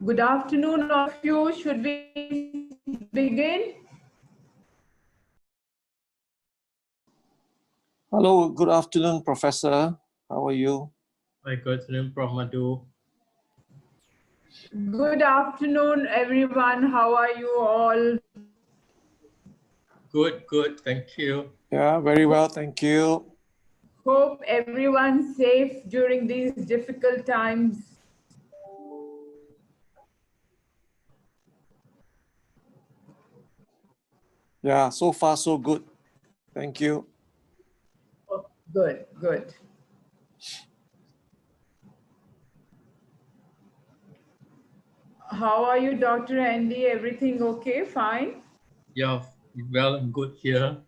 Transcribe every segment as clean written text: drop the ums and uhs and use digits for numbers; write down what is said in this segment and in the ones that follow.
Good afternoon, all of you. Should we begin? Hello, good afternoon, Professor. How are you? Hi, good afternoon, Prof. Madhu. Good afternoon, everyone. How are you all? Good, thank you. Yeah, very well, thank you. Hope everyone's safe during these difficult times. Yeah, so far so good. Thank you. Oh, good, good. How are you, Dr. Andy? Everything okay? Fine? Yeah, well and good here.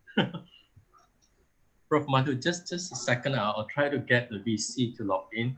Prof. Madhu, just a second. I'll try to get the VC to log in.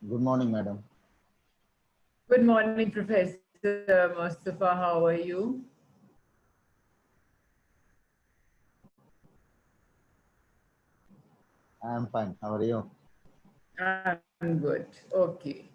Good morning, madam. Good morning, Professor Mustafa. How are you? I am fine. How are you? I'm good. Okay.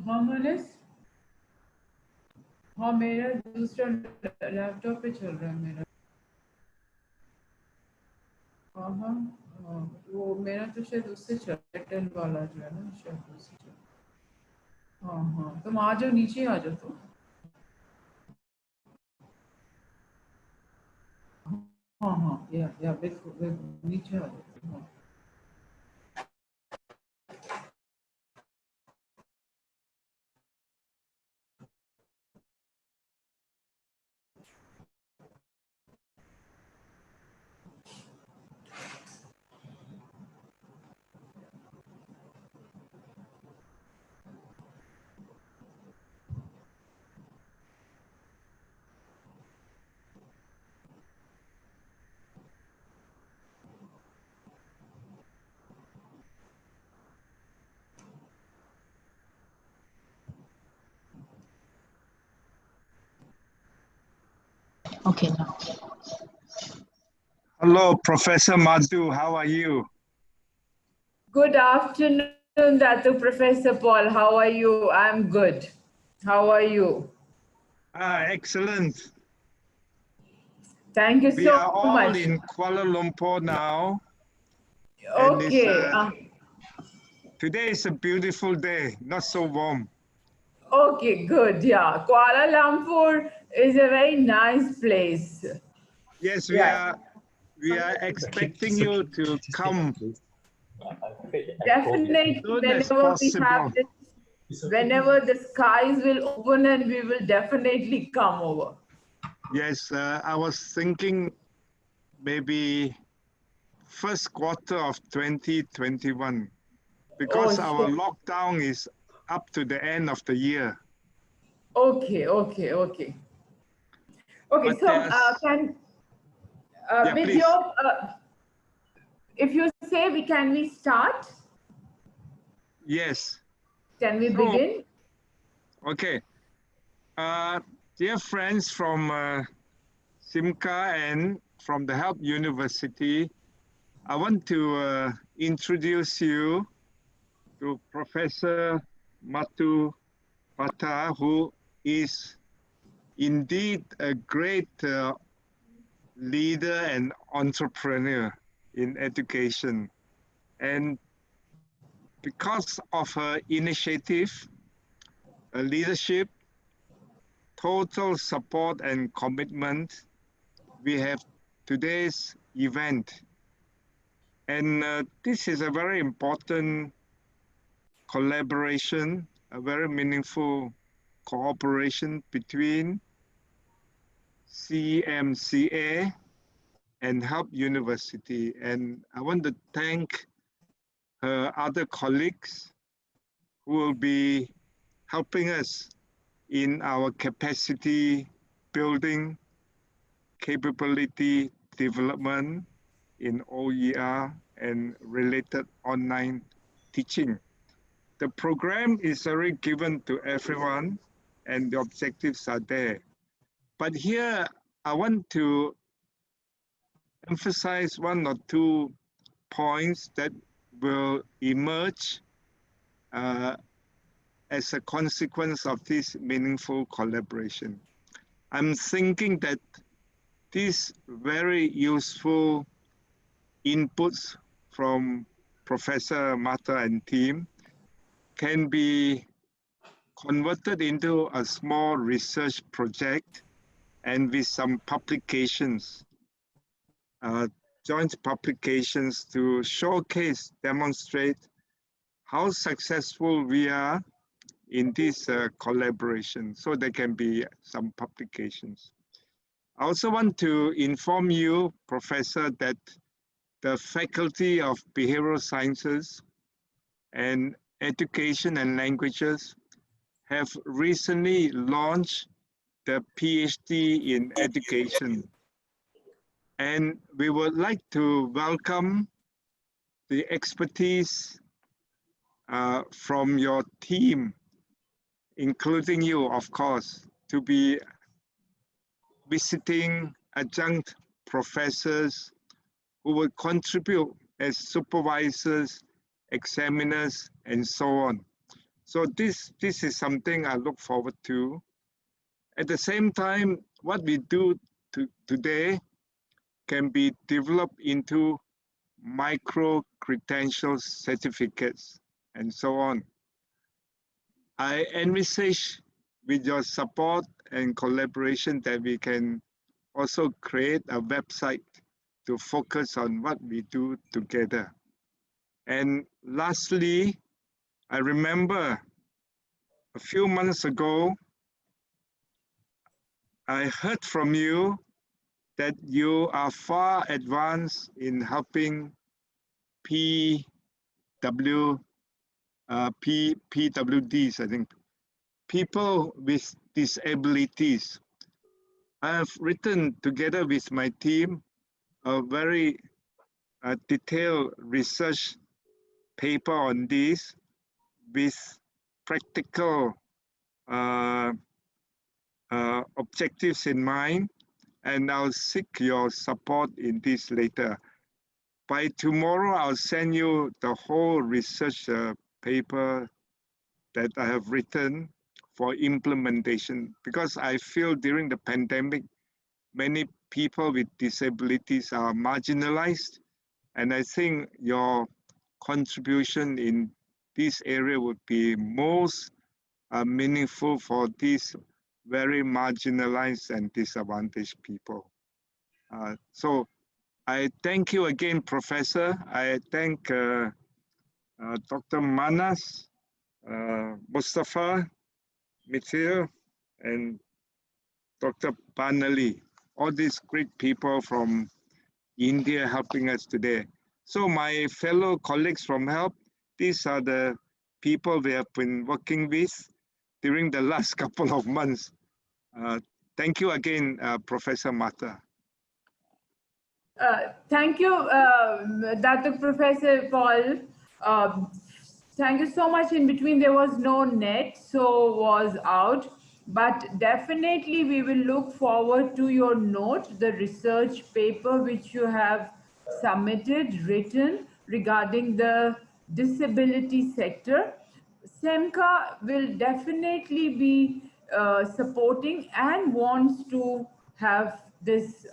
हाँ मनीष हाँ मेरा दूसरा laptop पे चल रहा है मेरा हाँ हाँ वो मेरा तो शायद उससे टाइटल वाला जो है ना शायद उससे हाँ हाँ तुम आ जाओ नीचे आ जाओ तो हाँ हाँ या बिल्कुल नीचे आ जाओ हाँ Okay, now. Hello, Professor Madhu. How are you? Good afternoon, Datu Professor Paul. How are you? I'm good. How are you? Excellent. Thank you We so are all much. in Kuala Lumpur now. And Okay. today is a beautiful day, not so warm. Okay, good. Yeah. Kuala Lumpur is a very nice place. Yes, Yeah. we are expecting you to come Definitely, soon as possible. whenever the skies will open and we will definitely come over. Yes, I was thinking maybe first quarter of 2021 because Oh, our lockdown is up to the end of the year. okay. But So can yeah, with please. your if you say can we start? Yes. Can we So, begin? Okay. Dear friends from CEMCA and from the Help University, I want to introduce you to Professor Matu Pata, who is indeed a great leader and entrepreneur in education. And because of her initiative, her leadership, total support and commitment, we have today's event. And this is a very important collaboration, a very meaningful cooperation between CEMCA and Help University. And I want to thank her other colleagues who will be helping us in our capacity building, capability development in OER and related online teaching. The program is already given to everyone and the objectives are there. But here I want to emphasize one or two points that will emerge as a consequence of this meaningful collaboration. I'm thinking that these very useful inputs from Professor Mata and team can be converted into a small research project and with some publications, joint publications to showcase, demonstrate how successful we are in this collaboration. So there can be some publications. I also want to inform you, Professor, that the Faculty of Behavioral Sciences and Education and Languages have recently launched the PhD in Education. And we would like to welcome the expertise from your team, including you, of course, to be visiting adjunct professors who will contribute as supervisors, examiners, and so on. So this is something I look forward to. At the same time, what we do today can be developed into micro-credential certificates, and so on. I envisage with your support and collaboration that we can also create a website to focus on what we do together. And lastly, I remember a few months ago, I heard from you that you are far advanced in helping PWDs, I think, people with disabilities. I have written together with my team a very detailed research paper on this with practical objectives in mind, and I'll seek your support in this later. By tomorrow, I'll send you the whole research paper that I have written for implementation, because I feel during the pandemic, many people with disabilities are marginalized. And I think your contribution in this area would be most meaningful for these very marginalized and disadvantaged people. So I thank you again, Professor. I thank Dr. Manas, Mustafa, Mithil, and Dr. Panali, all these great people from India helping us today. So my fellow colleagues from HELP, these are the people we have been working with during the last couple of months. Thank you again, Professor Mata. Thank you, Dr. Professor Paul. Um, Thank you so much. In between, there was no net, so was out. But definitely, we will look forward to your note, the research paper which you have submitted, written regarding the disability sector. CEMCA will definitely be supporting and wants to have this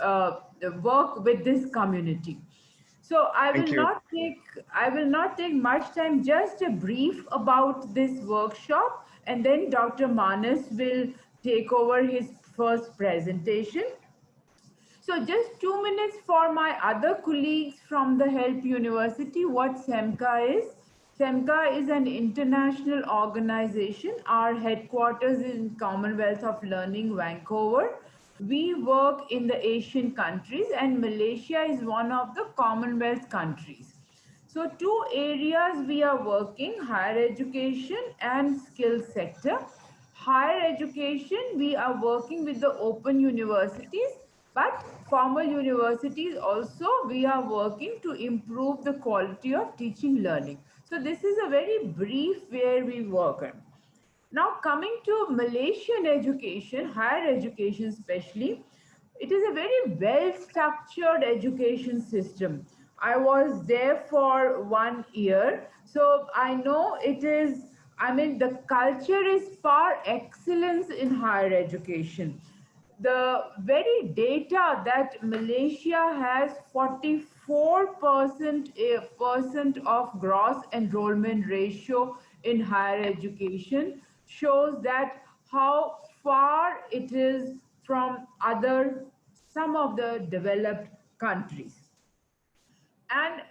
work with this community. So Thank you. I will not take much time, just a brief about this workshop, and then Dr. Manas will take over his first presentation. So just 2 minutes for my other colleagues from the Help University, what CEMCA is. CEMCA is an international organization. Our headquarters is in Commonwealth of Learning, Vancouver. We work in the Asian countries, and Malaysia is one of the Commonwealth countries. So two areas we are working, higher education and skill sector. Higher education, we are working with the open universities, but formal universities also, we are working to improve the quality of teaching learning. So this is a very brief where we work on. Now coming to Malaysian education, higher education especially, it is a very well structured education system. I was there for 1 year, so I know it is, I mean, the culture is par excellence in higher education. The very data that Malaysia has 44% percent of gross enrollment ratio in higher education shows that how far it is from other some of the developed countries. And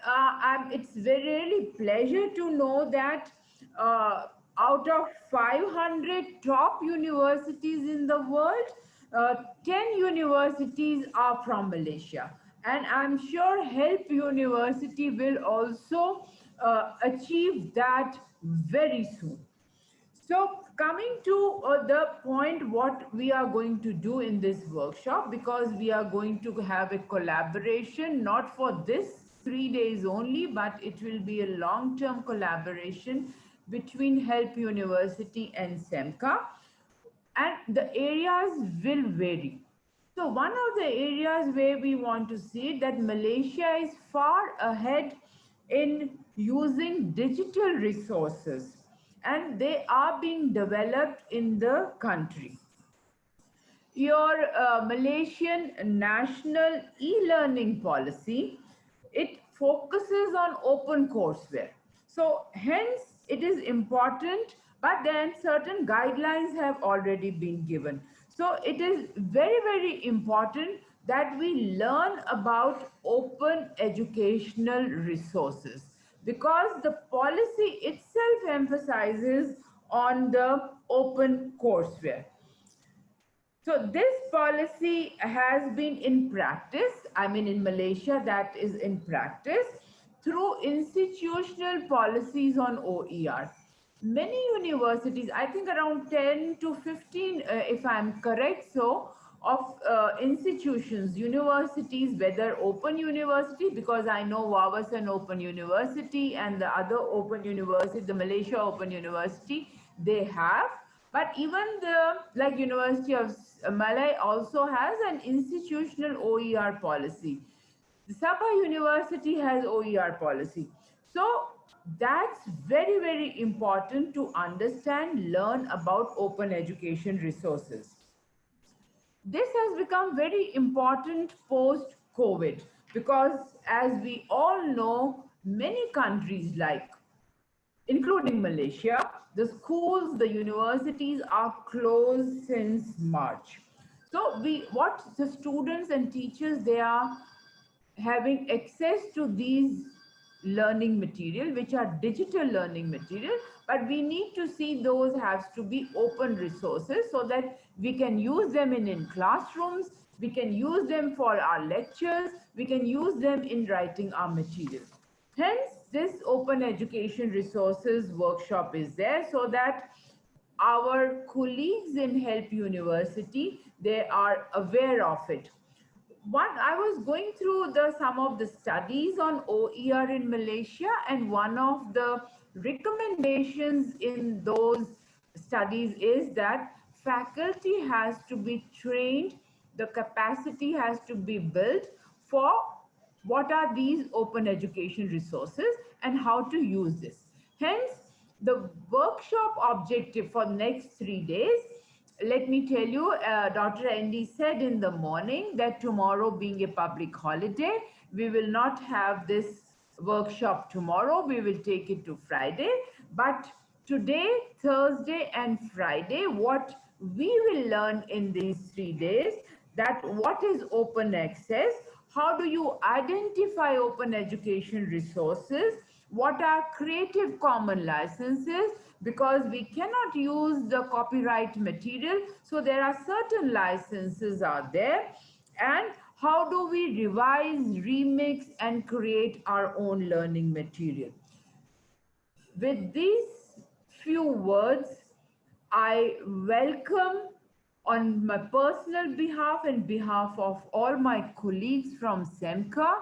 it's very really pleasure to know that out of 500 top universities in the world, 10 universities are from Malaysia. And I'm sure Help University will also achieve that very soon. So coming to the point, what we are going to do in this workshop, because we are going to have a collaboration, not for this 3 days only, but it will be a long-term collaboration between Help University and CEMCA, and the areas will vary. So one of the areas where we want to see that Malaysia is far ahead in using digital resources, and they are being developed in the country. Your Malaysian national e-learning policy, it focuses on open courseware. So hence it is important, but then certain guidelines have already been given. So it is very, very important that we learn about open educational resources, because the policy itself emphasizes on the open courseware. So this policy has been in practice, I mean in Malaysia that is in practice, through institutional policies on OER. Many universities, I think around 10 to 15, if I'm correct, so of institutions, universities, whether open university, because I know Wawasan Open University and the other open university, the Malaysia Open University, they have. But even the like University of Malay also has an institutional OER policy. The Sabah University has OER policy. So that's very, very important to understand, learn about open education resources. This has become very important post-COVID, because as we all know, many countries like including Malaysia, the schools, the universities are closed since March. So what the students and teachers, they are having access to these learning material, which are digital learning material, but we need to see those has to be open resources so that we can use them in classrooms, we can use them for our lectures, we can use them in writing our material. Hence, this open education resources workshop is there so that our colleagues in Help University, they are aware of it. I was going through some of the studies on OER in Malaysia, and one of the recommendations in those studies is that faculty has to be trained, the capacity has to be built for what are these open education resources and how to use this. Hence, the workshop objective for next 3 days, let me tell you, Dr. Andy said in the morning that tomorrow being a public holiday, we will not have this workshop tomorrow. We will take it to Friday. But today, Thursday and Friday, what we will learn in these 3 days, that what is open access, how do you identify open education resources, what are Creative Commons licenses, because we cannot use the copyright material, so there are certain licenses are there, and how do we revise, remix and create our own learning material. With these few words, I welcome on my personal behalf and behalf of all my colleagues from CEMCA,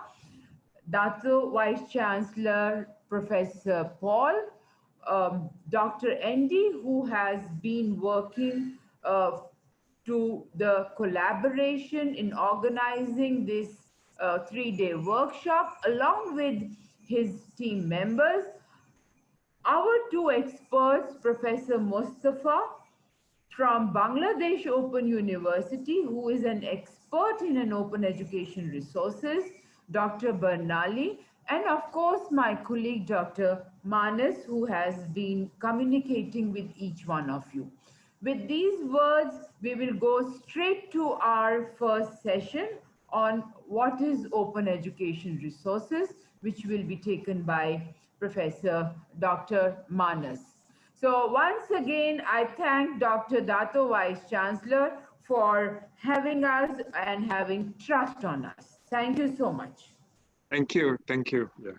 Dato Vice Chancellor Professor Paul, Dr. Andy, who has been working to the collaboration in organizing this 3-day workshop, along with his team members, our two experts, Professor Mustafa from Bangladesh Open University, who is an expert in an open education resources, Dr. Bernali, and of course my colleague Dr. Manas, who has been communicating with each one of you. With these words, we will go straight to our first session on what is open education resources, which will be taken by Professor Dr. Manas. So once again, I thank Dr. Dato Vice Chancellor for having us and having trust on us. Thank you so much. Thank you. Thank you. Yeah.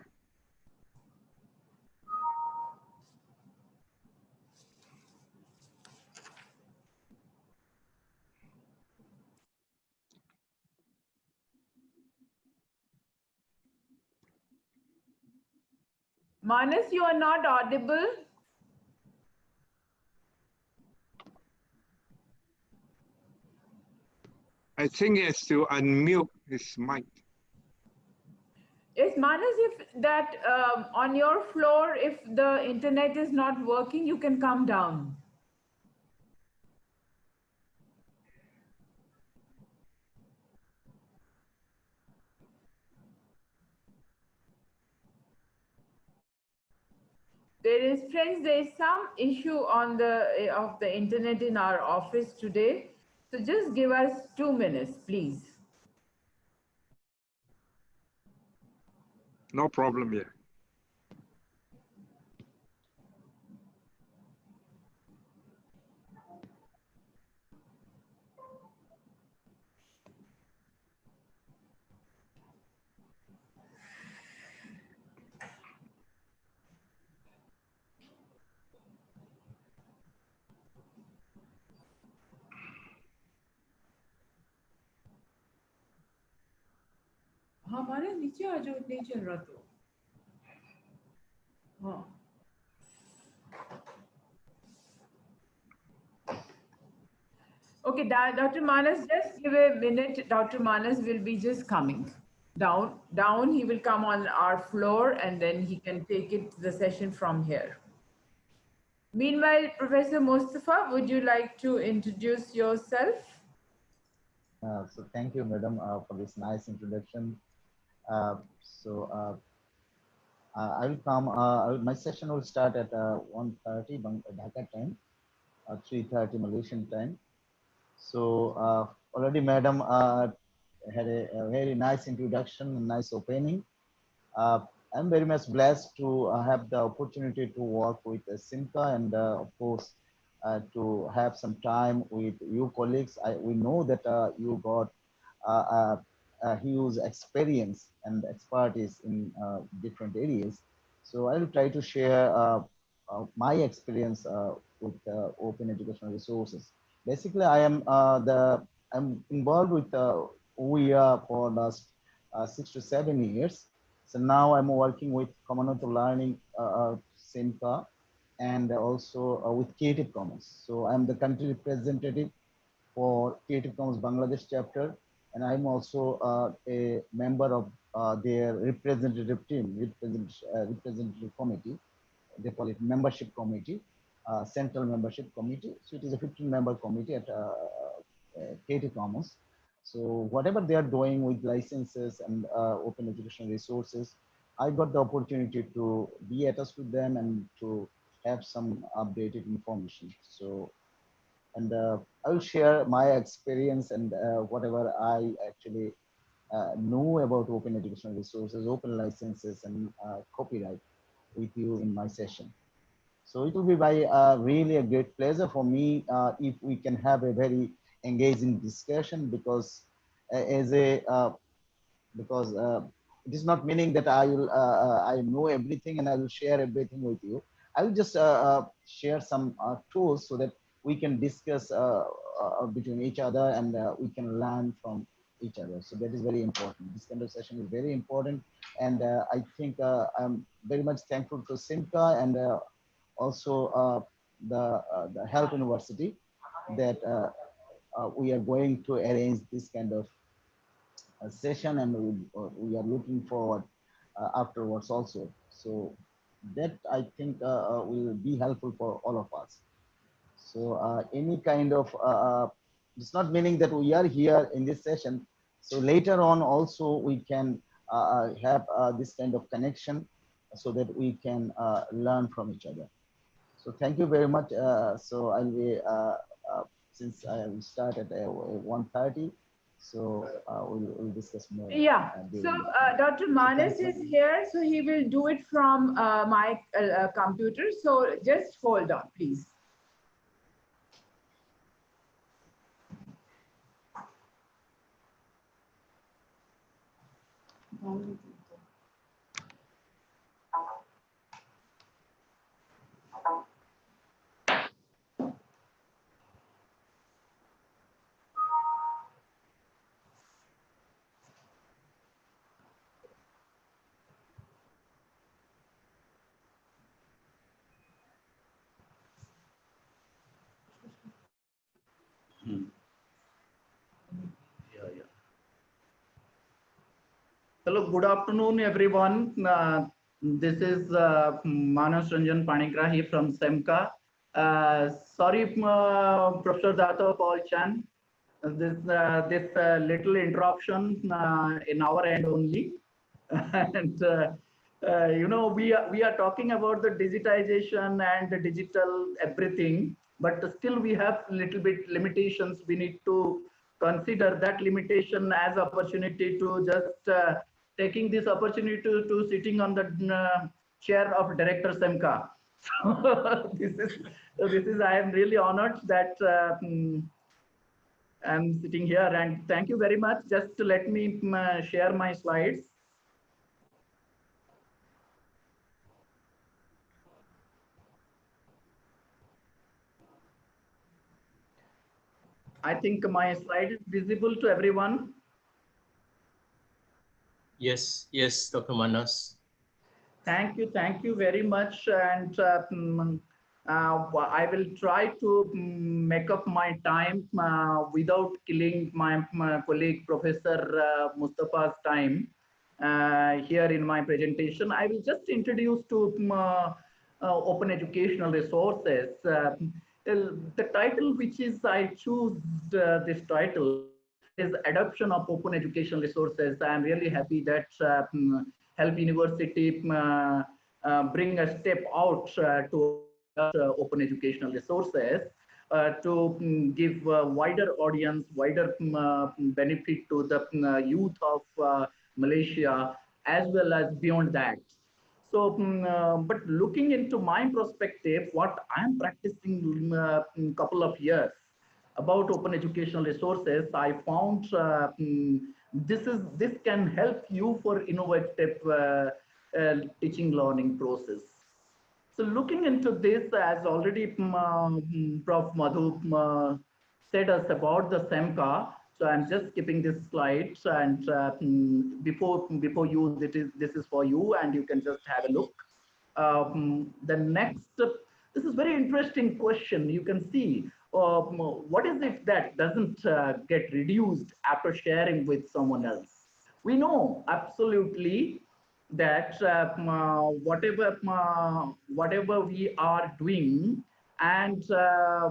Manas, you are not audible. I think he has to unmute his mic. Yes, Manas, if that on your floor, if the internet is not working, you can come down. Friends, there is some issue on the of the internet in our office today. So just give us 2 minutes, please. No problem here. हमारे नीचे आ जाओ, नहीं चल रहा तो हाँ Okay, Dr. Manas, just give a minute. Dr. Manas will be just coming down. Down, he will come on our floor, and then he can take it the session from here. Meanwhile, Professor Mustafa, would you like to introduce yourself? So thank you, madam, for this nice introduction. I will come. My session will start at 1:30 Dhaka time, 3:30 Malaysian time. So already, madam, had a very nice introduction, a nice opening. I'm very much blessed to have the opportunity to work with CEMCA and of course to have some time with you colleagues. We know that you got a huge experience and expertise in different areas. So I will try to share my experience with open educational resources. Basically, I'm involved with OER for last 6 to 7 years. So now I'm working with Commonwealth Learning CEMCA and also with Creative Commons. So I'm the country representative for Creative Commons Bangladesh chapter, and I'm also a member of their representative team, representative committee. They call it membership committee, central membership committee. So it is a 15-member committee at Creative Commons. So whatever they are doing with licenses and open educational resources, I got the opportunity to be attached with them and to have some updated information. So, and I will share my experience and whatever I actually know about open educational resources, open licenses, and copyright with you in my session. So it will be by really a great pleasure for me if we can have a very engaging discussion, because as a because it is not meaning that I know everything and I will share everything with you. I will just share some tools so that we can discuss between each other and we can learn from each other. So that is very important. This kind of session is very important, and I think I'm very much thankful to CEMCA and also the Health University that we are going to arrange this kind of session, and we are looking forward afterwards also. So that I think will be helpful for all of us. So any kind of, it's not meaning that we are here in this session. So later on also we can have this kind of connection so that we can learn from each other. So thank you very much. So I'll be, since I will start at 1:30, so we'll discuss more. Yeah, so Dr. Manas is here, so he will do it from my computer. So just hold on, please. Hello, good afternoon, everyone. This is Manas Ranjan Panigrahi from CEMCA. Sorry, Professor Dato Paul Chan, this little interruption in our end only. And we are talking about the digitization and the digital everything, but still we have little bit limitations. We need to consider that limitation as opportunity to just taking this opportunity to sitting on the chair of director CEMCA. So this is I am really honored that I'm sitting here, and thank you very much. Just to let me share my slides. I think my slide is visible to everyone. Yes, yes, Dr. Manas. Thank you very much. And I will try to make up my time without killing my colleague Professor Mustafa's time here in my presentation. I will just introduce to open educational resources. The title which is I choose this title, that is adoption of open educational resources. I am really happy that help university bring a step out to adopt open educational resources to give wider audience, wider benefit to the youth of Malaysia, as well as beyond that. So, but looking into my perspective, what I'm practicing in couple of years about open educational resources, I found this can help you for innovative teaching learning process. So looking into this, as already Prof. Madhu said us about the CEMCA, so I'm just skipping this slide. And before you, this is for you, and you can just have a look. The next, this is very interesting question. You can see what is if that doesn't get reduced after sharing with someone else? We know absolutely that whatever we are doing, and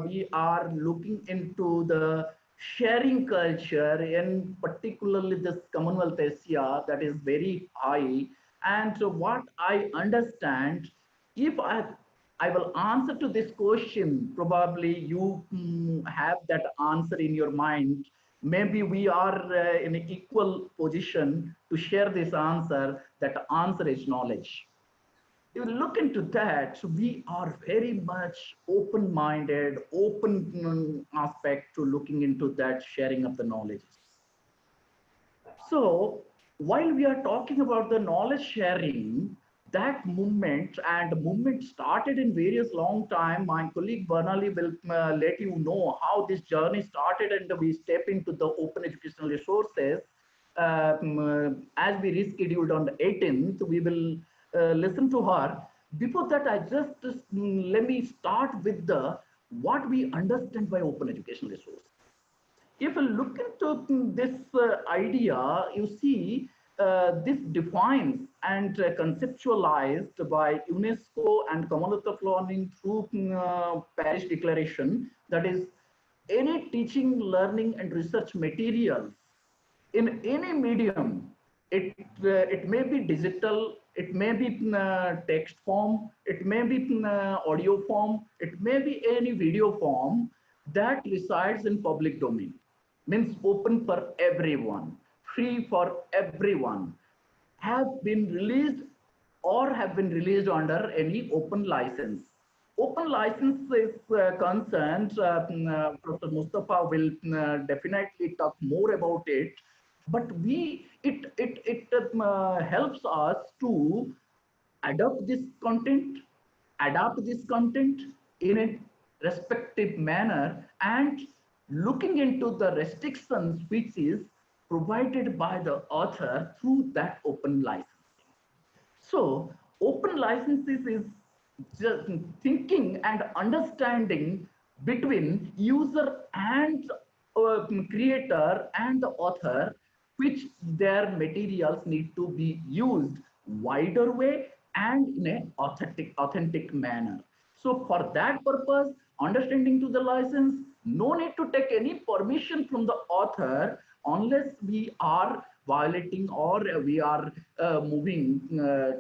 we are looking into the sharing culture, in particularly this Commonwealth Asia, that is very high. And what I understand, if I will answer to this question, probably you have that answer in your mind. Maybe we are in an equal position to share this answer. That answer is knowledge. If you look into that, we are very much open-minded, open aspect to looking into that sharing of the knowledge. So while we are talking about the knowledge sharing, that movement and movement started in various long time. My colleague Bernali will let you know how this journey started, and we step into the open educational resources. As we rescheduled on the 18th, we will listen to her. Before that, I just let me start with the what we understand by open educational resources. If you look into this idea, you see this defines and conceptualized by UNESCO and Commonwealth of Learning through Paris Declaration, that is, any teaching, learning, and research materials in any medium. It may be digital, it may be text form, it may be audio form, it may be any video form that resides in public domain, means open for everyone, free for everyone, have been released or have been released under any open license. Open license is concerned, Professor Mustafa will definitely talk more about it, but it helps us to adopt this content, adapt this content in a respective manner, and looking into the restrictions which is provided by the author through that open license. So open licenses is just thinking and understanding between user and creator and the author, which their materials need to be used wider way and in a authentic manner. So for that purpose, understanding to the license, no need to take any permission from the author unless we are violating or we are moving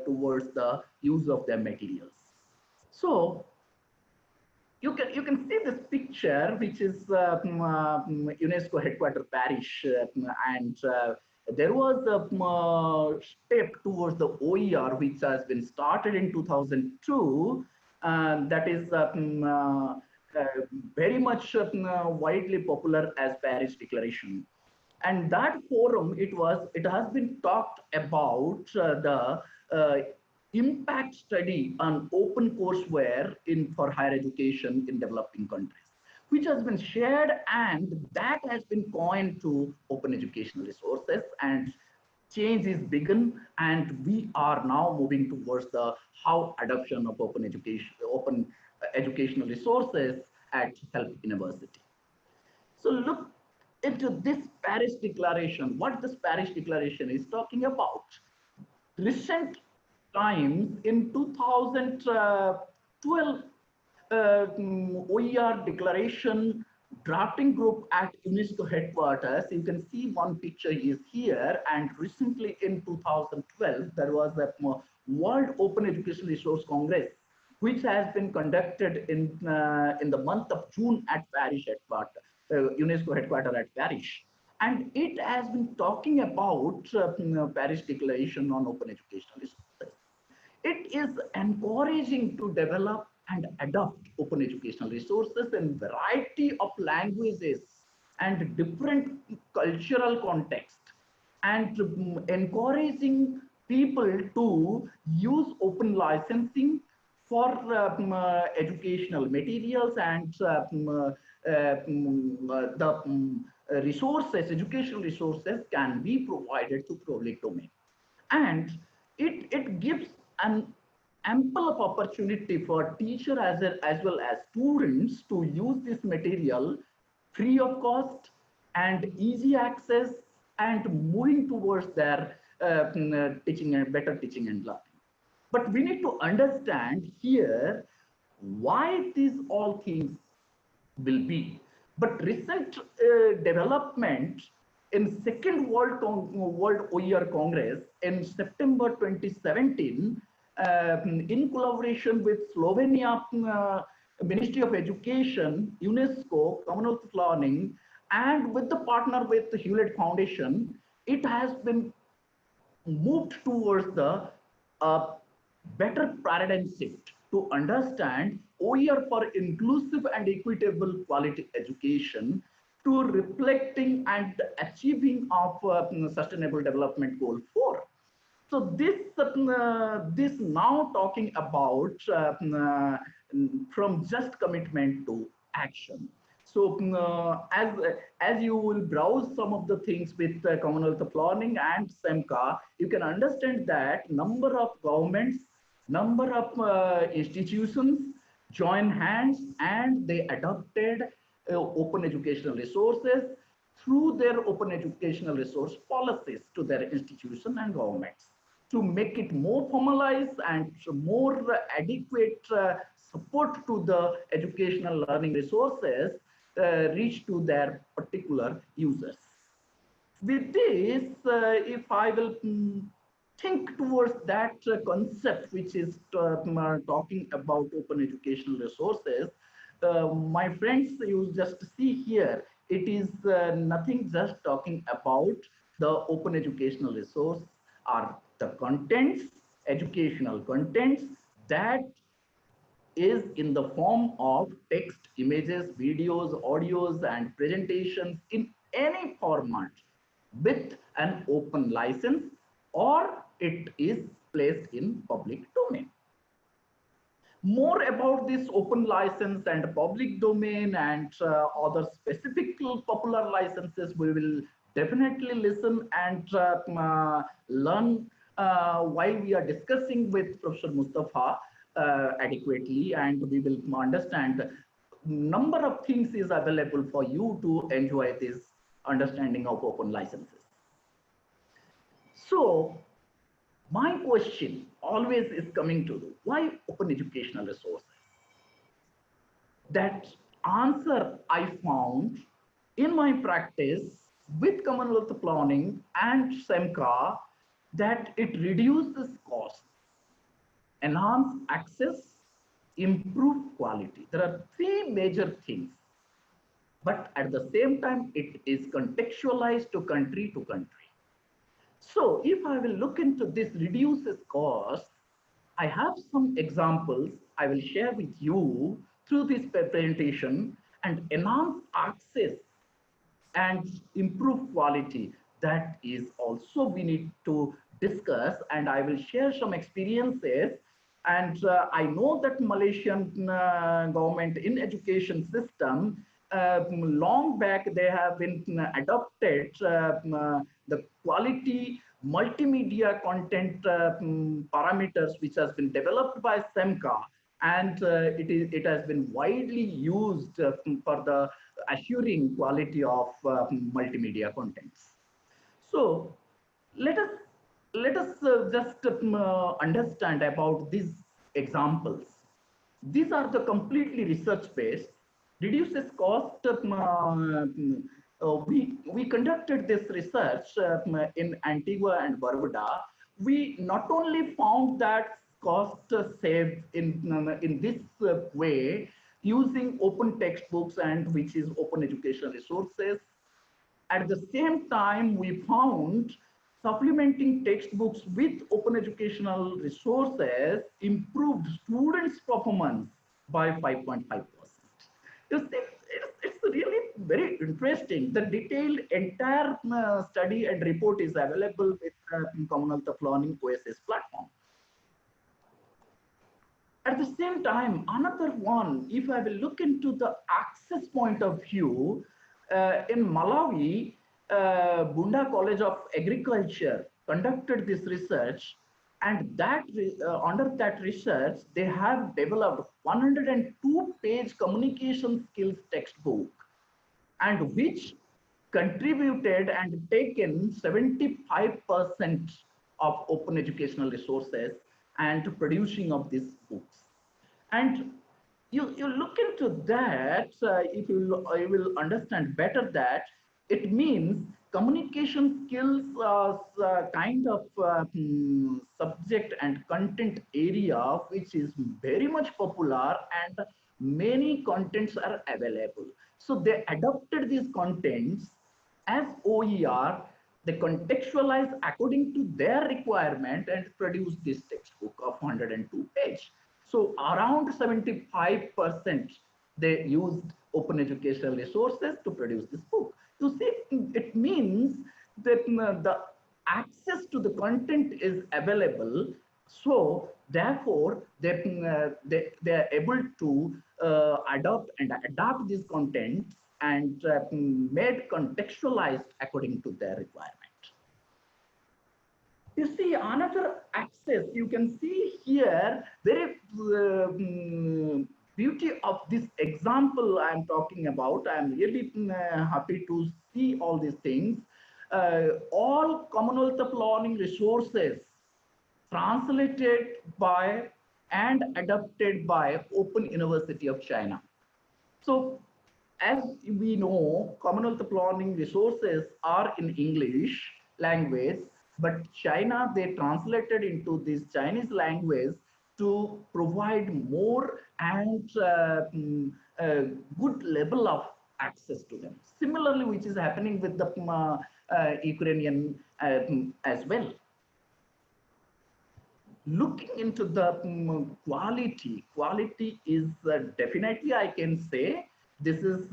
towards the use of their materials. So you can see this picture, which is UNESCO headquarters Paris, and there was a step towards the OER, which has been started in 2002. That is very much widely popular as Paris Declaration. And that forum, it has been talked about the impact study on open courseware for higher education in developing countries, which has been shared, and that has been coined to open educational resources, and change is begun, and we are now moving towards the how adoption of open educational resources at health university. So look into this Paris Declaration. What this Paris Declaration is talking about. Recent times in 2012, OER declaration drafting group at UNESCO headquarters. You can see one picture is here. And recently in 2012, there was a World Open Education Resource Congress, which has been conducted in the month of June at Paris headquarters, UNESCO headquarters at Paris. And it has been talking about Paris Declaration on Open Educational Resources. It is encouraging to develop and adopt open educational resources in variety of languages and different cultural context, and encouraging people to use open licensing for educational materials, and the resources, educational resources can be provided to public domain. And it gives an ample of opportunity for teacher as well as students to use this material free of cost and easy access, and moving towards their teaching and better teaching and learning. But we need to understand here why these all things will be. But recent development in second World OER Congress in September 2017, in collaboration with Slovenia Ministry of Education, UNESCO, Commonwealth of Learning, and with the partner with the Hewlett Foundation, it has been moved towards the better paradigm shift to understand OER for inclusive and equitable quality education, to reflecting and achieving of Sustainable Development Goal 4. So this now talking about from just commitment to action. So as you will browse some of the things with Commonwealth of Learning and CEMCA, you can understand that number of governments, number of institutions join hands, and they adopted open educational resources through their open educational resource policies to their institution and governments, to make it more formalized and more adequate support to the educational learning resources reach to their particular users. With this, if I will think towards that concept, which is talking about open educational resources, my friends, you just see here, it is nothing just talking about the open educational resource are the contents, educational contents that is in the form of text, images, videos, audios, and presentations in any format with an open license, or it is placed in public domain. More about this open license and public domain and other specific popular licenses, we will definitely listen and learn while we are discussing with Professor Mustafa adequately, and we will understand number of things is available for you to enjoy this understanding of open licenses. So my question always is coming to why open educational resources? That answer I found in my practice with Commonwealth planning and CEMCA that it reduces cost, enhance access, improve quality. There are three major things, but at the same time, it is contextualized to country to country. So if I will look into this reduces cost, I have some examples I will share with you through this presentation, and enhance access and improve quality. That is also we need to discuss, and I will share some experiences. And I know that Malaysian government in education system, long back they have been adopted the quality multimedia content parameters which has been developed by CEMCA, and it has been widely used for the assuring quality of multimedia contents. So let us just understand about these examples. These are the completely research based, reduces cost. We conducted this research in Antigua and Barbuda. We not only found that cost saved in this way using open textbooks and which is open educational resources. At the same time, we found supplementing textbooks with open educational resources improved students' performance by 5.5%. You see, it's really very interesting. The detailed entire study and report is available with Commonwealth of Learning OSS platform. At the same time, another one, if I will look into the access point of view, in Malawi, Bunda College of Agriculture conducted this research, and that under that research, they have developed 102-page communication skills textbook, and which contributed and taken 75% of open educational resources and producing of these books. And you look into that, if you will understand better that it means communication skills kind of subject and content area which is very much popular, and many contents are available. So they adopted these contents as OER, they contextualize according to their requirement and produce this textbook of 102 page. So around 75% they used open educational resources to produce this book. You see, it means that the access to the content is available. So therefore, they are able to adopt and adapt these contents and made contextualized according to their requirement. You see another access, you can see here, very beauty of this example I'm talking about. I'm really happy to see all these things. All Commonwealth of Learning resources translated by and adapted by Open University of China. So as we know, Commonwealth of Learning resources are in English language, but China, they translated into this Chinese language to provide more and good level of access to them. Similarly, which is happening with the Ukrainian as well. Looking into the quality is definitely, I can say, this is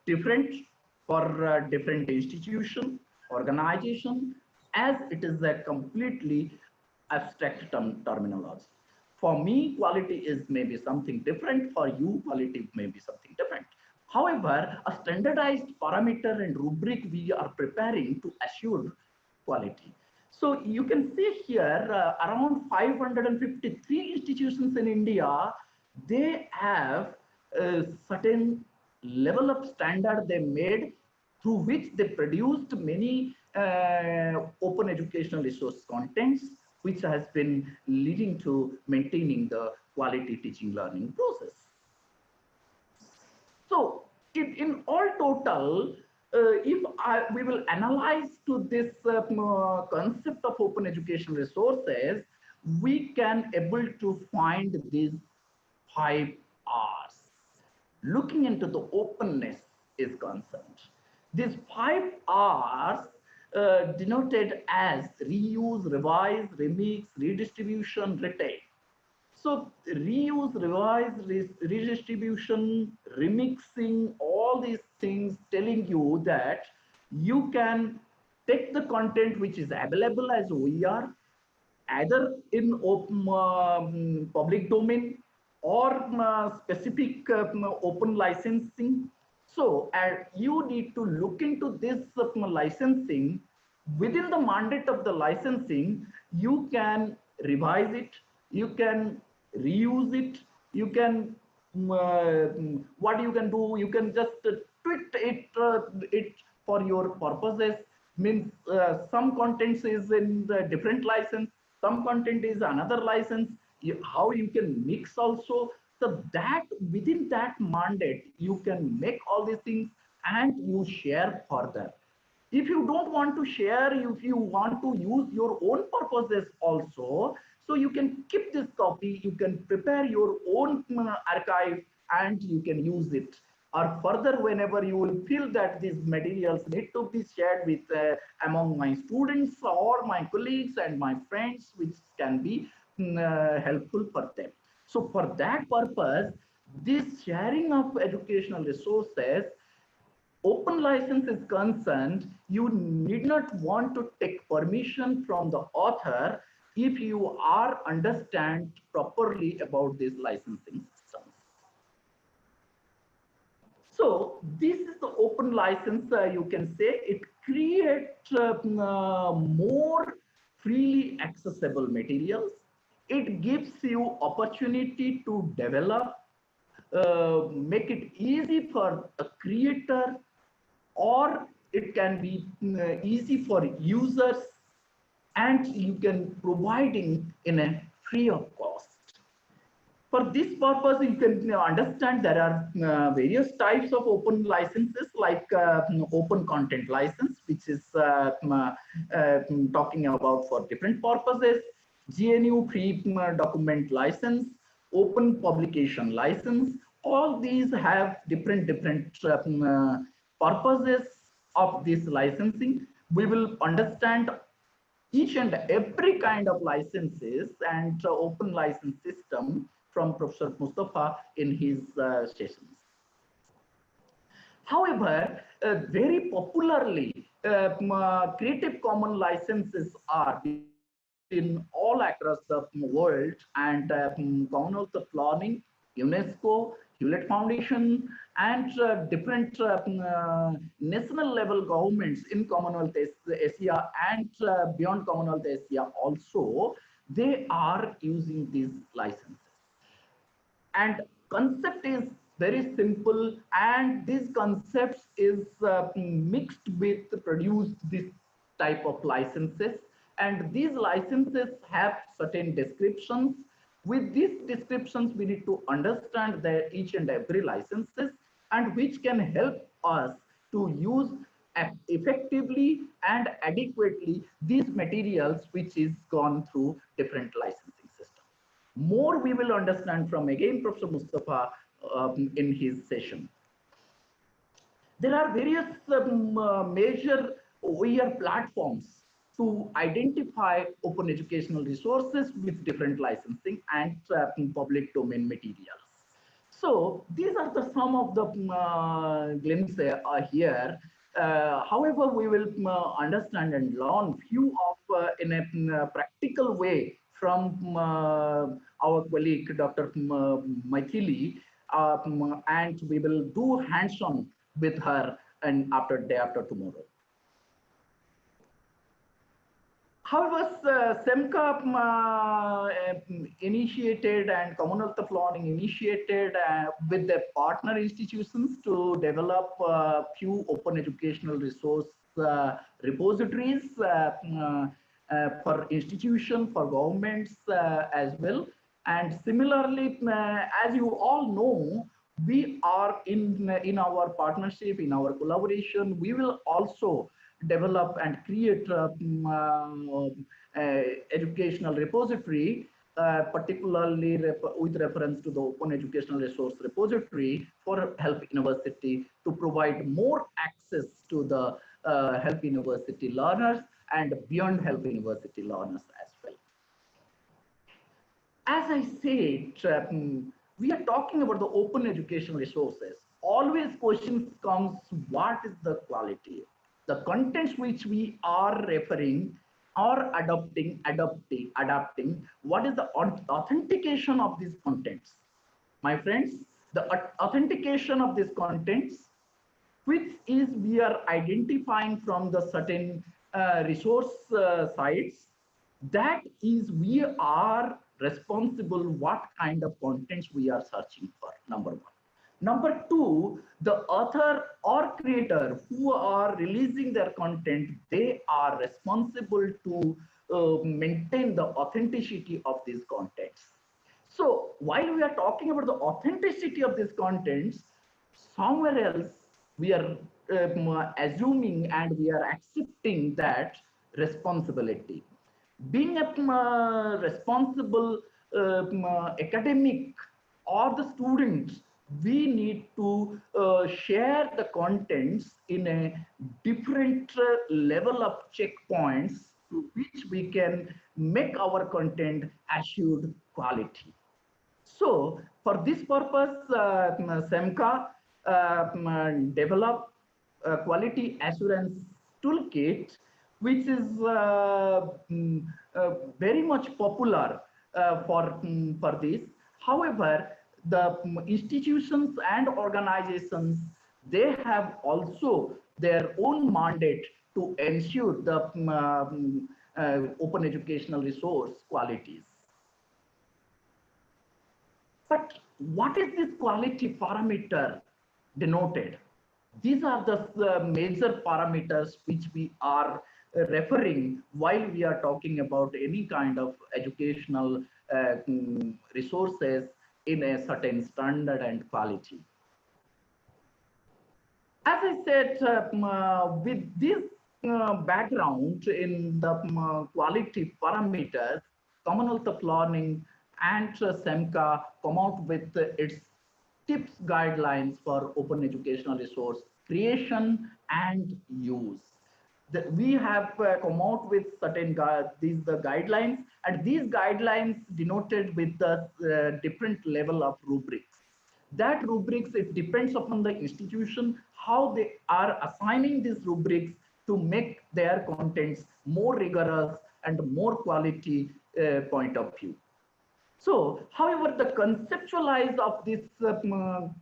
different for different institution, organization, as it is a completely abstract terminology. For me, quality is maybe something different. For you, quality may be something different. However, a standardized parameter and rubric we are preparing to assure quality. So you can see here around 553 institutions in India, they have a certain level of standard they made through which they produced many open educational resource contents, which has been leading to maintaining the quality teaching learning process. So in all total, we will analyze to this concept of open education resources, we can able to find these 5 R's. Looking into the openness is concerned. These 5 R's denoted as reuse, revise, remix, redistribution, retain. So reuse, revise, redistribution, remixing, all these things telling you that you can take the content which is available as OER, either in open, public domain or specific open licensing. So you need to look into this licensing. Within the mandate of the licensing, you can revise it, you can reuse it, you can what you can do, you can just tweak it for your purposes. Means some contents is in the different license, some content is another license, how you can mix also. So that within that mandate, you can make all these things and you share further. If you don't want to share, if you want to use your own purposes also, so you can keep this copy, you can prepare your own archive and you can use it. Or further, whenever you will feel that these materials need to be shared with among my students or my colleagues and my friends, which can be helpful for them. So for that purpose, this sharing of educational resources, open license is concerned, you need not want to take permission from the author if you are understand properly about these licensing systems. So this is the open license, you can say it creates more freely accessible materials. It gives you opportunity to develop, make it easy for a creator, or it can be easy for users, and you can providing in a free of cost. For this purpose, you can understand there are various types of open licenses, like open content license, which is talking about for different purposes, GNU free document license, open publication license. All these have different purposes of this licensing. We will understand each and every kind of licenses and open license system from Professor Mustafa in his sessions. However, very popularly, Creative Commons licenses are in all across the world, and Commonwealth of Learning, UNESCO, Hewlett Foundation, and different national level governments in Commonwealth Asia and beyond Commonwealth Asia also, they are using these licenses. And concept is very simple, and these concepts is mixed with produced this type of licenses, and these licenses have certain descriptions. With these descriptions, we need to understand that each and every licenses, and which can help us to use effectively and adequately these materials which is gone through different licensing systems. More we will understand from again Professor Mustafa in his session. There are various major OER platforms to identify open educational resources with different licensing and public domain materials. So these are the some of the glimpses here. However, we will understand and learn few of in a practical way from our colleague Dr. Maithili, and we will do hands-on with her and day after tomorrow. However, CEMCA initiated and Commonwealth of Learning initiated with the partner institutions to develop few open educational resource repositories for institutions, for governments as well. And similarly, as you all know, we are in our partnership, in our collaboration, we will also develop and create educational repository, particularly with reference to the Open Educational Resource Repository for Help University, to provide more access to the Help University learners and beyond Help University learners as well. As I said, we are talking about the open educational resources. Always questions comes, what is the quality? The contents which we are referring or adopting, what is the authentication of these contents? My friends, the authentication of these contents, which is we are identifying from the certain resource sites, that is we are responsible what kind of contents we are searching for, number one. Number two, the author or creator who are releasing their content, they are responsible to maintain the authenticity of these contents. So while we are talking about the authenticity of these contents, somewhere else we are assuming and we are accepting that responsibility. Being a responsible academic or the students, we need to share the contents in a different level of checkpoints to which we can make our content assured quality. So for this purpose, CEMCA developed a quality assurance toolkit, which is very much popular for this. However, the institutions and organizations, they have also their own mandate to ensure the open educational resource qualities. But what is this quality parameter denoted? These are the major parameters which we are referring while we are talking about any kind of educational resources in a certain standard and quality. As I said, with this background in the quality parameters, Commonwealth of Learning and CEMCA come out with its tips guidelines for open educational resource creation and use. We have come out with certain the guidelines, and these guidelines denoted with the different level of rubrics. That rubrics, it depends upon the institution how they are assigning these rubrics to make their contents more rigorous and more quality point of view. So, however, the conceptualize of this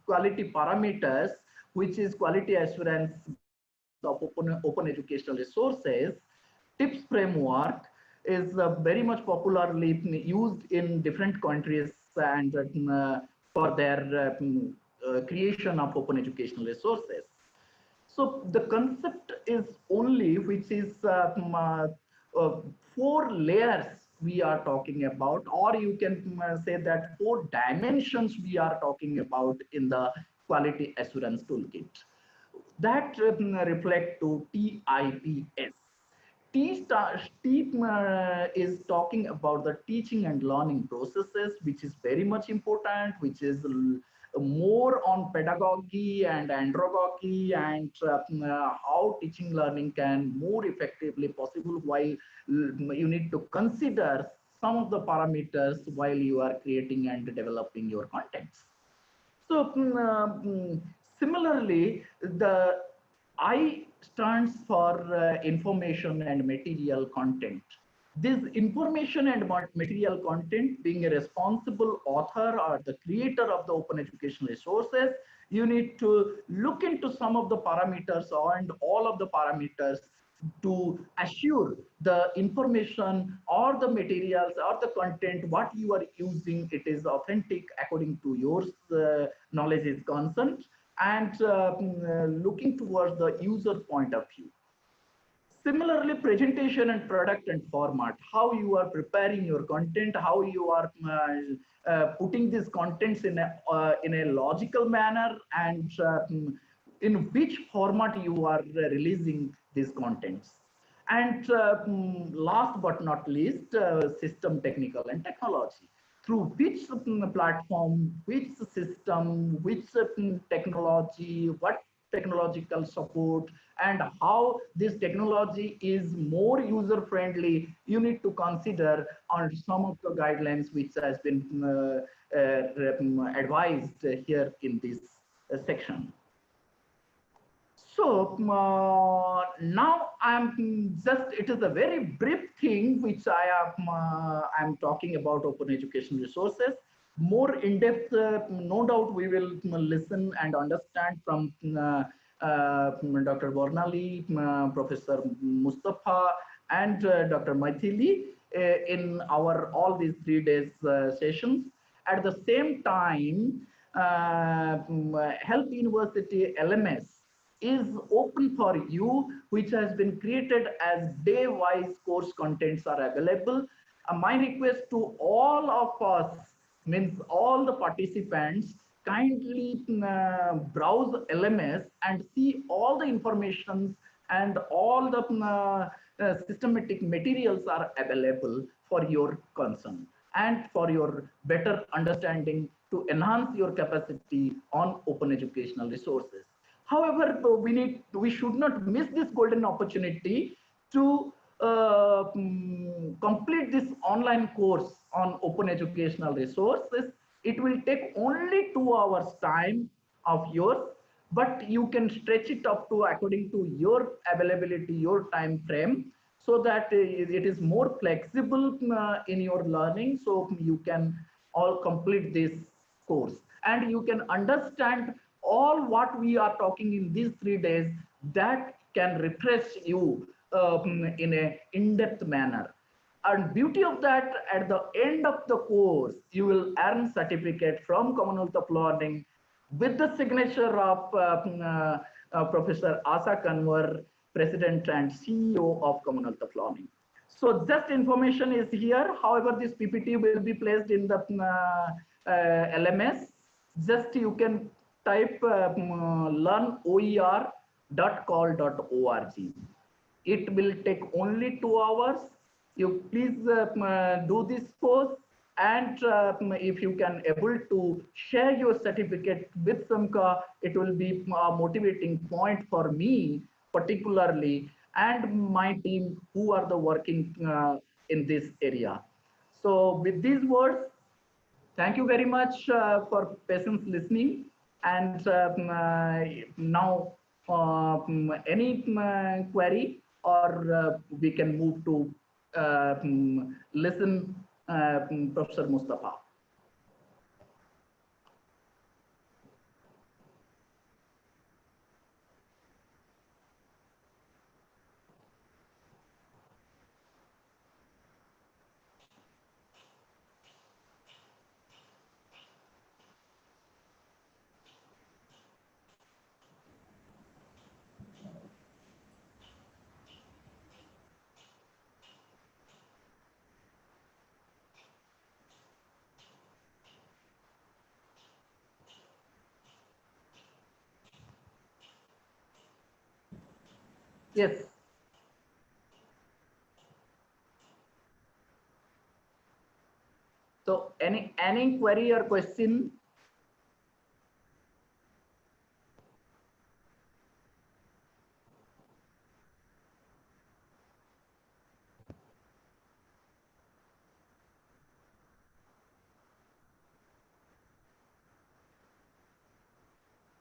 quality parameters, which is quality assurance based of open educational resources, TIPS framework is very much popularly used in different countries and for their creation of open educational resources. So the concept is only which is 4 layers we are talking about, or you can say that 4 dimensions we are talking about in the quality assurance toolkit. That reflect to TIPS. T is talking about the teaching and learning processes, which is very much important, which is more on pedagogy and andragogy and how teaching learning can more effectively possible, while you need to consider some of the parameters while you are creating and developing your contents. So similarly, the I stands for information and material content. This information and material content, being a responsible author or the creator of the open educational resources, you need to look into some of the parameters and all of the parameters to assure the information or the materials or the content what you are using, it is authentic according to your knowledge is concerned, and looking towards the user point of view. Similarly, presentation and product and format, how you are preparing your content, how you are putting these contents in a logical manner, and in which format you are releasing these contents. And last but not least, system technical and technology. Through which platform, which system, which technology, what technological support, and how this technology is more user friendly, you need to consider on some of the guidelines which has been advised here in this section. So now it is a very brief thing which I'm talking about open education resources. More in depth, no doubt we will listen and understand from Dr. Bornali, Professor Mustafa, and Dr. Maithili in our all these 3 days sessions. At the same time, Health University LMS is open for you, which has been created as day-wise course contents are available. My request to all of us, means all the participants, kindly browse LMS and see all the information and all the systematic materials are available for your concern and for your better understanding to enhance your capacity on open educational resources. However, we should not miss this golden opportunity to complete this online course on open educational resources. It will take only 2 hours time of yours, but you can stretch it up to according to your availability, your time frame, so that it is more flexible in your learning, so you can all complete this course and you can understand all what we are talking in these 3 days, that can refresh you in a in-depth manner. And beauty of that, at the end of the course, you will earn certificate from Commonwealth of Learning with the signature of Professor Asa Kanwar, President and CEO of Commonwealth of Learning. So just information is here. However, this PPT will be placed in the LMS. Just you can type learnoer.call.org. It will take only 2 hours. You please do this course, and if you can able to share your certificate with CEMCA, it will be a motivating point for me particularly and my team who are the working in this area. So with these words, thank you very much for patience listening. And now any query, or we can move to listen Professor Mustafa. Yes. So any query or question?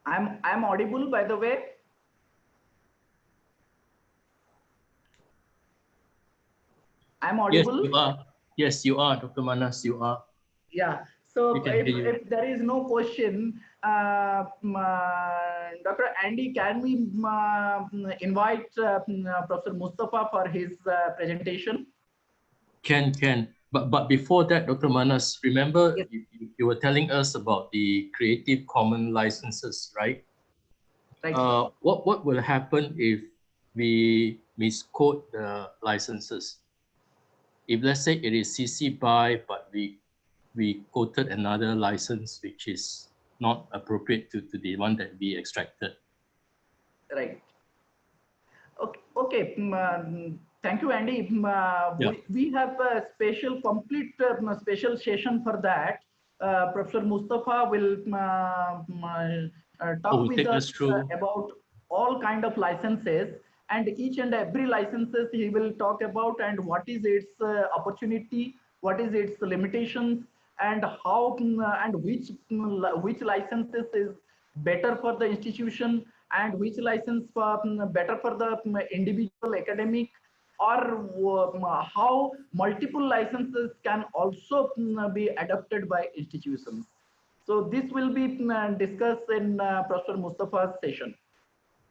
I'm audible, by the way. I'm audible. Yes, you are. Yes, you are, Dr. Manas, you are. Yeah. So if there is no question, Dr. Andy, can we invite Professor Mustafa for his presentation? Can. But before that, Dr. Manas, remember Yes. you were telling us about the Creative Commons licenses, right? Right. What will happen if we misquote the licenses. If let's say it is CC BY, but we quoted another license which is not appropriate to the one that we extracted. Right. Okay. Okay. Thank you, Andy. Yeah. We have a special, complete special session for that. Professor Mustafa will talk with Take us us through. about all kind of licenses, and each and every licenses he will talk about, and what is its opportunity, what is its limitations, and how and which licenses is better for the institution, and which license better for the individual academic, or how multiple licenses can also be adopted by institutions. So this will be discussed in Professor Mustafa's session.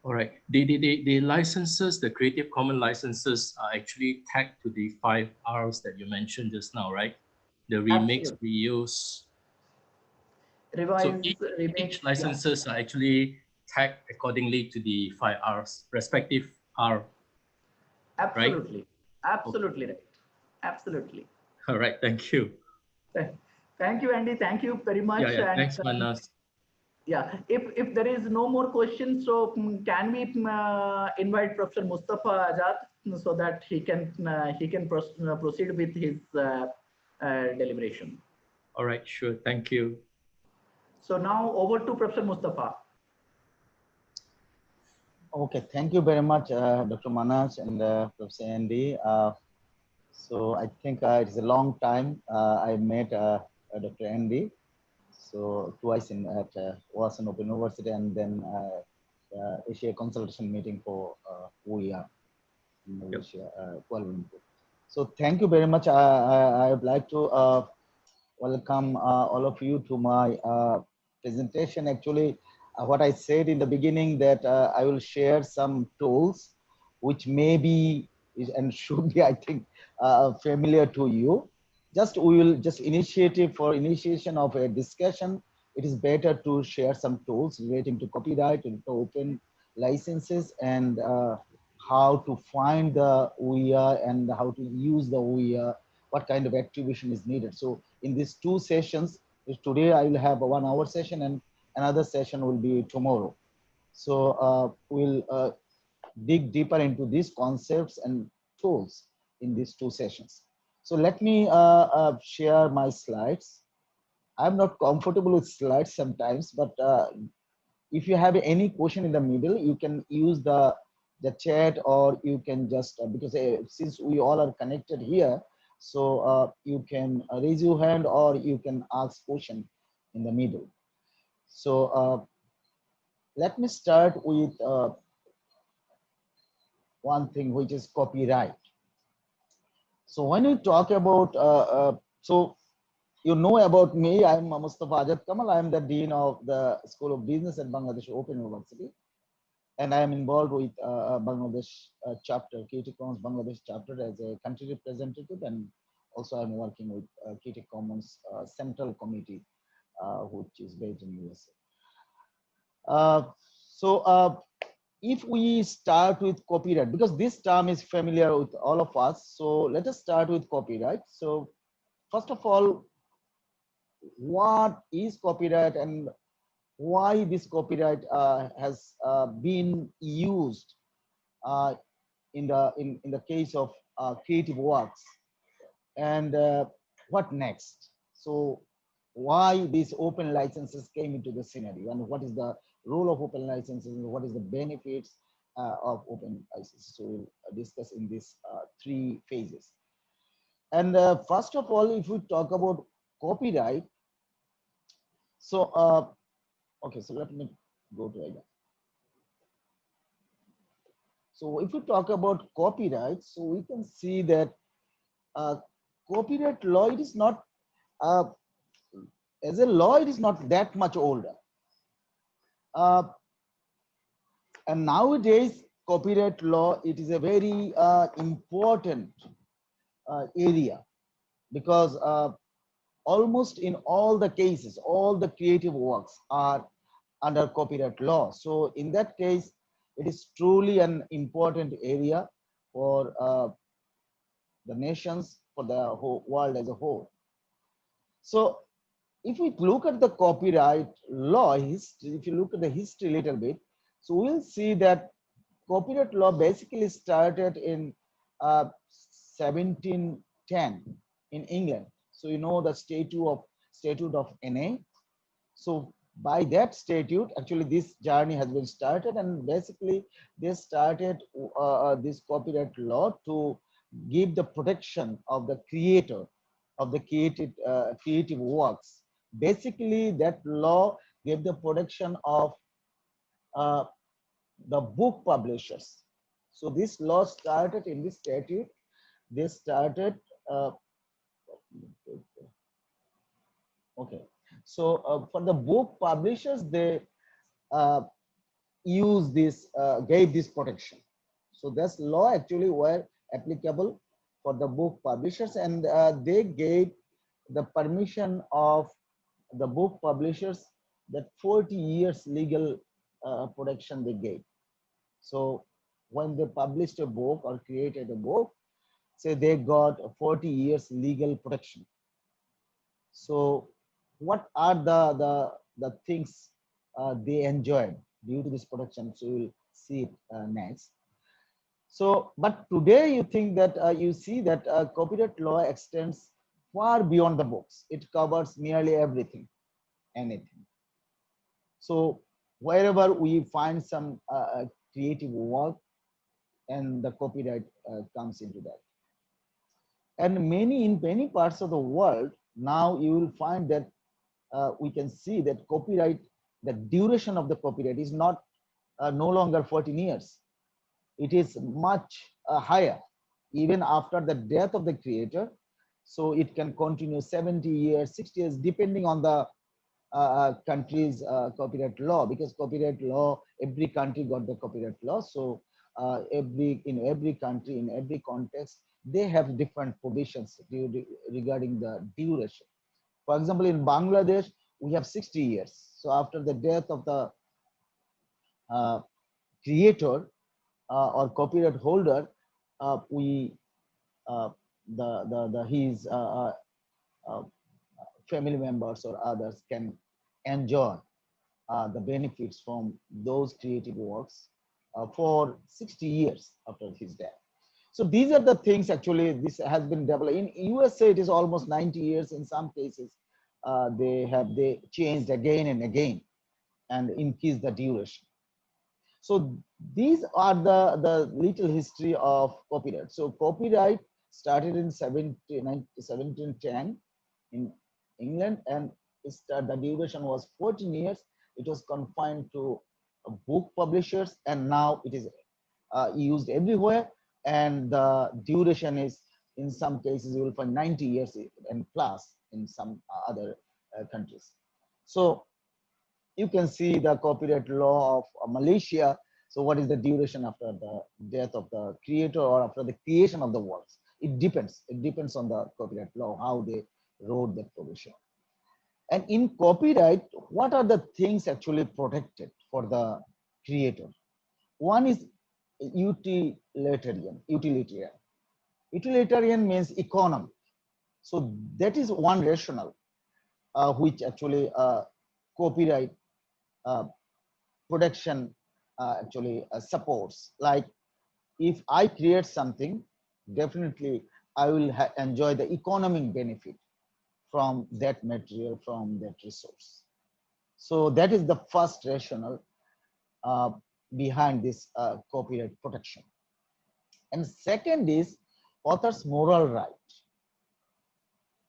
All right. The licenses, the Creative Commons licenses are actually tagged to the 5 Rs that you mentioned just now, right? The remix, Absolutely. reuse. So Revise, remix, each yeah. licenses are actually tagged accordingly to the 5 Rs, respective R, right? Absolutely. Absolutely right. Absolutely. All right. Thank you. Thank you, Andy. Thank you very much. Yeah. And Thanks, Manas. yeah, if there is no more questions, so can we invite Professor Mustafa Azad so that he can proceed with his deliberation. All right. Sure. Thank you. So now over to Professor Mustafa. Okay, thank you very much, Dr. Manas and Professor Andy. So I think it is a long time I met Dr. Andy. So twice at Wasan Open University, and then Asia consultation meeting for OER in Malaysia, Kuala Lumpur. So thank you very much. I would like to welcome all of you to my presentation. Actually, what I said in the beginning, that I will share some tools which may be and should be, I think, familiar to you. We will just initiation of a discussion. It is better to share some tools relating to copyright and to open licenses, and how to find the OER and how to use the OER, what kind of attribution is needed. So in these two sessions, today I will have a 1 hour session and another session will be tomorrow. So we'll dig deeper into these concepts and tools in these two sessions. So let me share my slides. I'm not comfortable with slides sometimes, but if you have any question in the middle, you can use the chat, or you can just, because since we all are connected here, so you can raise your hand or you can ask question in the middle. So let me start with one thing, which is copyright. So when we talk about, so you know about me, I'm Mustafa Ajat Kamal. I'm the Dean of the School of Business at Bangladesh Open University. And I am involved with Bangladesh chapter, Creative Commons Bangladesh chapter, as a country representative, and also I'm working with Creative Commons Central Committee, which is based in USA. So if we start with copyright, because this term is familiar with all of us, so let us start with copyright. So first of all, what is copyright and why this copyright has been used in the case of creative works, and what next? So why these open licenses came into the scenario, and what is the role of open licenses, and what is the benefits of open licenses? So we'll discuss in these three phases. And first of all, if we talk about copyright, so okay, so let me go to again. So if we talk about copyright, so we can see that copyright law, it is not, as a law, it is not that much older. And nowadays, copyright law, it is a very important area, because almost in all the cases, all the creative works are under copyright law. So in that case, it is truly an important area. for the nations, for the whole world as a whole. So if we look at the copyright law history, if you look at the history a little bit, so we'll see that copyright law basically started in 1710 in England. So you know the statute of NA. So by that statute, actually this journey has been started, and basically they started this copyright law to give the protection of the creator of the creative works. Basically, that law gave the protection of uh, the book publishers. So this law started in this statute. They started. Okay. So for the book publishers, they uh, use this, gave this protection. So this law actually were applicable for the book publishers, and they gave the permission of the book publishers that 40 years legal protection they gave. So when they published a book or created a book, say they got 40 years legal protection. So what are the things they enjoyed due to this protection? So we'll see it next. So, but today you think that you see that copyright law extends far beyond the books. It covers nearly everything, anything. So wherever we find some creative work, and the copyright comes into that. And in many parts of the world, now you will find that we can see that copyright, the duration of the copyright is not no longer 14 years. It is much higher, even after the death of the creator. So it can continue 70 years, 60 years, depending on the country's copyright law, because copyright law, every country got the copyright law. So in every country, in every context, they have different provisions regarding the duration. For example, in Bangladesh, we have 60 years. So after the death of the creator or copyright holder, we his family members or others can enjoy the benefits from those creative works for 60 years after his death. So these are the things actually this has been developed. In USA, it is almost 90 years. In some cases, they changed again and again and increased the duration. So these are the little history of copyright. So copyright started in 1710 in England, and the duration was 14 years. It was confined to book publishers, and now it is used everywhere. And the duration is, in some cases, you will find 90 years and plus in some other countries. So you can see the copyright law of Malaysia. So what is the duration after the death of the creator or after the creation of the works? It depends. It depends on the copyright law, how they wrote that provision. And in copyright, what are the things actually protected for the creator? One is utilitarian. Utilitarian means economy. So that is one rationale which actually copyright protection actually supports. Like if I create something, definitely I will enjoy the economic benefit from that material, from that resource. So that is the first rationale behind this copyright protection. And second is author's moral right.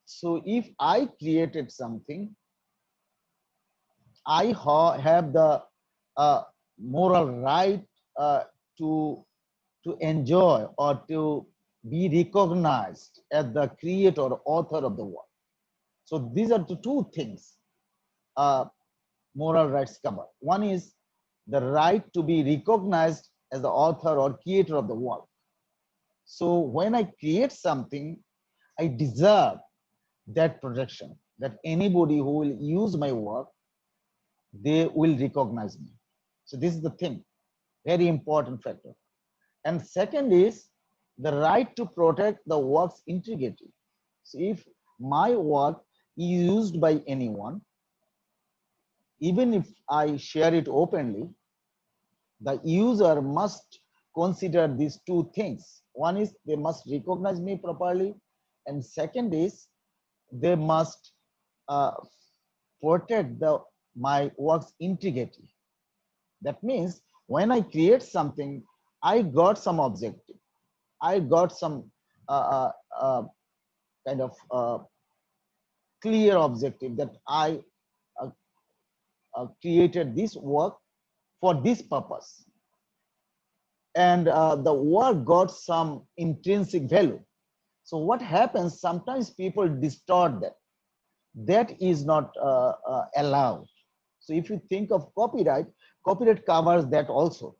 So if I created something, I have the moral right to enjoy or to be recognized as the creator or author of the work. So these are the two things moral rights cover. One is the right to be recognized as the author or creator of the work. So when I create something, I deserve that protection, that anybody who will use my work, they will recognize me. So this is the thing, very important factor. And second is the right to protect the work's integrity. So if my work is used by anyone, even if I share it openly, the user must consider these two things. One is they must recognize me properly, and second is they must uh, protect my work's integrity. That means when I create something, I got some objective, I got some uh, uh, uh, kind of clear objective that I uh, created this work for this purpose, and the work got some intrinsic value. So what happens, sometimes people distort that. That is not allowed. So if you think of copyright, copyright covers that also.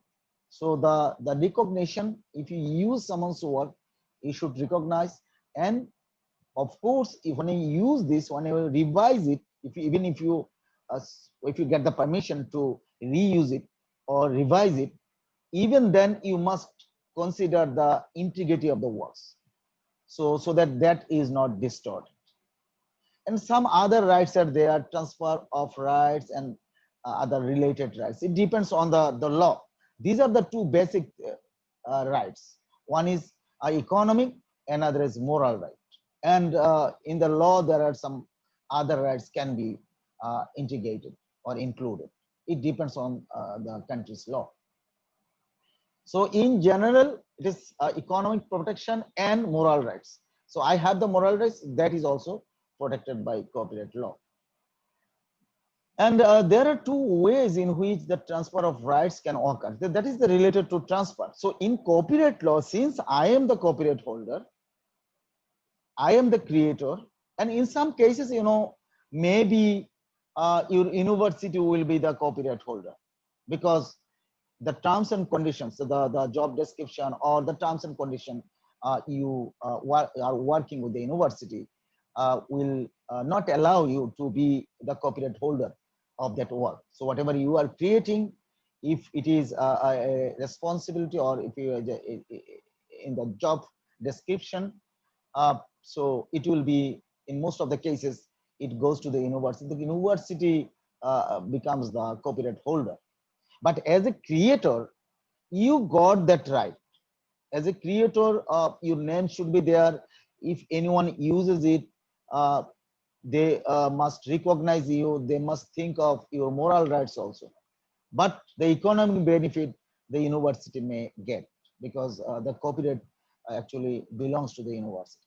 So the recognition, if you use someone's work, you should recognize. And of course, if when you use this, when you revise it, even if you get the permission to reuse it or revise it, even then you must consider the integrity of the works, so that is not distorted. And some other rights are there, transfer of rights and other related rights. It depends on the law. These are the two basic rights. One is economic, another is moral right. And in the law, there are some other rights can be integrated or included. It depends on the country's law. So in general, it is economic protection and moral rights. So I have the moral rights that is also protected by copyright law. And there are two ways in which the transfer of rights can occur. That is the related to transfer. So in copyright law, since I am the copyright holder, I am the creator, and in some cases, maybe your university will be the copyright holder, because the terms and conditions, so the job description or the terms and condition you are working with the university will not allow you to be the copyright holder of that work. So whatever you are creating, if it is a responsibility or if you are in the job description, so it will be, in most of the cases, it goes to the university. The university becomes the copyright holder. But as a creator, you got that right. As a creator, your name should be there. If anyone uses it, they must recognize you. They must think of your moral rights also. But the economic benefit the university may get, because the copyright actually belongs to the university.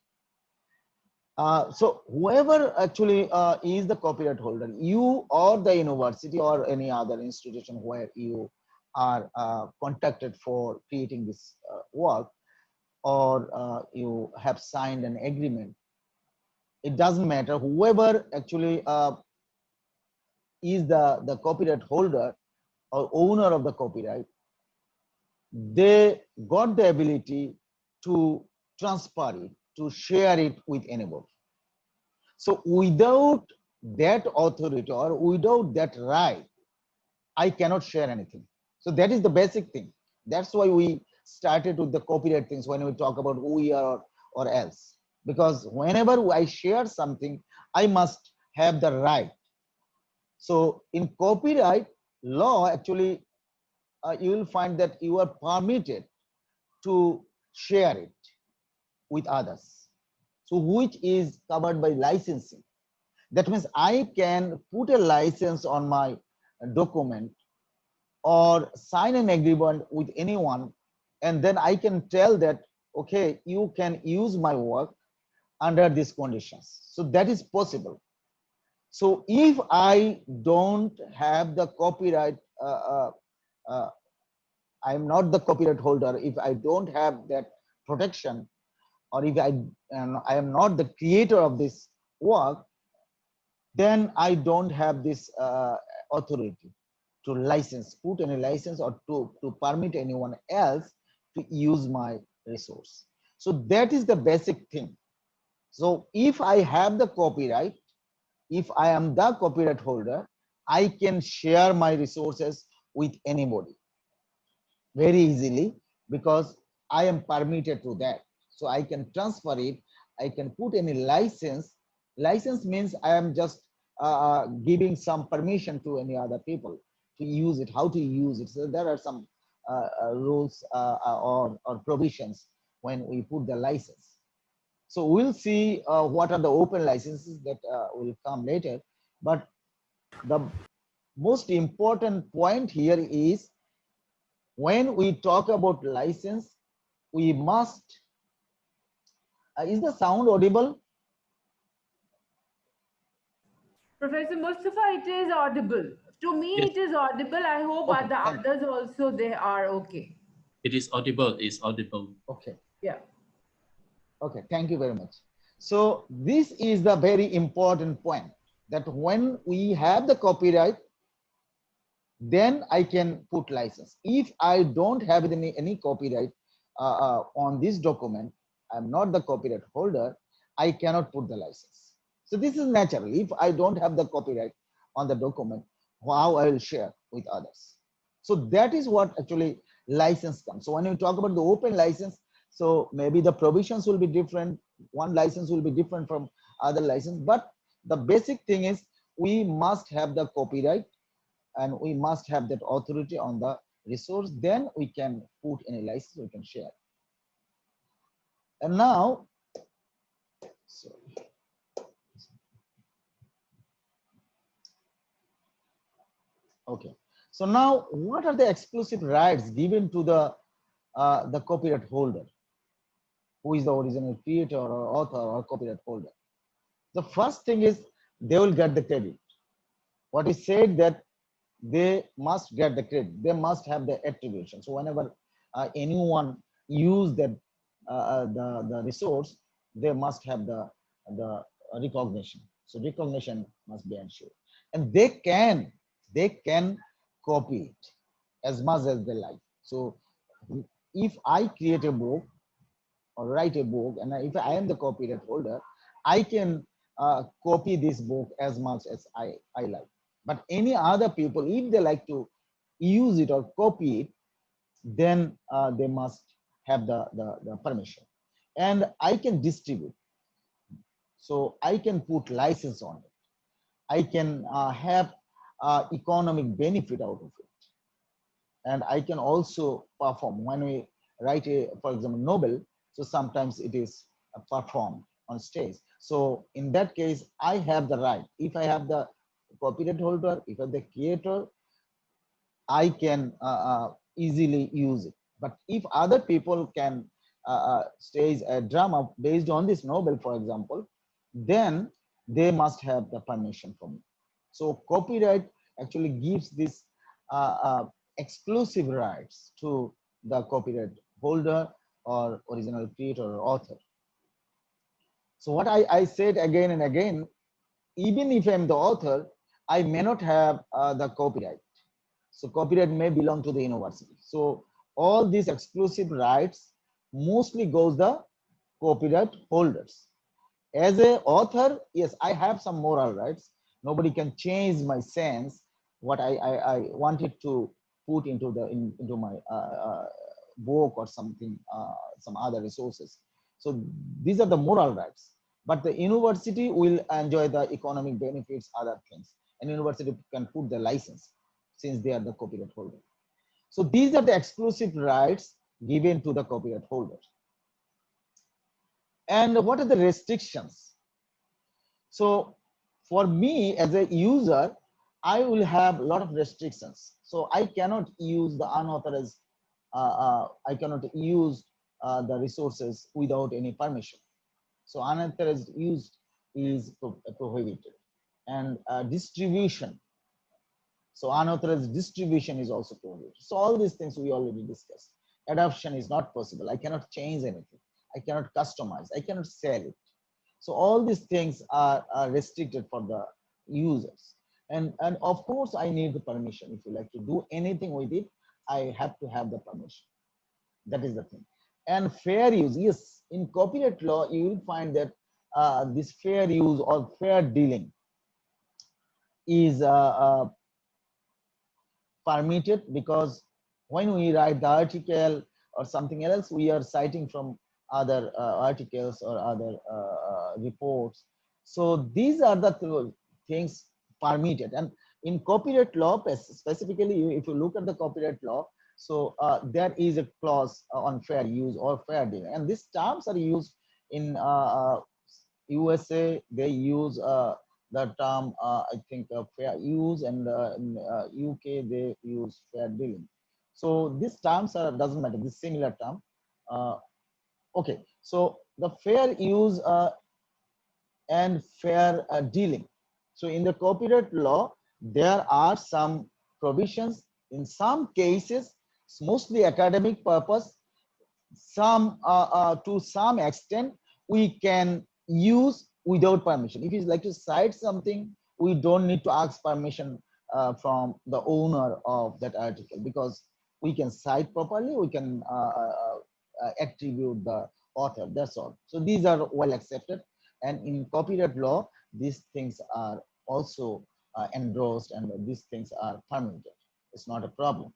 So whoever actually is the copyright holder, you or the university or any other institution where you are contacted for creating this work, or you have signed an agreement, it doesn't matter. Whoever actually is the copyright holder or owner of the copyright, they got the ability to transfer it, to share it with anybody. So without that authority or without that right, I cannot share anything. So that is the basic thing. That's why we started with the copyright things when we talk about OER or else. Because whenever I share something, I must have the right. So in copyright law, actually, you will find that you are permitted to share it with others. So which is covered by licensing. That means I can put a license on my document or sign an agreement with anyone, and then I can tell that, okay, you can use my work under these conditions. So that is possible. So if I don't have the copyright, I'm not the copyright holder, if I don't have that protection, or if I am not the creator of this work, then I don't have this authority to license, put any license, or to permit anyone else to use my resource. So that is the basic thing. So if I have the copyright, if I am the copyright holder, I can share my resources with anybody very easily, because I am permitted to that. So I can transfer it. I can put any license. License means I am just giving some permission to any other people to use it, how to use it. So there are some rules or provisions when we put the license. So we'll see what are the open licenses that will come later. But the most important point here is when we talk about license, we must, is the sound audible? Professor Mustafa, it is audible. To me, Yes, it is audible. I hope Okay, the thank you. others also they are okay. it is audible. It's audible. Okay, Yeah. okay, thank you very much. So this is the very important point, that when we have the copyright, then I can put license. If I don't have any copyright on this document, I'm not the copyright holder, I cannot put the license. So this is natural. If I don't have the copyright on the document, how I will share with others. So that is what actually license comes. So when we talk about the open license, so maybe the provisions will be different. One license will be different from other license, but the basic thing is we must have the copyright and we must have that authority on the resource. Then we can put any license, we can share. And now, sorry. Okay. So now, what are the exclusive rights given to the copyright holder, who is the original creator or author or copyright holder? The first thing is they will get the credit. What is said that they must get the credit. They must have the attribution. So whenever anyone use that the resource, they must have the recognition. So recognition must be ensured, and they can copy it as much as they like. So if I create a book or write a book, and if I am the copyright holder, I can copy this book as much as I like. But any other people, if they like to use it or copy it, then they must have the permission. And I can distribute. So I can put license on it. I can have economic benefit out of it. And I can also perform when we write a, for example, novel. So sometimes it is performed on stage. So in that case, I have the right. If I have the copyright holder, if I'm the creator, I can easily use it. But if other people can stage a drama based on this novel, for example, then they must have the permission from me. So copyright actually gives this exclusive rights to the copyright holder or original creator or author. So what I said again and again, even if I'm the author, I may not have the copyright. So copyright may belong to the university. So all these exclusive rights mostly goes the copyright holders. As a author, yes, I have some moral rights. Nobody can change my sense, what I wanted to put into into my book or something, some other resources. So these are the moral rights. But the university will enjoy the economic benefits, other things. And university can put the license since they are the copyright holder. So these are the exclusive rights given to the copyright holders. And what are the restrictions? So for me as a user, I will have a lot of restrictions. So I cannot use the unauthorized, I cannot use the resources without any permission. So unauthorized use is prohibited. And distribution. So unauthorized distribution is also prohibited. So all these things we already discussed. Adoption is not possible. I cannot change anything. I cannot customize. I cannot sell it. So all these things are restricted for the users. And of course, I need the permission. If you like to do anything with it, I have to have the permission. That is the thing. And fair use, yes, in copyright law, you will find that this fair use or fair dealing is permitted, because when we write the article or something else, we are citing from other articles or other reports. So these are the things permitted. And in copyright law, specifically, if you look at the copyright law, so there is a clause on fair use or fair dealing, and these terms are used in USA. They use the term, I think, fair use, and in UK they use fair dealing. So these terms are doesn't matter. This similar term. Okay, so the fair use and fair dealing. So in the copyright law, there are some provisions. In some cases, it's mostly academic purpose. Some to some extent we can use without permission. If you like to cite something, we don't need to ask permission from the owner of that article, because we can cite properly, we can attribute the author, that's all. So these are well accepted, and in copyright law these things are also endorsed, and these things are permitted. It's not a problem.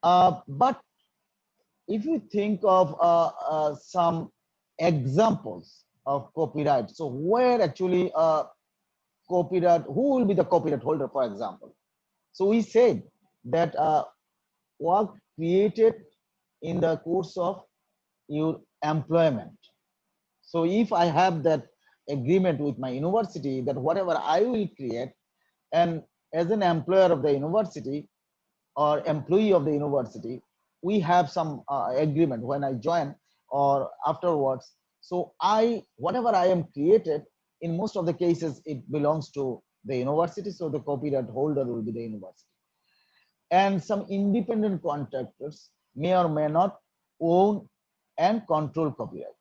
But if you think of some examples of copyright, so where actually copyright, who will be the copyright holder, for example? So we said that work created in the course of your employment. So if I have that agreement with my university that whatever I will create, and as an employer of the university or employee of the university, we have some agreement when I join or afterwards. So whatever I am created, in most of the cases, it belongs to the university. So the copyright holder will be the university. And some independent contractors may or may not own and control copyright.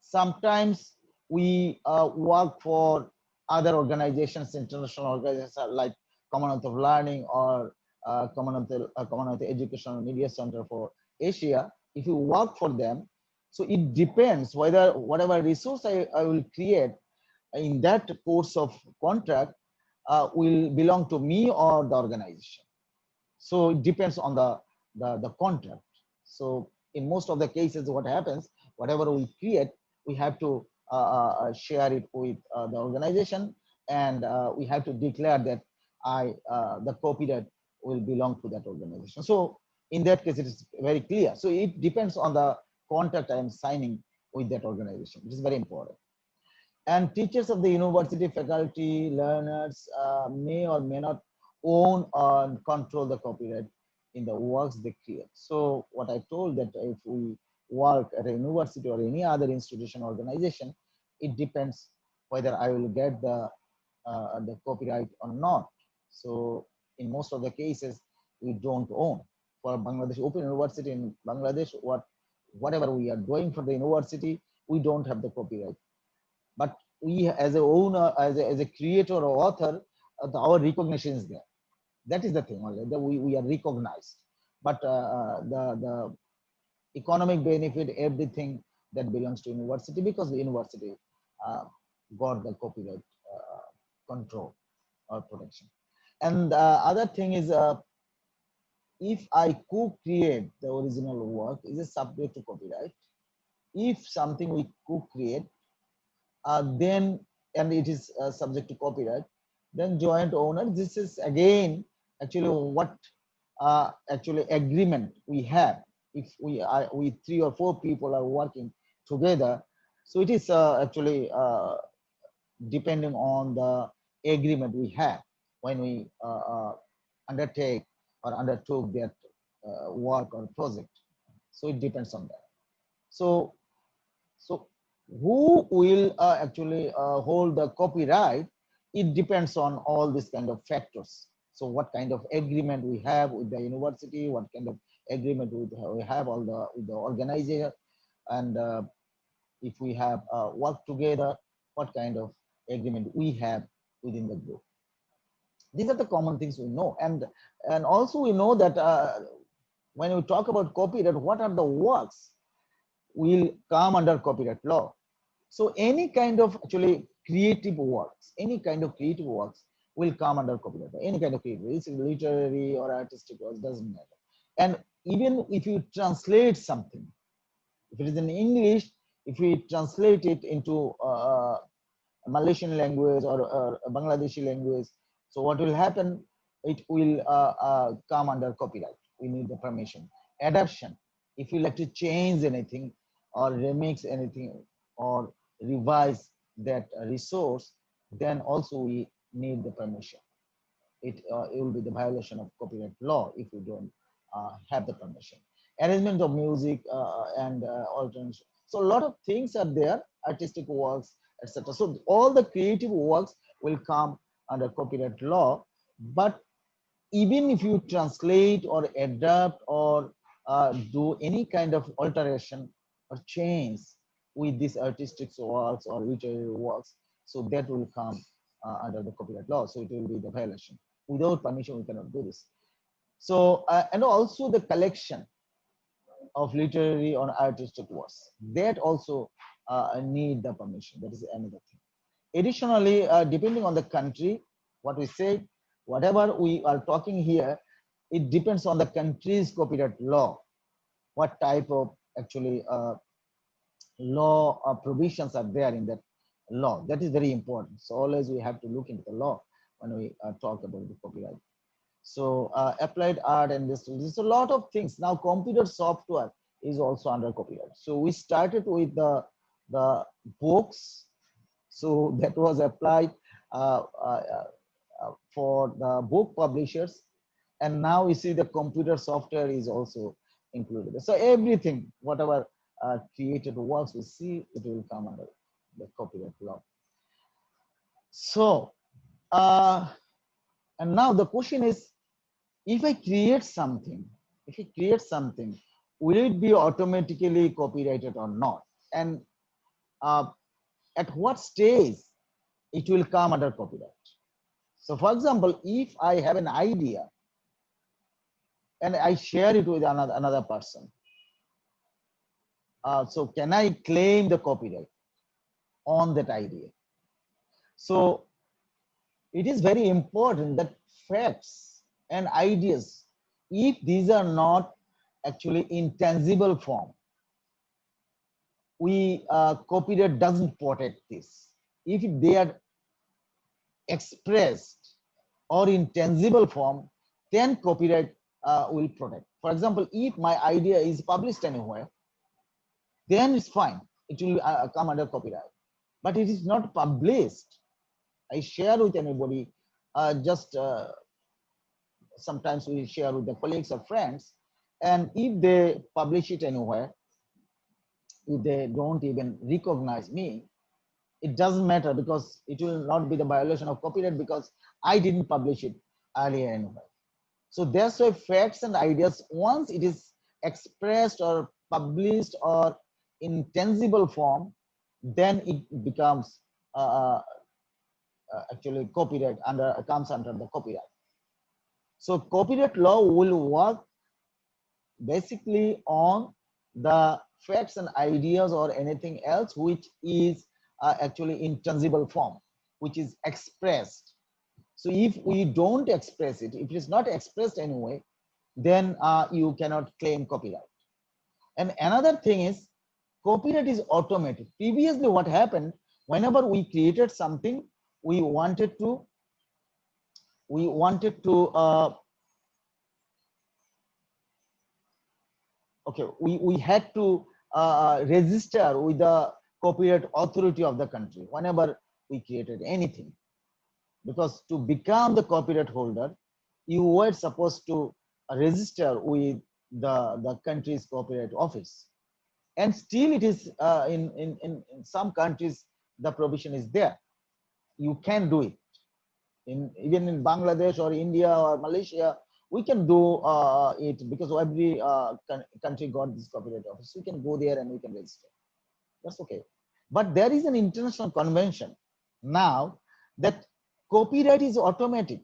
Sometimes we work for other organizations, international organizations like Commonwealth of Learning or Commonwealth Educational Media Center for Asia. If you work for them, so it depends whether whatever resource I will create in that course of contract will belong to me or the organization. So it depends on the contract. So in most of the cases, what happens, whatever we create, we have to share it with the organization, and we have to declare that the copyright will belong to that organization. So in that case, it is very clear. So it depends on the contract I am signing with that organization. It is very important. And teachers of the university, faculty, learners may or may not own or control the copyright in the works they create. So what I told, that if we work at a university or any other institution organization, it depends whether I will get the copyright or not. So in most of the cases, we don't own. For Bangladesh Open University in Bangladesh, whatever we are doing for the university, we don't have the copyright. But we, as a owner, as a creator or author, our recognition is there. That is the thing, that we are recognized. But the economic benefit, everything that belongs to university, because the university got the copyright control or protection. And the other thing is, if I co-create the original work, is it subject to copyright? If something we co-create, then, and it is subject to copyright, then joint owner, this is again actually what actually agreement we have. If we 3 or 4 people are working together, so it is actually depending on the agreement we have when we undertake or undertook that work or project. So it depends on that. So who will actually hold the copyright? It depends on all these kind of factors. So what kind of agreement we have with the university, what kind of agreement we have with the organizer, and if we have worked together, what kind of agreement we have within the group. These are the common things we know. And also we know that when we talk about copyright, what are the works will come under copyright law. So any kind of actually creative works, any kind of creative works will come under copyright law. Any kind of creative, it's literary or artistic works, doesn't matter. And even if you translate something, if it is in English, if we translate it into Malaysian language or Bangladeshi language, so what will happen? It will come under copyright. We need the permission. Adaptation, if you like to change anything or remix anything or revise that resource, then also we need the permission. It will be the violation of copyright law if you don't have the permission. Arrangement of music and alternation. So a lot of things are there, artistic works, etc. So all the creative works will come under copyright law. But even if you translate or adapt or do any kind of alteration or change with these artistic works or literary works, so that will come under the copyright law. So it will be the violation. Without permission, we cannot do this. So, and also the collection of literary or artistic works, that also need the permission. That is another thing. Additionally, depending on the country, what we say, whatever we are talking here, it depends on the country's copyright law, what type of actually law provisions are there in that law. That is very important. So always we have to look into the law when we talk about the copyright. So applied art and this, there's a lot of things. Now computer software is also under copyright. So we started with the books. So that was applied for the book publishers. And now we see the computer software is also included. So everything, whatever created works we see, it will come under the copyright law. So, and now the question is, if I create something, will it be automatically copyrighted or not? And at what stage it will come under copyright? So for example, if I have an idea and I share it with another person, so can I claim the copyright on that idea? So it is very important that facts and ideas, if these are not actually in tangible form, we copyright doesn't protect this. If they are expressed or in tangible form, then copyright will protect. For example, if my idea is published anywhere, then it's fine. It will come under copyright. But it is not published. I share with anybody, sometimes we share with the colleagues or friends, and if they publish it anywhere, if they don't even recognize me, it doesn't matter, because it will not be the violation of copyright because I didn't publish it earlier anywhere. So that's why facts and ideas, once it is expressed or published or in tangible form, then it becomes actually copyright comes under the copyright. So copyright law will work basically on the facts and ideas or anything else which is actually in tangible form, which is expressed. So if we don't express it, if it is not expressed anyway, then you cannot claim copyright. And another thing is, copyright is automatic. Previously, what happened, whenever we created something, we wanted to okay, we had to register with the copyright authority of the country whenever we created anything, because to become the copyright holder, you were supposed to register with the country's copyright office. And still it is in some countries, the provision is there. You can do it. Even in Bangladesh or India or Malaysia, we can do it, because every country got this copyright office. We can go there and we can register. That's okay. But there is an international convention now that copyright is automatic.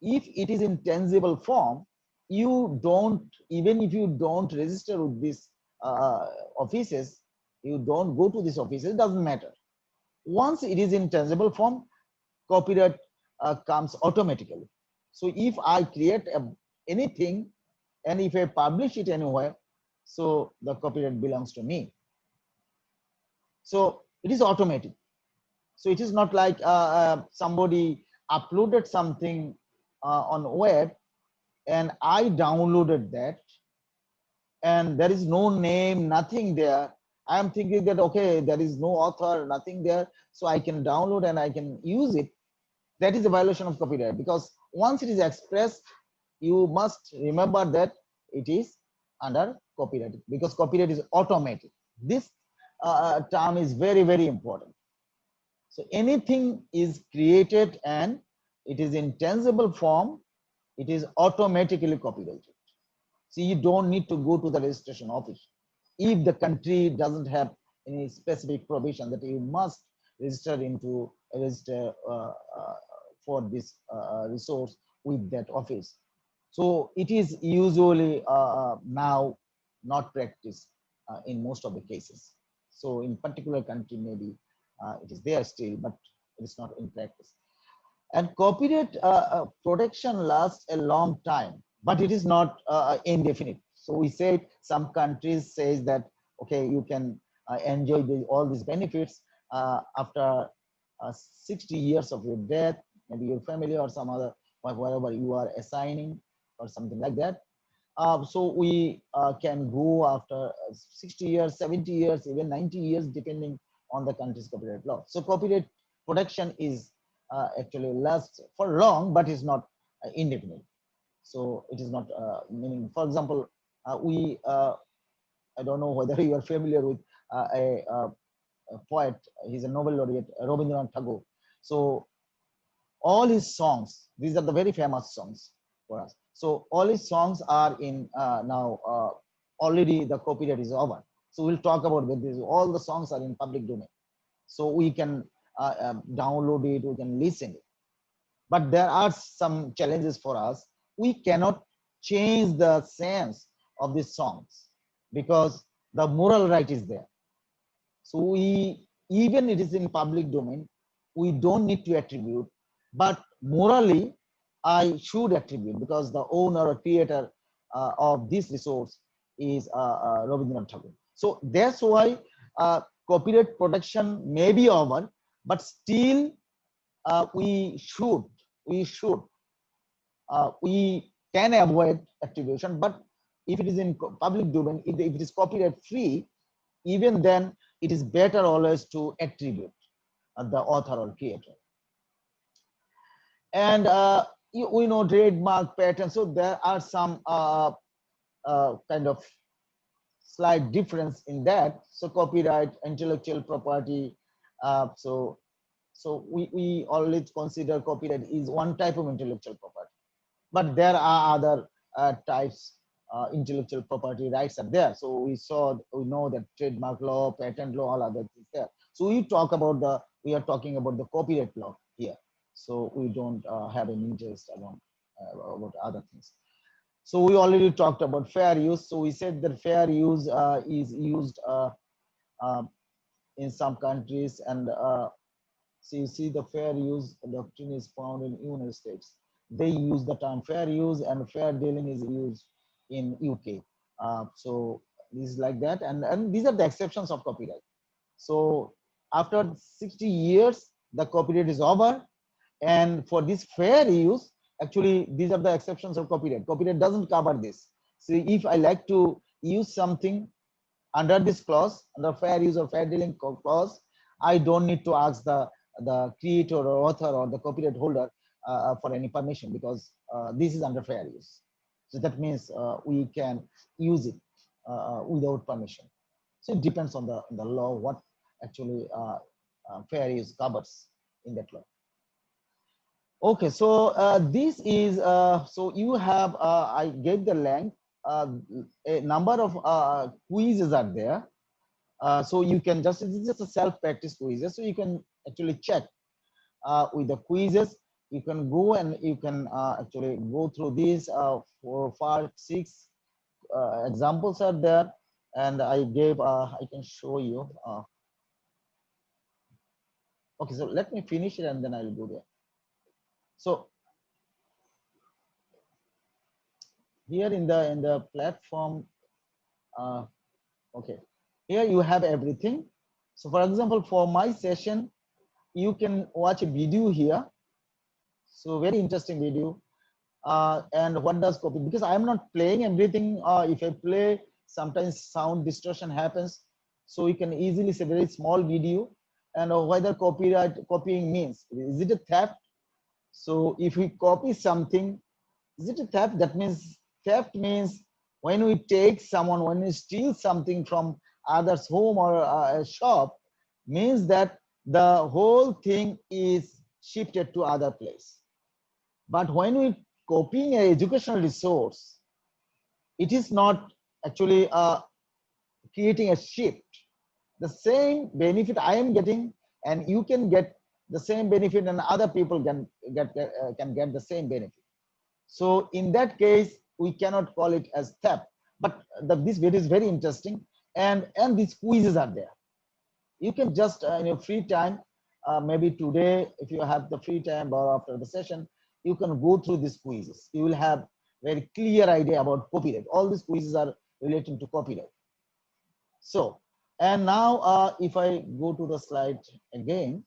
If it is in tangible form, you don't, even if you don't register with these offices, you don't go to these offices, it doesn't matter. Once it is in tangible form, copyright comes automatically. So if I create anything And if I publish it anywhere, so the copyright belongs to me. So it is automatic. So it is not like somebody uploaded something on web and I downloaded that and there is no name, nothing there. I am thinking that, okay, there is no author, nothing there, so I can download and I can use it. That is a violation of copyright, because once it is expressed, you must remember that it is under copyright, because copyright is automatic. This term is very, very important. So anything is created and it is in tangible form, it is automatically copyrighted. So you don't need to go to the registration office. If the country doesn't have any specific provision that you must register into a register for this resource with that office. So it is usually now not practiced in most of the cases. So in particular country, maybe it is there still, but it is not in practice. And copyright protection lasts a long time, but it is not indefinite. So we said some countries says that, okay, you can enjoy all these benefits after 60 years of your death, maybe your family or some other, whatever you are assigning or something like that. So we can go after 60 years, 70 years, even 90 years, depending on the country's copyright law. So copyright protection is actually lasts for long, but is not indefinite. So it is not meaning, for example, I don't know whether you are familiar with a poet, he's a Nobel laureate, Rabindranath Tagore. So all his songs, these are the very famous songs for us. So all his songs are in now already the copyright is over. So we'll talk about this. All the songs are in public domain. So we can download it, we can listen it. But there are some challenges for us. We cannot change the sense of these songs because the moral right is there. So we, even it is in public domain, we don't need to attribute, but morally, I should attribute because the owner or creator of this resource is Rabindranath Tagore. So that's why copyright protection may be over, but still we can avoid attribution. But if it is in public domain, if it is copyright free, even then it is better always to attribute the author or creator. And we know trademark patent, so there are some kind of slight difference in that. So copyright, intellectual property, so we always consider copyright is one type of intellectual property, but there are other types intellectual property rights are there. So we know that trademark law, patent law, all other things there. So we are talking about the copyright law here. So we don't have any interest about other things. So we already talked about fair use. So we said that fair use is used in some countries, and so you see the fair use doctrine is found in United States. They use the term fair use, and fair dealing is used in UK. So this is like that, and these are the exceptions of copyright. So after 60 years, the copyright is over, and for this fair use, actually these are the exceptions of copyright. Copyright doesn't cover this. So if I like to use something under this clause, under fair use or fair dealing clause, I don't need to ask the creator or author or the copyright holder for any permission, because this is under fair use. So that means we can use it without permission. So it depends on the law, what actually fair use covers in that law. Okay, so this is, so you have, I gave the link, a number of quizzes are there. So you can just, it's just a self-practice quizzes. So you can actually check with the quizzes. You can go and you can actually go through these 4, 5, 6 examples are there. And I gave, I can show you. Okay, so let me finish it and then I'll go there. So here in the platform, okay, here you have everything. So for example, for my session, you can watch a video here. So very interesting video. And what does copy? Because I'm not playing everything. If I play, sometimes sound distortion happens. So you can easily say very small video, and whether copying means, is it a theft? So if we copy something, is it a theft? That means theft means when we take someone, when we steal something from others' home or a shop, means that the whole thing is shifted to other place. But when we copying an educational resource, it is not actually creating a shift. The same benefit I am getting, and you can get the same benefit, and other people can get the same benefit. So in that case, we cannot call it as theft. But this video is very interesting, and these quizzes are there. You can just in your free time, maybe today, if you have the free time or after the session, you can go through these quizzes. You will have very clear idea about copyright. All these quizzes are relating to copyright. So, and now if I go to the slide again,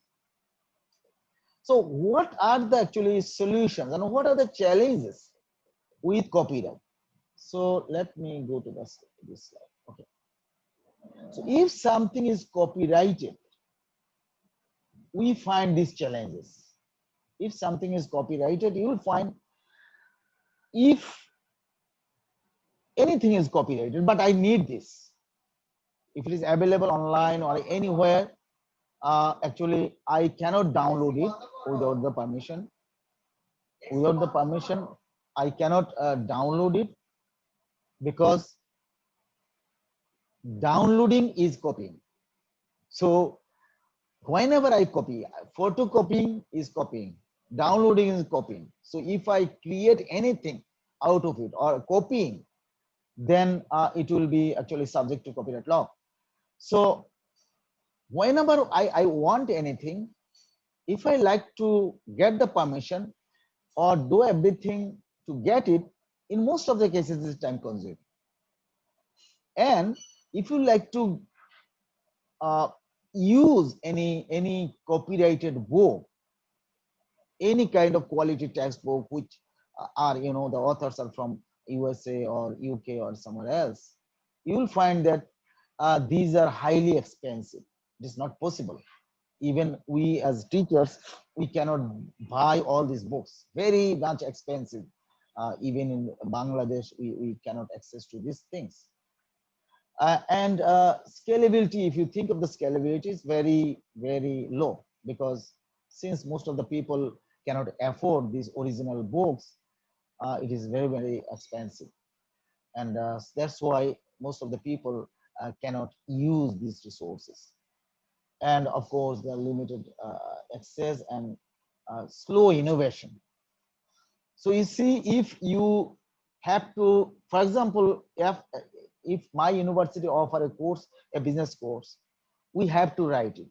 so what are the actually solutions and what are the challenges with copyright? So let me go to this slide. Okay. So if something is copyrighted, we find these challenges. If something is copyrighted, you will find, if anything is copyrighted, but I need this, if it is available online or anywhere, actually I cannot download it without the permission. Without the permission, I cannot download it, because downloading is copying. So whenever I copy, photocopying is copying, downloading is copying. So if I create anything out of it or copying, then it will be actually subject to copyright law. So whenever I want anything, if I like to get the permission or do everything to get it, in most of the cases it's time consuming. And if you like to use any copyrighted book, any kind of quality textbook, which are, the authors are from USA or UK or somewhere else, you will find that these are highly expensive. It is not possible. Even we as teachers, we cannot buy all these books, very much expensive. Even in Bangladesh, we cannot access to these things. And scalability, if you think of the scalability, is very, very low, because since most of the people cannot afford these original books, it is very, very expensive. And that's why most of the people cannot use these resources. And of course, the limited access and slow innovation. So you see, if you have to, for example, if my university offer a course, a business course, we have to write it.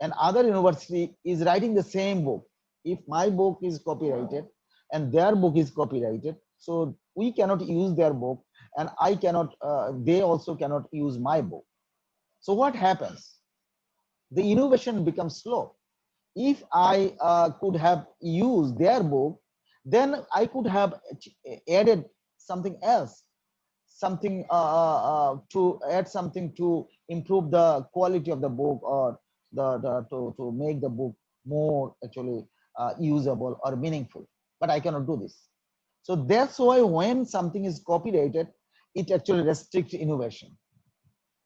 And other university is writing the same book. If my book is copyrighted and their book is copyrighted, so we cannot use their book, and I cannot, they also cannot use my book. So what happens? The innovation becomes slow. If I could have used their book, then I could have added something else, something to add something to improve the quality of the book, or to make the book more actually usable or meaningful. But I cannot do this. So that's why when something is copyrighted, it actually restricts innovation.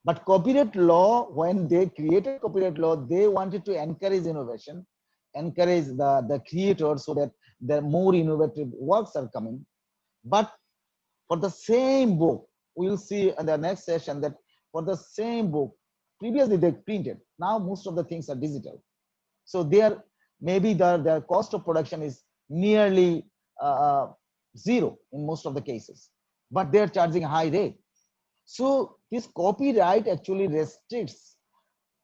But copyright law, when they created copyright law, they wanted to encourage innovation, encourage the creators, so that the more innovative works are coming. But for the same book, we'll see in the next session that for the same book, previously they printed, now most of the things are digital. So there, maybe their cost of production is nearly zero in most of the cases, but they're charging a high rate. So this copyright actually restricts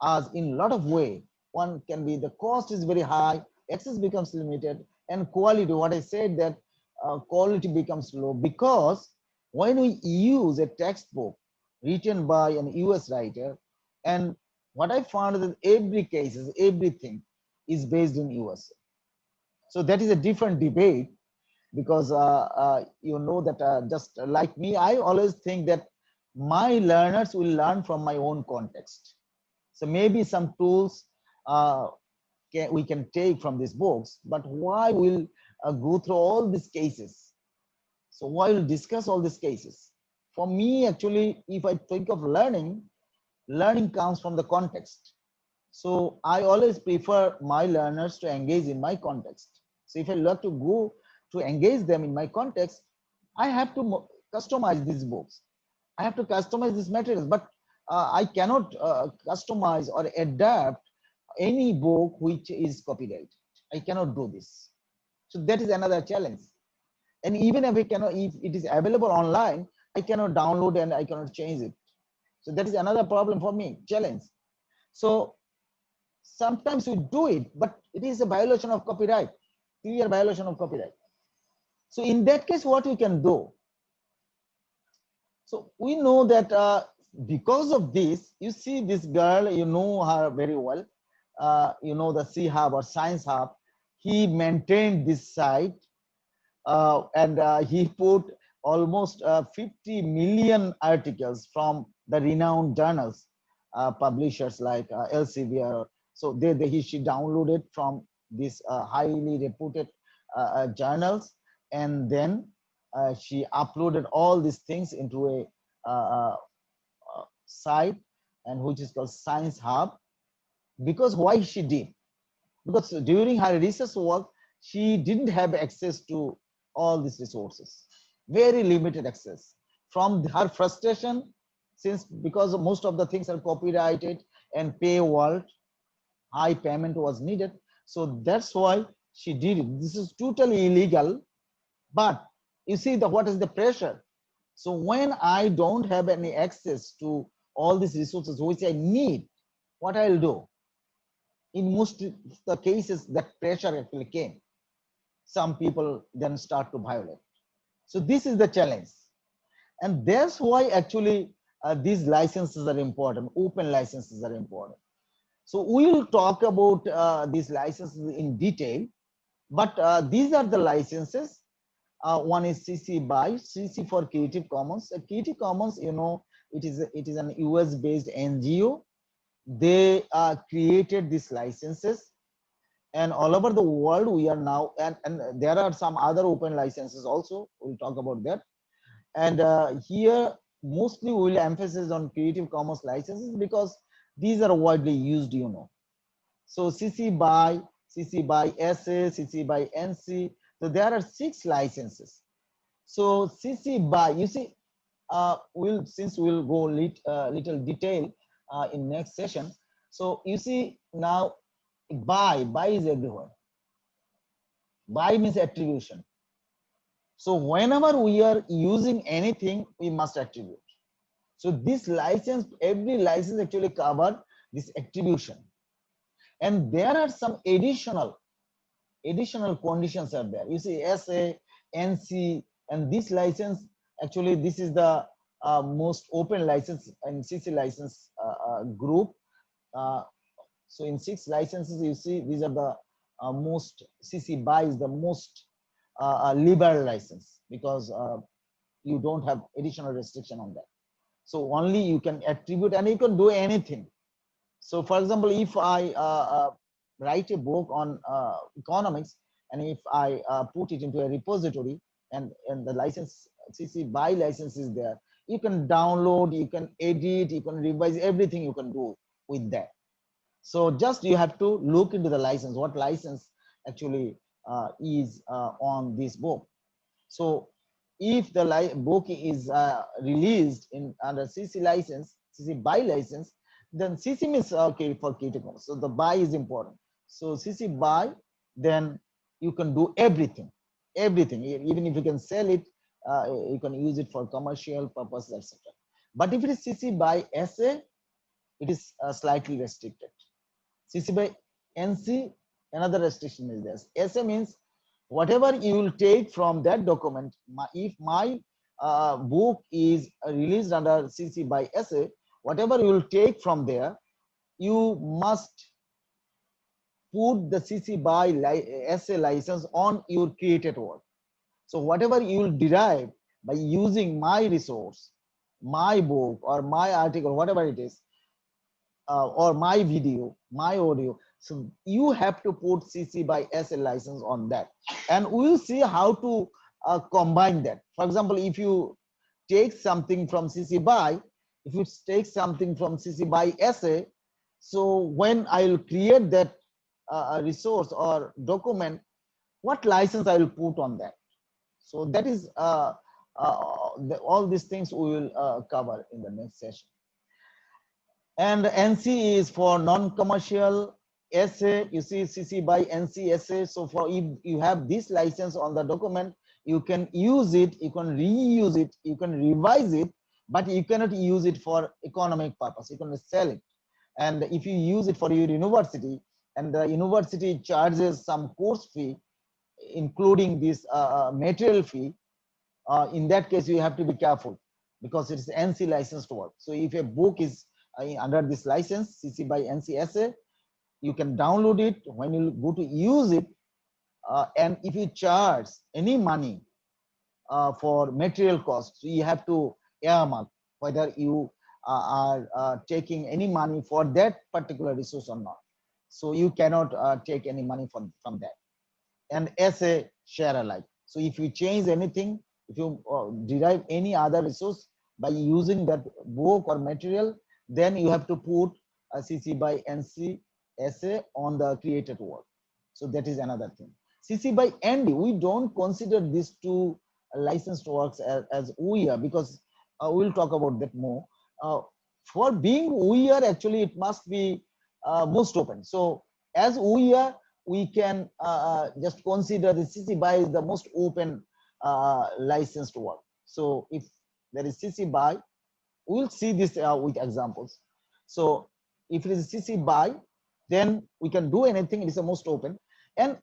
us in a lot of way. One can be the cost is very high, access becomes limited, and quality, what I said, that quality becomes low, because when we use a textbook written by an US writer, and what I found is that every cases, everything is based in US. So that is a different debate, because you know that just like me, I always think that my learners will learn from my own context. So maybe some tools we can take from these books, but why will go through all these cases? So why will discuss all these cases? For me, actually, if I think of learning, learning comes from the context. So I always prefer my learners to engage in my context. So if I love to go to engage them in my context, I have to customize these books. I have to customize these materials, but I cannot customize or adapt any book which is copyrighted. I cannot do this. So that is another challenge. And even if if it is available online, I cannot download and I cannot change it. So that is another problem for me, challenge. So sometimes we do it, but it is a violation of copyright, clear violation of copyright. So in that case, what we can do? So we know that because of this, you see this girl, you know her very well. You know the C Hub or Science Hub. He maintained this site, and he put almost 50 million articles from the renowned journals, publishers like Elsevier. So she downloaded from these highly reputed journals, and then she uploaded all these things into a site, and which is called Science Hub. Because why she did? Because during her research work, she didn't have access to all these resources, very limited access. From her frustration, since because most of the things are copyrighted and paywall, high payment was needed. So that's why she did it. This is totally illegal, but you see what is the pressure. So when I don't have any access to all these resources which I need, what I'll do? In most of the cases, that pressure actually came. Some people then start to violate. So this is the challenge. And that's why actually these licenses are important. Open licenses are important. So we will talk about these licenses in detail, but these are the licenses. One is CC BY, CC for Creative Commons. Creative Commons, you know, it is an US based NGO. They created these licenses, and all over the world we are now, and there are some other open licenses also. We'll talk about that. And here mostly we will emphasize on Creative Commons licenses because these are widely used, you know. So CC BY, CC BY SA, CC BY NC. So there are 6 licenses. So CC BY, you see, since we'll go little detail in next session. So you see now, BY is everywhere. BY means attribution. So whenever we are using anything, we must attribute. So this license, every license actually cover this attribution. And there are some additional conditions are there. You see SA, NC, and this license, actually this is the most open license and CC license group. So in 6 licenses, you see these are the most, CC BY is the most liberal license, because you don't have additional restriction on that. So only you can attribute and you can do anything. So for example, if I write a book on economics, and if I put it into a repository, and the license, CC BY license is there, you can download, you can edit, you can revise, everything you can do with that. So just you have to look into the license, what license actually is on this book. So if the book is released in under CC license, CC BY license, then CC means okay for Creative Commons. So the BY is important. So CC BY, then you can do everything. Even if you can sell it, you can use it for commercial purposes, etc. But if it is CC BY SA, it is slightly restricted. CC BY NC, another restriction is there. SA means whatever you will take from that document, if my book is released under CC by SA, whatever you will take from there, you must put the CC by SA license on your created work. So whatever you will derive by using my resource, my book or my article, whatever it is, or my video, my audio, so you have to put CC by SA license on that. And we'll see how to combine that. For example, if you take something from CC by, if you take something from CC by SA, so when I will create that resource or document, what license I will put on that? So that is all these things we will cover in the next session. And NC is for non-commercial essay. You see CC by NC essay. So for if you have this license on the document, you can use it, you can reuse it, you can revise it, but you cannot use it for economic purpose. You can sell it. And if you use it for your university, and the university charges some course fee, including this material fee, in that case, you have to be careful because it is NC licensed work. So if a book is under this license, CC by NC essay, you can download it when you go to use it. And if you charge any money for material costs, you have to earmark whether you are taking any money for that particular resource or not. So you cannot take any money from that. And essay share alike. So if you change anything, if you derive any other resource by using that book or material, then you have to put a CC by NC essay on the created work. So that is another thing. CC by ND, we don't consider these two licensed works as OER because we'll talk about that more. For being OER, actually, it must be most open. So as OER, we can just consider the CC by is the most open licensed work. So if there is CC by, we'll see this with examples. So if it is CC by, then we can do anything. It is the most open. And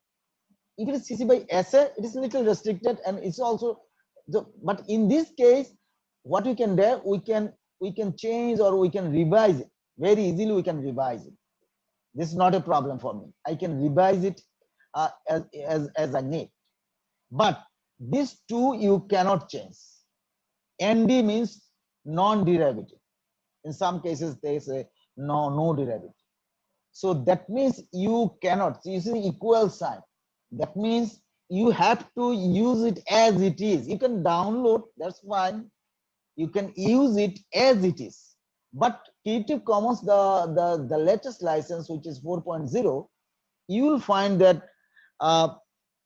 if it is CC by essay, it is a little restricted, and it's also but in this case, what we can do, we can change or we can revise it very easily. We can revise it. This is not a problem for me. I can revise it as I need. But these two you cannot change. ND means non-derivative. In some cases, they say no derivative. So that means you cannot. So you see equal sign. That means you have to use it as it is. You can download, that's fine. You can use it as it is. But Creative Commons, the latest license, which is 4.0, you will find that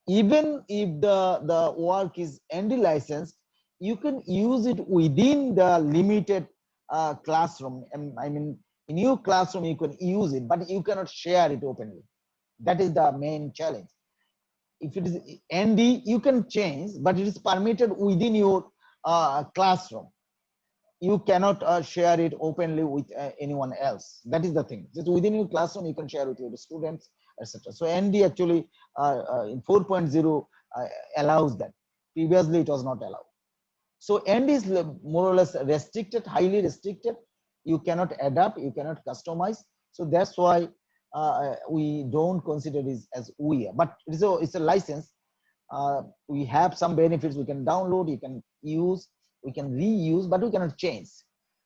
even if the work is ND licensed, you can use it within the limited classroom. And I mean, in your classroom, you can use it, but you cannot share it openly. That is the main challenge. If it is ND, you can change, but it is permitted within your classroom. You cannot share it openly with anyone else. That is the thing. Just within your classroom, you can share with your students, etc. So ND actually in 4.0 allows that. Previously, it was not allowed. So ND is more or less restricted, highly restricted. You cannot adapt, you cannot customize. So that's why we don't consider this as OER. But it's a license. We have some benefits. We can download, you can use, we can reuse, but we cannot change.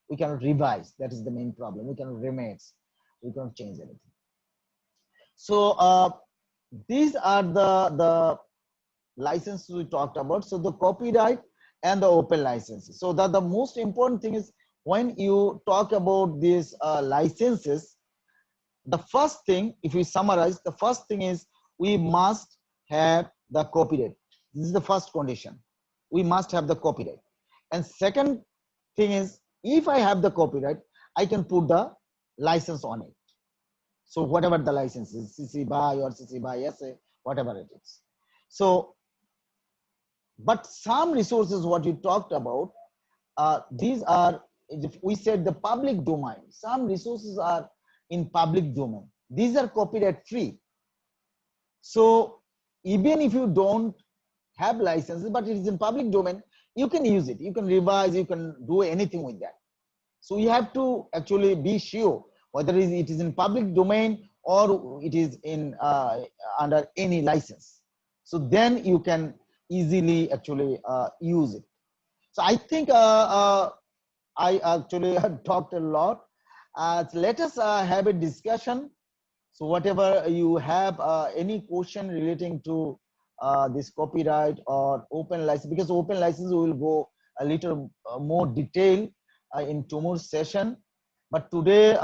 We cannot revise. That is the main problem. We cannot remix. We cannot change anything. So these are the licenses we talked about. So the copyright and the open licenses. So that the most important thing is when you talk about these licenses, the first thing, if we summarize, the first thing is we must have the copyright. This is the first condition. We must have the copyright. And second thing is, if I have the copyright, I can put the license on it. So whatever the license is, CC BY or CC BY SA, whatever it is. So, but some resources, what you talked about, these are, we said the public domain. Some resources are in public domain. These are copyright free. So even if you don't have licenses, but it is in public domain, you can use it, you can revise, you can do anything with that. So you have to actually be sure whether it is in public domain or it is in under any license. So then you can easily actually use it. So I think I actually talked a lot. So let us have a discussion. So whatever you have, any question relating to this copyright or open license, because open license we will go a little more detail in tomorrow's session. But today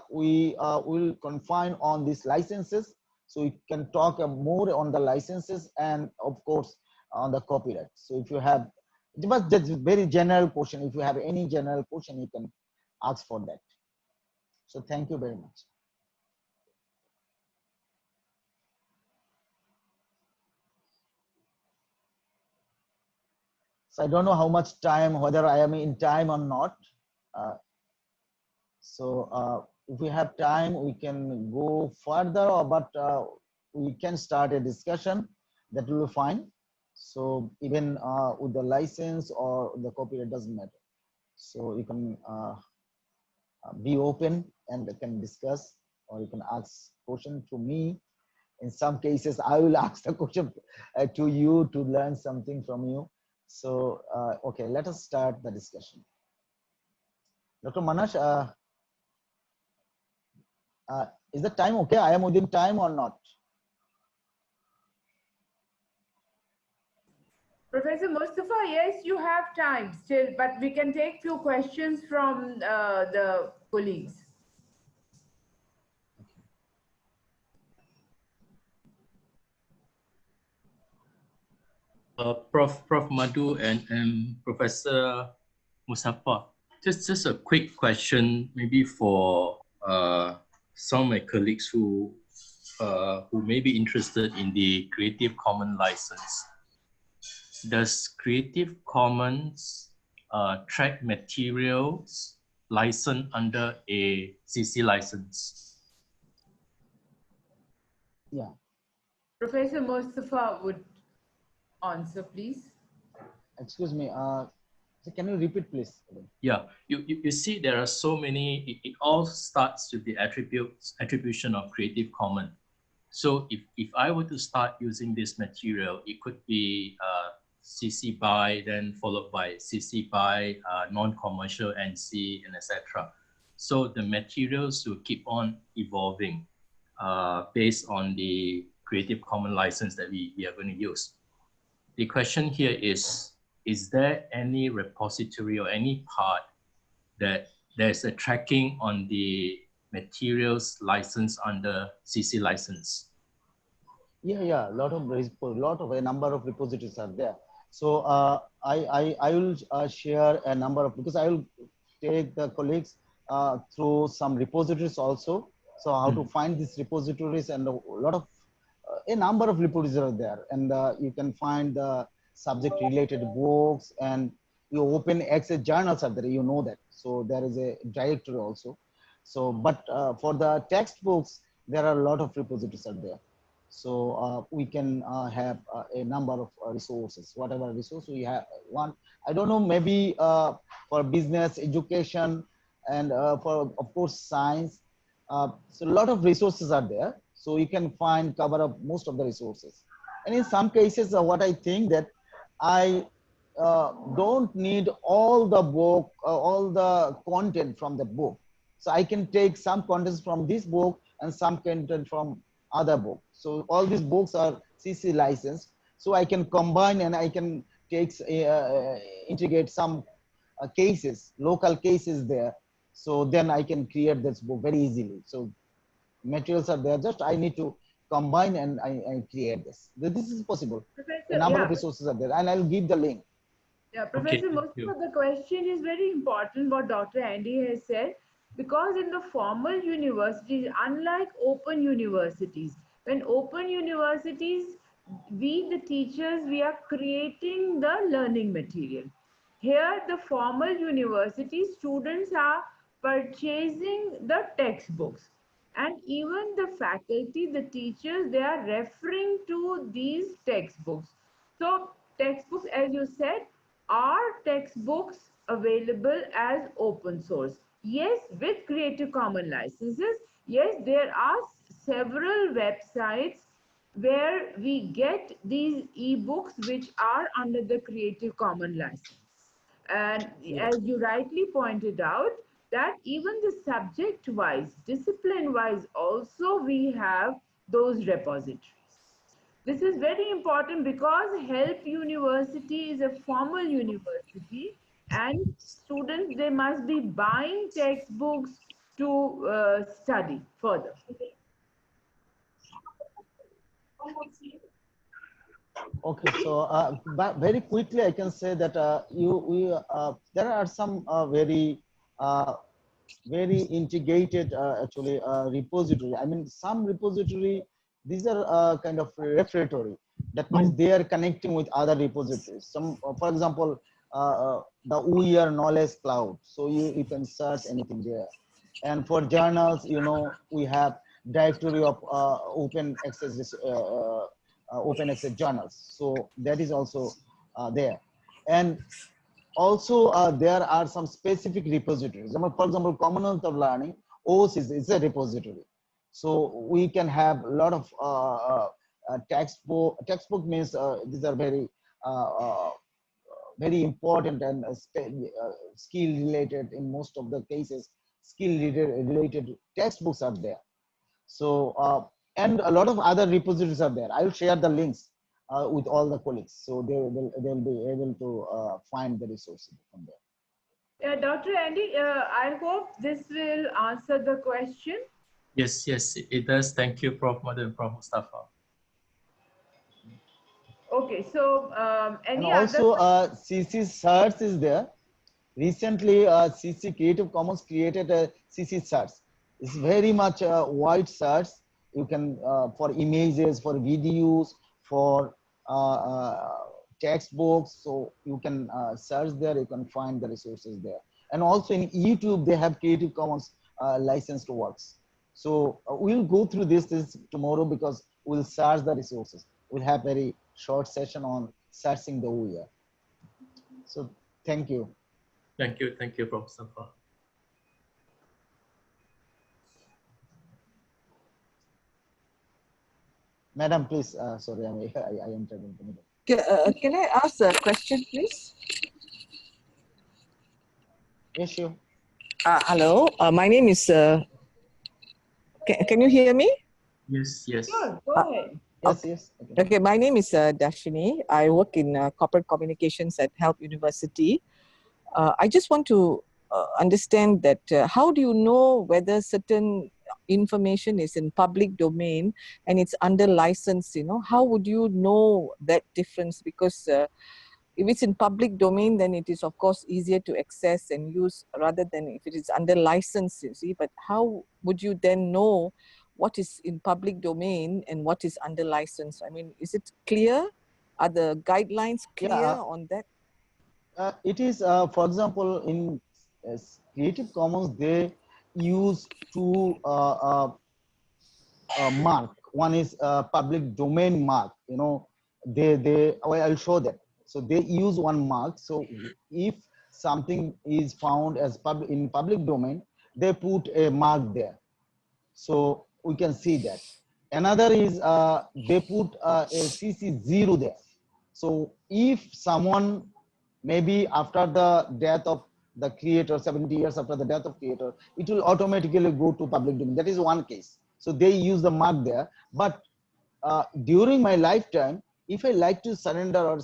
we will confine on these licenses. So we can talk more on the licenses and of course on the copyright. So if you have, it was just very general question. If you have any general question, you can ask for that. So thank you very much. So I don't know how much time, whether I am in time or not. If we have time, we can go further, but we can start a discussion. That will be fine. So even with the license or the copyright, doesn't matter. So you can be open and can discuss, or you can ask question to me. In some cases, I will ask the question to you to learn something from you. So, okay, let us start the discussion. Dr. Manash, is the time okay? I am within time or not? Professor Mustafa, yes, you have time still, but we can take few questions from the colleagues. Prof. Madhu and Professor Mustafa, just a quick question, maybe for some of my colleagues who may be interested in the Creative Commons license. Does Creative Commons track materials licensed under a CC license? Yeah. Professor Mustafa would answer, please. Excuse me. So can you repeat, please? Yeah, you see there are so many, it all starts with the attribution of Creative Commons. So if I were to start using this material, it could be CC BY, then followed by CC BY, non-commercial NC, and etc. So the materials will keep on evolving based on the Creative Commons license that we are going to use. The question here is there any repository or any part that there's a tracking on the materials license under CC license? Yeah, a a number of repositories are there. So I will share a number of, because I will take the colleagues through some repositories also. So how to find these repositories, and a number of repositories are there, and you can find the subject related books, and your open access journals are there, you know that. So there is a directory also. So, but for the textbooks, there are a lot of repositories are there. So we can have a number of resources, whatever resource we have. One, I don't know, maybe for business, education, and for, of course, science. So a lot of resources are there. So you can cover up most of the resources. And in some cases, what I think that I don't need all the book, all the content from the book. So I can take some contents from this book and some content from other book. So all these books are CC licensed. So I can combine and I can integrate some cases, local cases there. So then I can create this book very easily. So materials are there, just I need to combine and I create this. This is possible. Professor, A number of resources are there, and I'll give the link. Yeah, Professor Mustafa, the question is very important what Dr. Andy has said, because in the formal universities, unlike open universities, when open universities, we the teachers, we are creating the learning material. Here, the formal university students are purchasing the textbooks. And even the faculty, the teachers, they are referring to these textbooks. So textbooks, as you said, are textbooks available as open source. Yes, with Creative Commons licenses. Yes, there are several websites where we get these ebooks which are under the Creative Commons license. And Yeah. as you rightly pointed out, that even the subject wise, discipline wise, also we have those repositories. This is very important because Help University is a formal university and students, they must be buying textbooks to study further. Okay, so but very quickly I can say that there are some very integrated actually repository. I mean, some repository, these are kind of referatory. That means they are connecting with other repositories. Some, for example, the OER knowledge cloud. So you can search anything there. And for journals, you know, we have directory of open access journals. So that is also there. And also there are some specific repositories. For example, Commonwealth of Learning, OSIS is a repository. So we can have a lot of textbook means these are very important and skill related. In most of the cases, skill related textbooks are there. So, and a lot of other repositories are there. I'll share the links with all the colleagues. So they'll be able to find the resources from there. Dr. Andy, I hope this will answer the question. Yes, yes, it does. Thank you, Prof. Madhu and Prof. Mustafa. Okay, so And any also other? CC search is there. Recently, CC Creative Commons created a CC search. It's very much a wide search. You can, for images, for videos, for textbooks. So you can search there, you can find the resources there. And also in YouTube, they have Creative Commons licensed works. So we'll go through this tomorrow because we'll search the resources. We'll have very short session on searching the OER. So thank you. Thank you, Prof. Mustafa. Madam, please, sorry, I entered into the middle. Can I ask a question, please? Yes, sure. Hello, my name is, can you hear me? Yes, yes. Sure, go ahead. Yes, yes. Okay, my name is Dashini. I work in corporate communications at Help University. I just want to understand that how do you know whether certain information is in public domain and it's under license, you know? How would you know that difference? Because if it's in public domain, then it is of course easier to access and use rather than if it is under license, you see. But how would you then know what is in public domain and what is under license? I mean, is it clear? Are the guidelines clear on that? It is, for example, in Creative Commons, they use two mark. One is public domain mark. You know, well, I'll show that. So they use one mark. So if something is found as in public domain, they put a mark there. So we can see that. Another is they put a CC0 there. So if someone, maybe after the death of the creator, 70 years after the death of creator, it will automatically go to public domain. That is one case. So they use the mark there. But during my lifetime, if I like to surrender or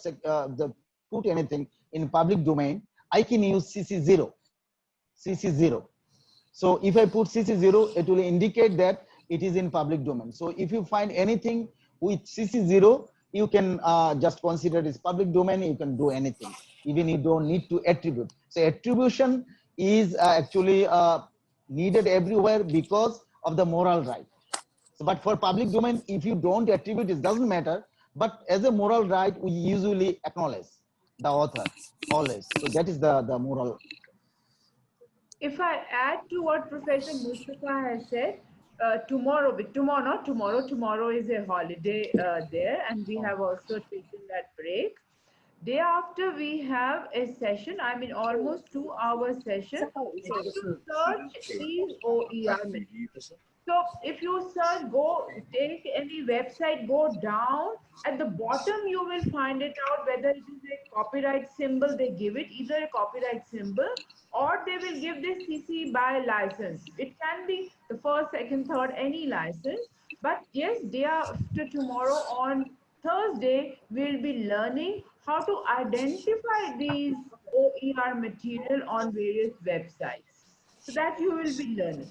put anything in public domain, I can use CC0. CC0. So if I put CC0, it will indicate that it is in public domain. So if you find anything with CC0, you can just consider it as public domain. You can do anything, even you don't need to attribute. So attribution is actually needed everywhere because of the moral right. So, but for public domain, if you don't attribute, it doesn't matter. But as a moral right, we usually acknowledge the author always. So that is the moral. If I add to what Professor Mustafa has said, tomorrow, not tomorrow. Tomorrow is a holiday there, and we have also taken that break. Day after, we have a session. I mean, almost 2 hour session. How to search these OER materials. So if you search, go take any website, go down at the bottom, you will find it out whether it is a copyright symbol. They give it either a copyright symbol or they will give the CC by license. It can be the first, second, third, any license. But yes, day after tomorrow on Thursday, we'll be learning how to identify these OER material on various websites. So that you will be learning.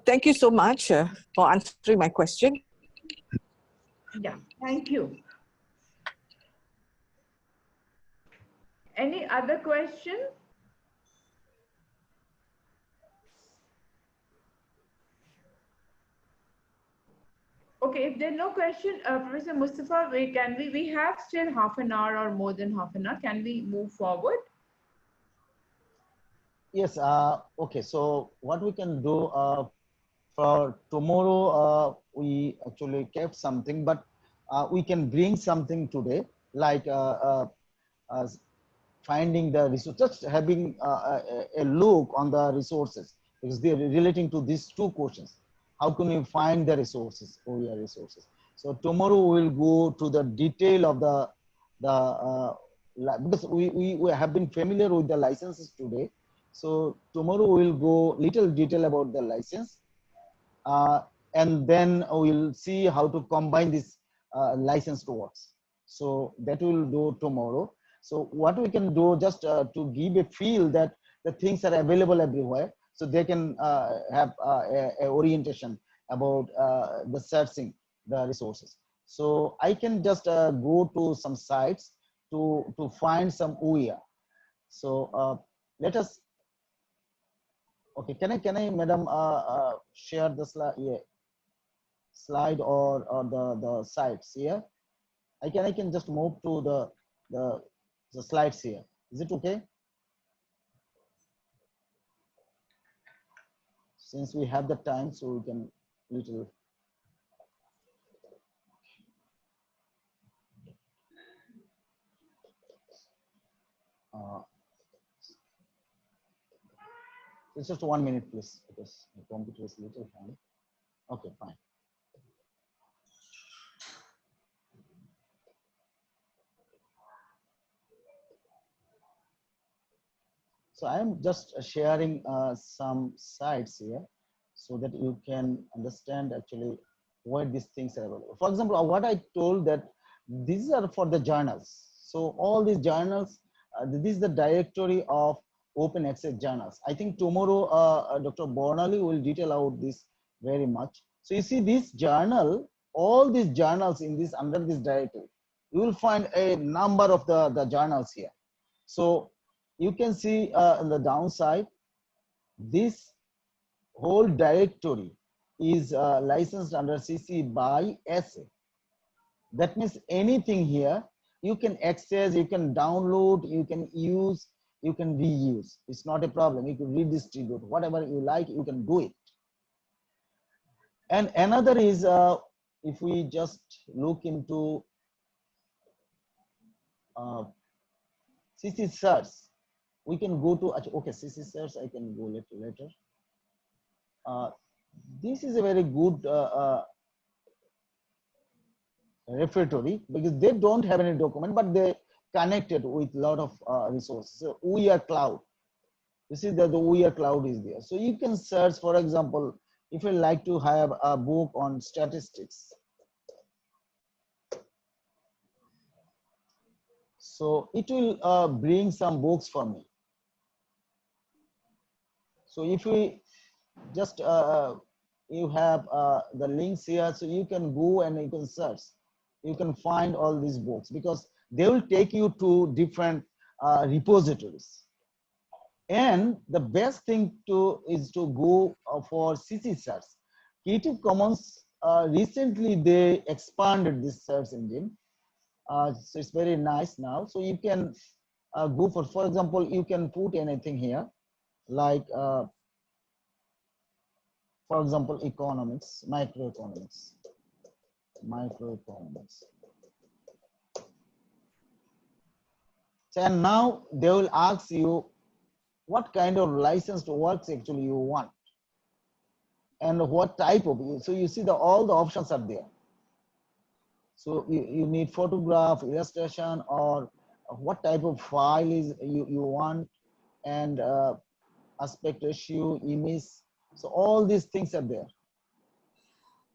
Thank you so much for answering my question. Yeah, thank you. Any other question? Okay, if there's no question, Professor Mustafa, we have still half an hour or more than half an hour. Can we move forward? Yes. Okay. So what we can do for tomorrow, we actually kept something, but we can bring something today, like finding the resource, just having a look on the resources, because they're relating to these two questions. How can we find the resources, OER resources? So tomorrow we'll go to the detail of because we have been familiar with the licenses today. So tomorrow we'll go little detail about the license, and then we'll see how to combine this license to works. So that we'll do tomorrow. So what we can do, just to give a feel that the things are available everywhere, so they can have a orientation about the searching the resources. So I can just go to some sites to find some OER. So let us. Okay, can I, madam, share the slide? Yeah, slide or the sites here. I can just move to the slides here. Is it okay? Since we have the time, so we can little. It's just 1 minute, please, because the computer is little hang. Okay, fine. So I am just sharing some sites here so that you can understand actually where these things are available. For example, what I told that these are for the journals. So all these journals, this is the directory of open access journals. I think tomorrow Dr. Bornali will detail out this very much. So you see this journal, all these journals in this under this directory, you will find a number of the journals here. So you can see on the downside, this whole directory is licensed under CC by SA. That means anything here you can access, you can download, you can use, you can reuse. It's not a problem. You can redistribute whatever you like, you can do it. And another is if we just look into CC search, we can go to, okay, CC search, I can go later. This is a very good repertory because they don't have any document, but they connected with a lot of resources. So OER cloud, you see that the OER cloud is there. So you can search, for example, if you like to have a book on statistics. So it will bring some books for me. So if we just, you have the links here, so you can go and you can search. You can find all these books because they will take you to different repositories. And the best thing is to go for CC search. Creative Commons, recently they expanded this search engine. So it's very nice now. So you can go for example, you can put anything here. like, for example, economics, microeconomics. So, and now they will ask you what kind of licensed works actually you want and what type of. So you see all the options are there. So you need photograph, illustration, or what type of file is you want, and aspect ratio, image. So all these things are there.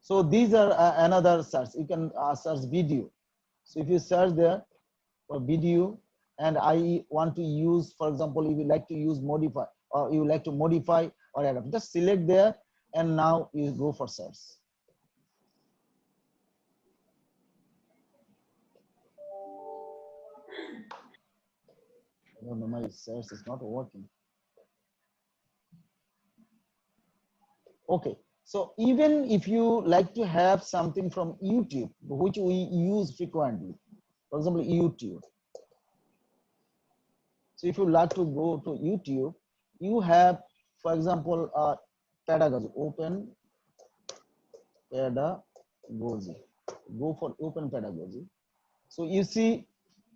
So these are another search. You can search video. So if you search there for video, and I want to use, for example, if you like to use modify, or you like to modify or adapt, just select there, and now you go for search. I don't know, my search is not working. Okay, so even if you like to have something from YouTube, which we use frequently, for example, YouTube. So if you like to go to YouTube, you have, for example, pedagogy, open pedagogy. Go for open pedagogy. So you see,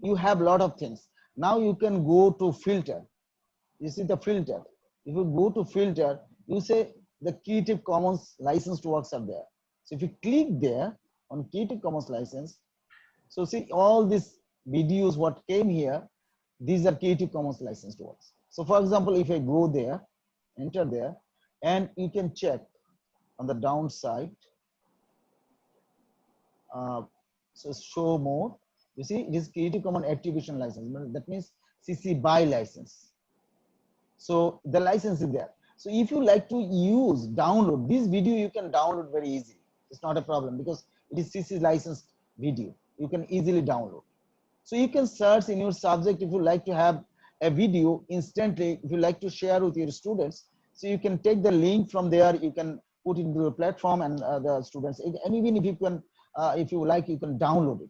you have a lot of things. Now you can go to filter. You see the filter. If you go to filter, you say the Creative Commons licensed works are there. So if you click there on Creative Commons license, so see all these videos what came here, these are Creative Commons licensed works. So for example, if I go there, enter there, and you can check on the downside. So show more. You see, it is Creative Commons attribution license. That means CC BY license. So the license is there. So if you like to use, download this video, you can download very easily. It's not a problem because it is CC licensed video. You can easily download. So you can search in your subject if you like to have a video instantly, if you like to share with your students. So you can take the link from there, you can put it into the platform, and the students, and even if you can, if you like, you can download it.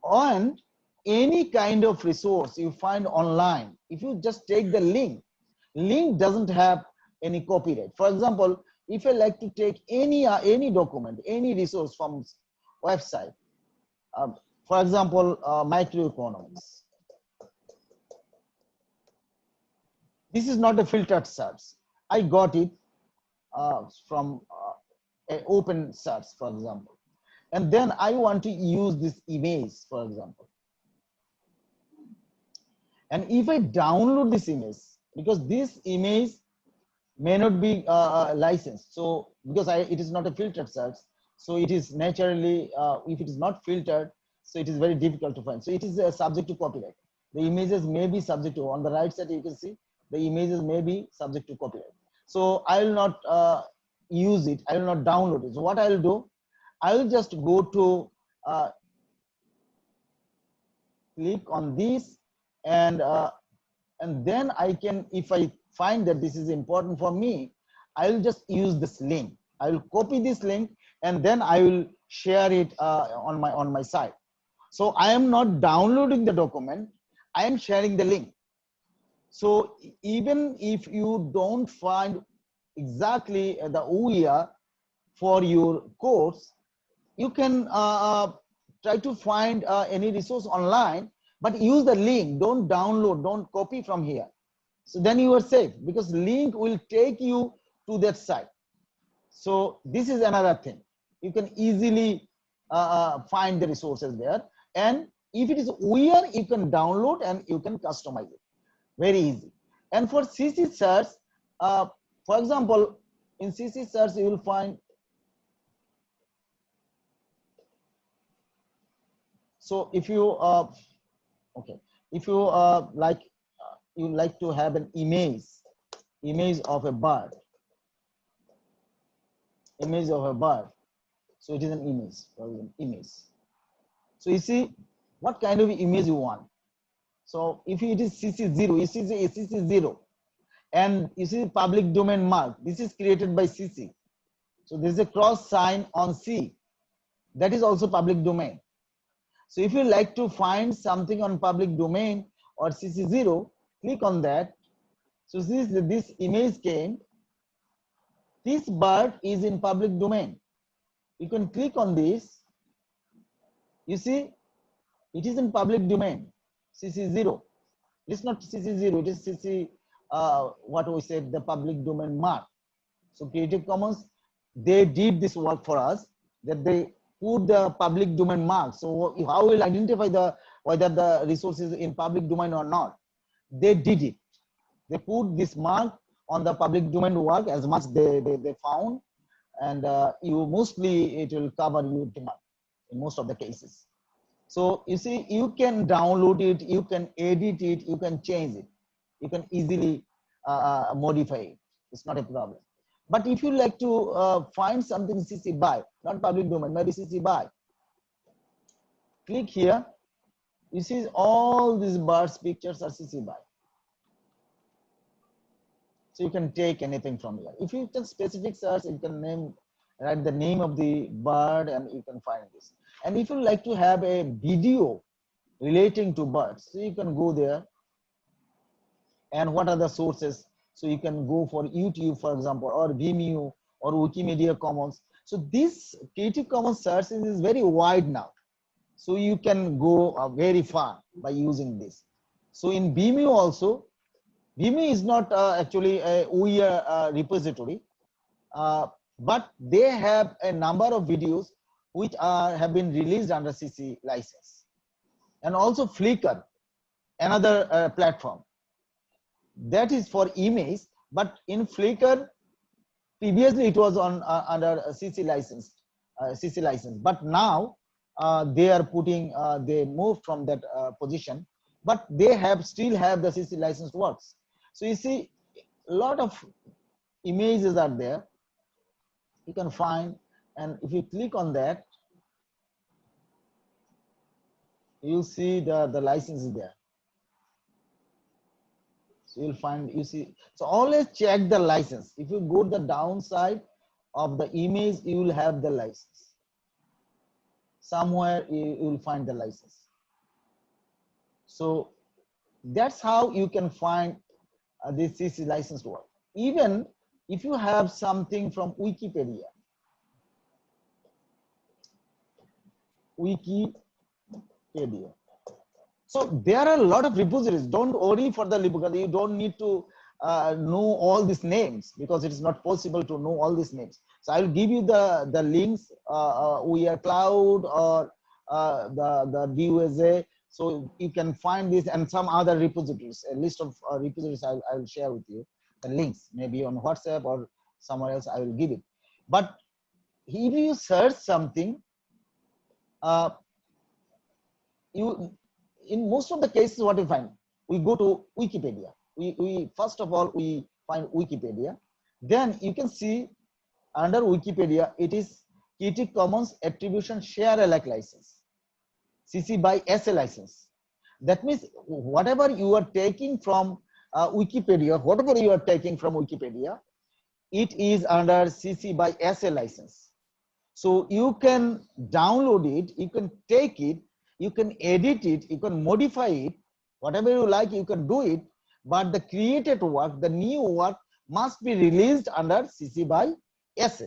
And any kind of resource you find online, if you just take the link doesn't have any copyright. For example, if I like to take any document, any resource from website, for example, microeconomics. This is not a filtered search. I got it from an open search, for example. And then I want to use this image, for example. And if I download this image, because this image may not be licensed, so because it is not a filtered search, so it is naturally, if it is not filtered, so it is very difficult to find. So it is subject to copyright. The images may be subject to, on the right side you can see, the images may be subject to copyright. So I will not use it, I will not download it. So what I will do, I will just go to click on this, and then I can, if I find that this is important for me, I will just use this link. I will copy this link, and then I will share it on my site. So I am not downloading the document, I am sharing the link. So even if you don't find exactly the OER for your course, you can try to find any resource online, but use the link. Don't download, don't copy from here. So then you are safe, because link will take you to that site. So this is another thing. You can easily find the resources there. And if it is OER, you can download and you can customize it. Very easy. And for CC search, for example, in CC search, you will find. So if you okay, if you you like to have an image of a bird, so it is an image, So you see what kind of image you want. So if it is CC0, you see CC0, and you see public domain mark, this is created by CC. So there is a cross sign on C, that is also public domain. So if you like to find something on public domain or CC0, click on that. So this image came. This bird is in public domain. You can click on this. You see, it is in public domain. CC0. It's not CC0. It is CC. What we said, the public domain mark. So Creative Commons, they did this work for us, that they put the public domain mark. So how will identify whether the resource is in public domain or not? They did it. They put this mark on the public domain work as much they found, and you mostly it will cover your demand in most of the cases. So you see, you can download it, you can edit it, you can change it, you can easily modify it. It's not a problem. But if you like to find something CC BY, not public domain, maybe CC BY, click here. You see all these birds pictures are CC BY. So you can take anything from here. If you can specific search, you can write the name of the bird and you can find this. And if you like to have a video relating to birds, so you can go there. And what are the sources? So you can go for YouTube, for example, or Vimeo or Wikimedia Commons. So this Creative Commons search is very wide now. So you can go very far by using this. So in Vimeo also, Vimeo is not actually a OER repository, but they have a number of videos which have been released under CC license. And also Flickr, another platform. That is for image, but in Flickr, previously it was on under CC license, but now they are putting, they moved from that position, but they still have the CC license works. So you see, a lot of images are there. You can find, and if you click on that, you'll see the license is there. So you'll find, you see, so always check the license. If you go to the downside of the image, you will have the license. Somewhere you will find the license. So that's how you can find this CC license work. Even if you have something from Wikipedia, so there are a lot of repositories. Don't worry for the because you don't need to know all these names, because it is not possible to know all these names. So I will give you the links, OER Cloud or the DUSA. So you can find this and some other repositories, a list of repositories I will share with you, the links, maybe on WhatsApp or somewhere else I will give it. But if you search something, in most of the cases, what we find, we go to Wikipedia. We first of all, we find Wikipedia. Then you can see under Wikipedia, it is Creative Commons Attribution Share Alike license, CC BY SA license. That means whatever you are taking from Wikipedia, it is under CC BY SA license. So you can download it, you can take it, you can edit it, you can modify it, whatever you like, you can do it. But the created work, the new work must be released under CC BY SA.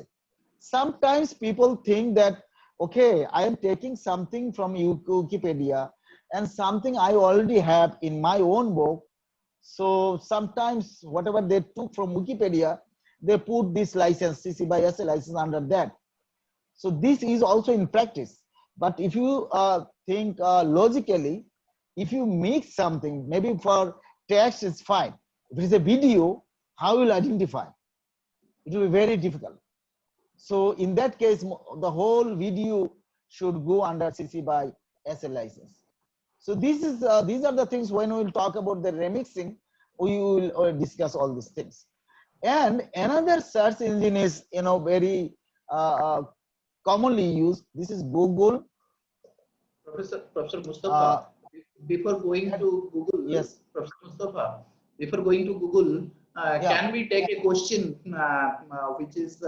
Sometimes people think that, okay, I am taking something from Wikipedia and something I already have in my own book. So sometimes whatever they took from Wikipedia, they put this license, CC BY SA license under that. So this is also in practice. But if you think logically, if you mix something, maybe for text is fine. If it is a video, how will you identify? It will be very difficult. So in that case, the whole video should go under CC BY SA license. So this is these are the things when we will talk about the remixing, we will discuss all these things. And another search engine is very commonly used. This is Google. Professor Mustafa, before going to Google, yes, Professor Mustafa, before going to Google, can we take a question which is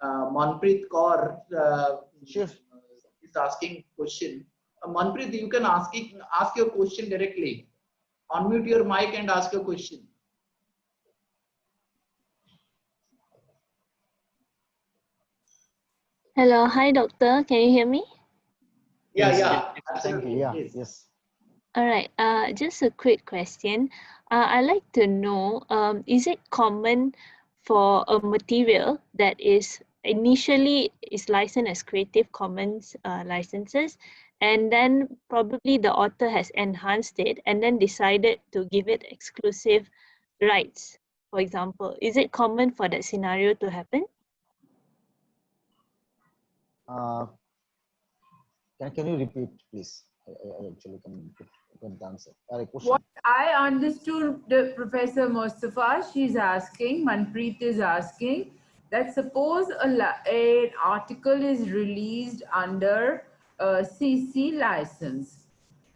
Manpreet Kaur sure, is asking question. Manpreet, you can ask your question directly. Unmute your mic and ask your question. Hello, hi doctor. Can you hear me? Yeah, Yes, yeah, Thank you. absolutely. Yeah. Please. Yes. All right. Just a quick question. I'd like to know, is it common for a material that is initially is licensed as Creative Commons licenses, and then probably the author has enhanced it and then decided to give it exclusive rights, for example? Is it common for that scenario to happen? Uh, can you repeat, please? I actually can get the answer. A question. What I understood, the Professor Mustafa, she's asking, Manpreet is asking, that suppose an article is released under a CC license,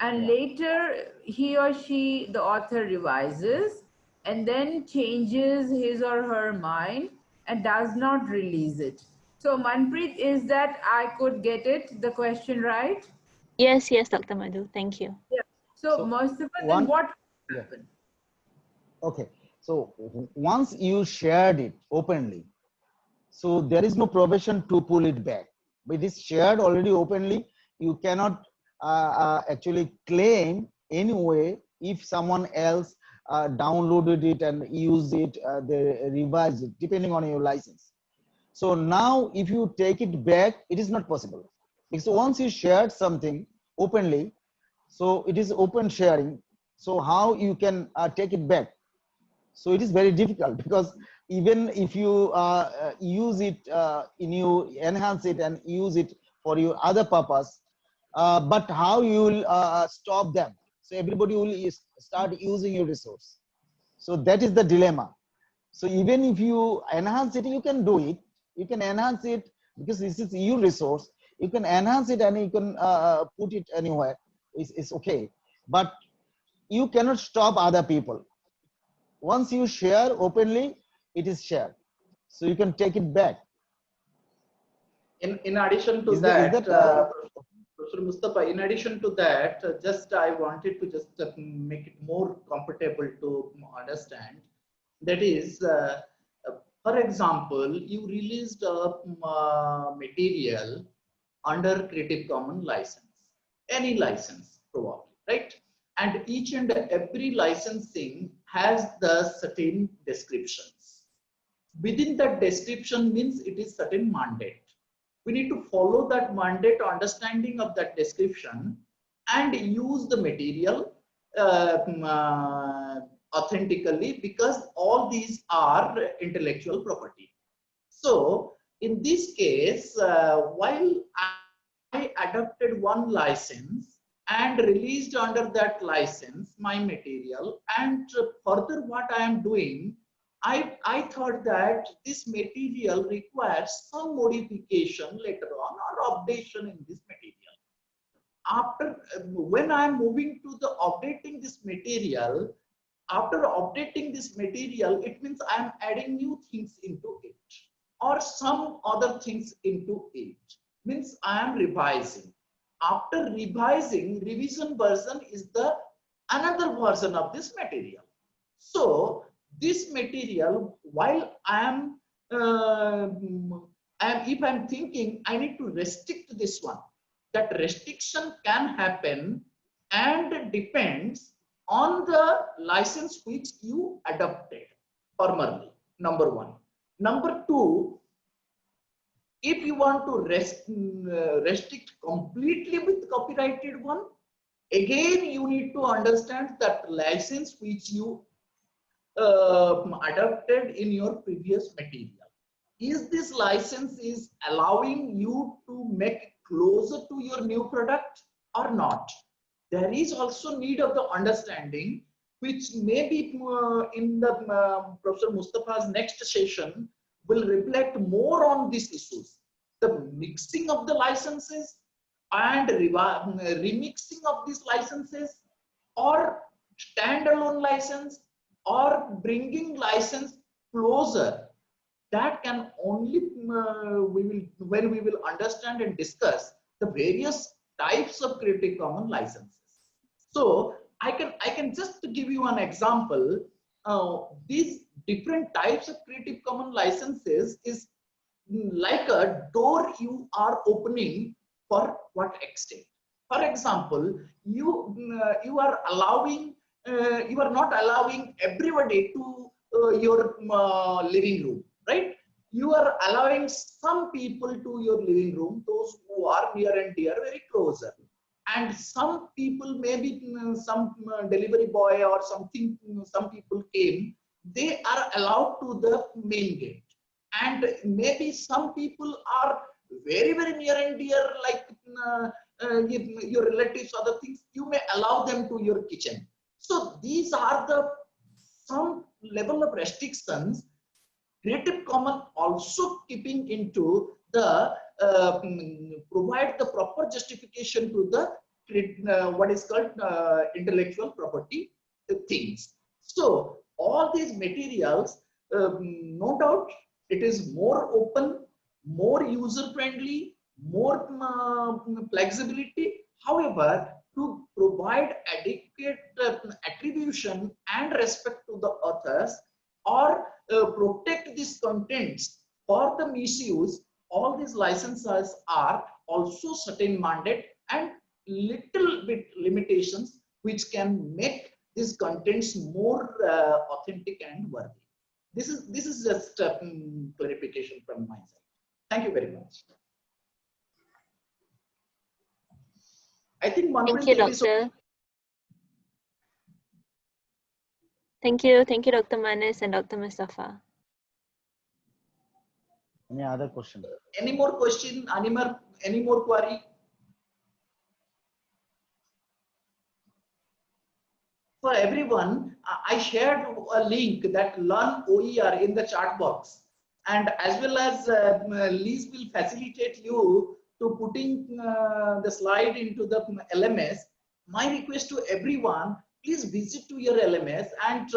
and Yeah. later he or she, the author, revises and then changes his or her mind and does not release it. So, Manpreet, is that I could get it, the question right? Yes, yes, Dr. Madhu. Thank you. Yeah. So, So Mustafa, then one. what Yeah. happened? Okay. So once you shared it openly, so there is no provision to pull it back. But it is shared already openly. You cannot actually claim anyway if someone else downloaded it and used it, they revised it, depending on your license. So now if you take it back, it is not possible. Because once you shared something openly, so it is open sharing. So how you can take it back? So it is very difficult, because even if you use it you enhance it and use it for your other purpose, but how you will stop them? So everybody will start using your resource. So that is the dilemma. So even if you enhance it, you can do it. You can enhance it because this is your resource. You can enhance it and you can put it anywhere. It's okay. But you cannot stop other people. Once you share openly, it is shared. So you can take it back. In addition to Is that, that Professor Mustafa, in addition to that, just I wanted to just make it more comfortable to understand. That is, for example, you released a material under Creative Commons license, any license probably, right? And each and every licensing has the certain descriptions. Within that description means it is certain mandate. We need to follow that mandate, understanding of that description, and use the material authentically, because all these are intellectual property. So in this case, while I adopted one license and released under that license my material, and further what I am doing, I thought that this material requires some modification later on or updation in this material. After when I am moving to the updating this material, after updating this material, it means I am adding new things into it or some other things into it. Means I am revising. After revising, revision version is the another version of this material. So this material, while if I'm thinking I need to restrict this one, that restriction can happen and depends on the license which you adopted formerly. Number one. Number two, if you want to restrict completely with copyrighted one, again you need to understand that license which you adopted in your previous material. Is this license is allowing you to make closer to your new product or not? There is also need of the understanding, which may be in the Professor Mustafa's next session will reflect more on these issues. The mixing of the licenses and remixing of these licenses, or standalone license, or bringing license closer, that can only when we will understand and discuss the various types of Creative Commons licenses. So I can just give you an example. These different types of Creative Commons licenses is like a door you are opening for what extent. For example, you are allowing, you are not allowing everybody to your living room, right? You are allowing some people to your living room, those who are near and dear, very closer. And some people, maybe some delivery boy or something, some people came, they are allowed to the main gate. And maybe some people are very, very near and dear, like your relatives, other things, you may allow them to your kitchen. So these are the some level of restrictions. Creative Commons also keeping into the provide the proper justification to the what is called intellectual property things. So all these materials, no doubt, it is more open, more user friendly, more flexibility. However, to provide adequate attribution and respect to the authors, or protect these contents for the misuse, all these licenses are also certain mandate and little bit limitations which can make these contents more authentic and worthy. This is just clarification from my side. Thank you very much. I think Thank you, Doctor. Thank you, Dr. Manas and Dr. Mustafa. Any other question? Any more question? Any more query? For everyone, I shared a link that learn OER in the chat box, and as well as Liz will facilitate you to putting the slide into the LMS. My request to everyone, please visit to your LMS, and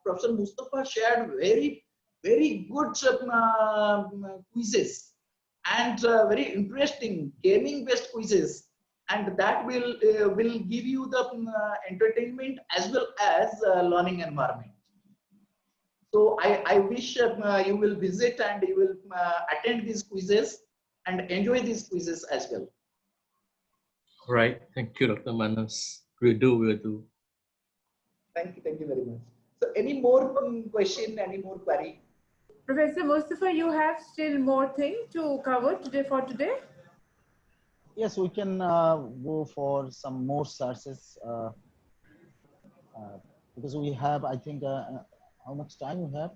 Professor Mustafa shared very, very good quizzes and very interesting gaming based quizzes, and that will give you the entertainment as well as learning environment. So I wish you will visit and you will attend these quizzes and enjoy these quizzes as well. All right. Thank you, Dr. Manas. We'll do. Thank you very much. So any more question, any more query? Professor Mustafa, you have still more thing to cover today? Yes, we can go for some more sources because we have, I think, how much time we have?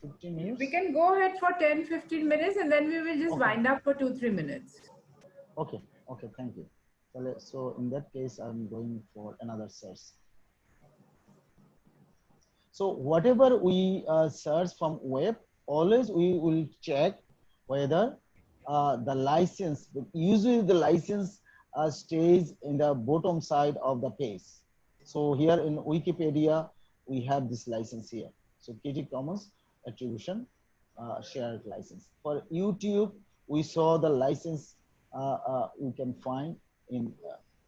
15 minutes? We can go ahead for 10-15 minutes, and then we will just wind up for 2-3 minutes. Okay, thank you. So in that case, I'm going for another search. So whatever we search from web, always we will check whether the license, usually the license stays in the bottom side of the page. So here in Wikipedia, we have this license here. So Creative Commons Attribution Shared License. For YouTube, we saw the license we can find in,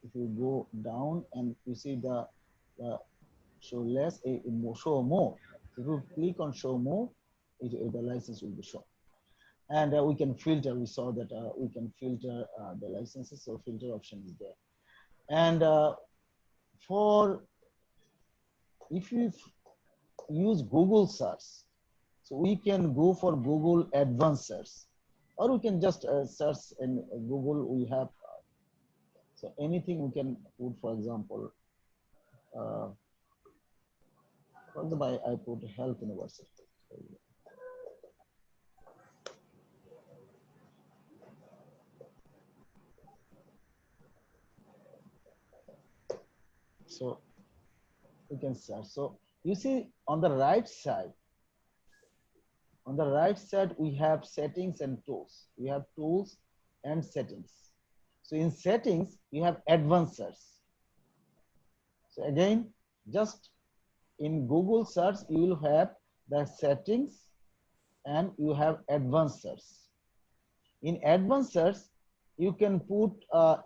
if you go down and you see the show less, show more. So if you click on show more, the license will be shown. And we can filter, we saw that we can filter the licenses, so filter option is there. And if you use Google search, so we can go for Google advanced search, or we can just search in Google. We have, so anything we can put, for example, I put health university. So we can search. So you see on the right side, we have settings and tools. We have tools and settings. So in settings, you have advanced search. So again, just in Google search, you will have the settings and you have advanced search. In advanced search, you can put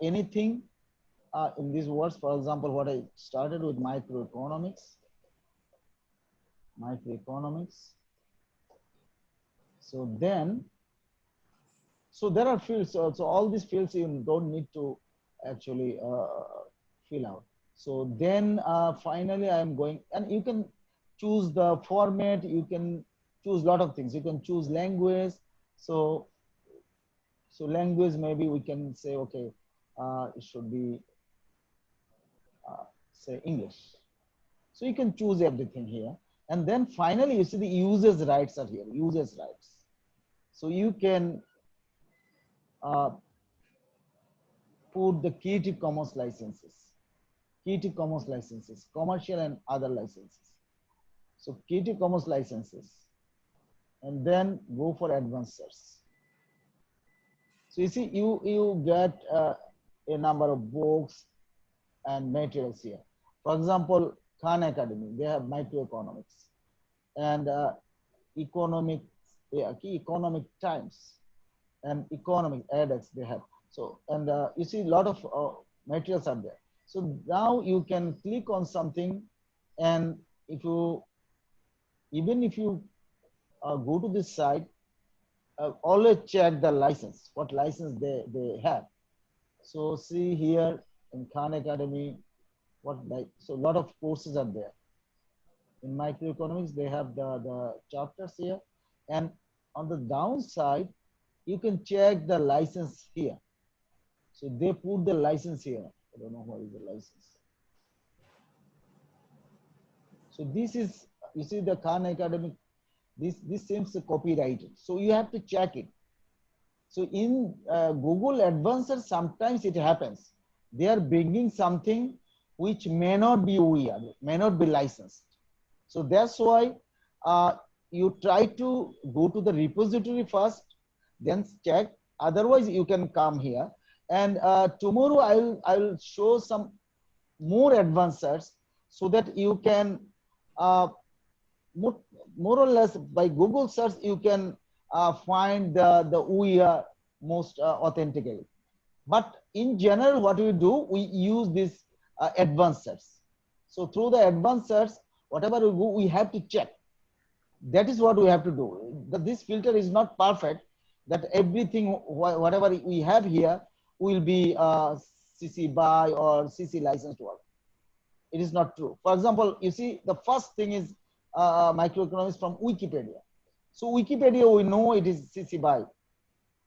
anything in these words. For example, what I started with microeconomics. So then So there are fields. So all these fields you don't need to actually fill out. So then finally I'm going, and you can choose the format. You can choose a lot of things. You can choose language. So language, maybe we can say, okay, it should be say English. So you can choose everything here. And then finally, you see the users' rights are here, users' rights. So you can put the Creative Commons licenses, commercial and other licenses. So Creative Commons licenses, and then go for advanced search. So you see, you get a number of books and materials here. For example, Khan Academy, they have microeconomics and economic times and economic edX they have. So, and you see a lot of materials are there. So now you can click on something, and if you, even if you go to this site, always check the license, what license they have. So see here in Khan Academy, so a lot of courses are there. In microeconomics, they have the chapters here. And on the downside, you can check the license here. So they put the license here. I don't know what is the license. So this is, you see the Khan Academy, this seems copyrighted. So you have to check it. So in Google Advanced, sometimes it happens. They are bringing something which may not be OER, may not be licensed. So that's why you try to go to the repository first, then check. Otherwise, you can come here. And tomorrow I'll show some more advanced search so that you can more or less by Google search you can find the OER most authentically. But in general, what we do, we use this advanced search. So through the advanced search, whatever we do, we have to check. That is what we have to do. This filter is not perfect, that everything, whatever we have here, will be CC BY or CC licensed work. It is not true. For example, you see, the first thing is microeconomics from Wikipedia. So Wikipedia, we know it is CC BY.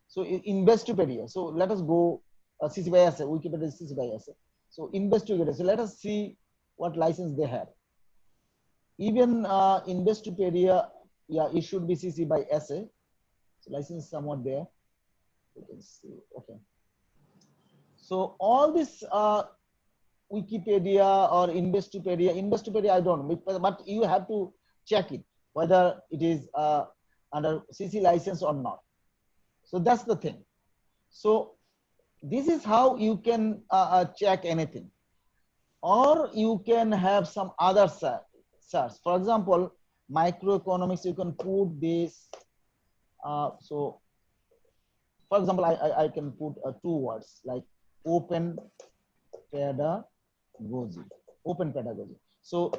So Investopedia. So let us go CC BY essay. Wikipedia is CC BY essay. So Investopedia. So let us see what license they have. Even Investopedia, yeah, it should be CC BY essay. So license is somewhat there. You can see. Okay. So all this Wikipedia or Investopedia, I don't know, but you have to check it whether it is under CC license or not. So that's the thing. So this is how you can check anything, or you can have some other search. For example, microeconomics, you can put this. So, for example, I can put two words like open pedagogy. So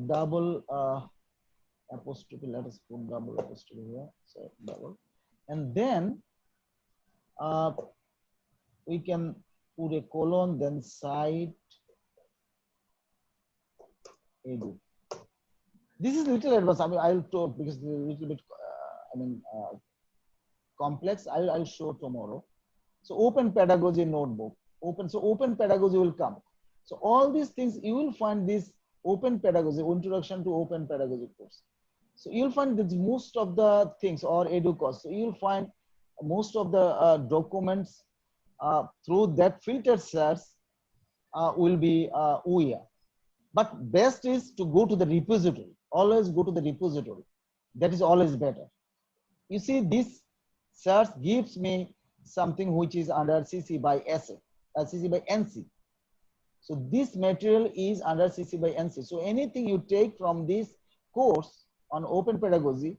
double apostrophe, let us put double apostrophe here, so double. And then we can put a colon, then site edu. This is little advanced. I mean, I'll talk because it's a little bit, complex. I'll show tomorrow. So open pedagogy notebook, so open pedagogy will come. So all these things, you will find this open pedagogy, introduction to open pedagogy course. So you'll find that most of the things, or edu course. So you'll find most of the documents through that filter search will be OER. But best is to go to the repository. Always go to the repository. That is always better. You see, this search gives me something which is under CC BY essay, CC BY NC. So this material is under CC BY NC. So anything you take from this course on open pedagogy,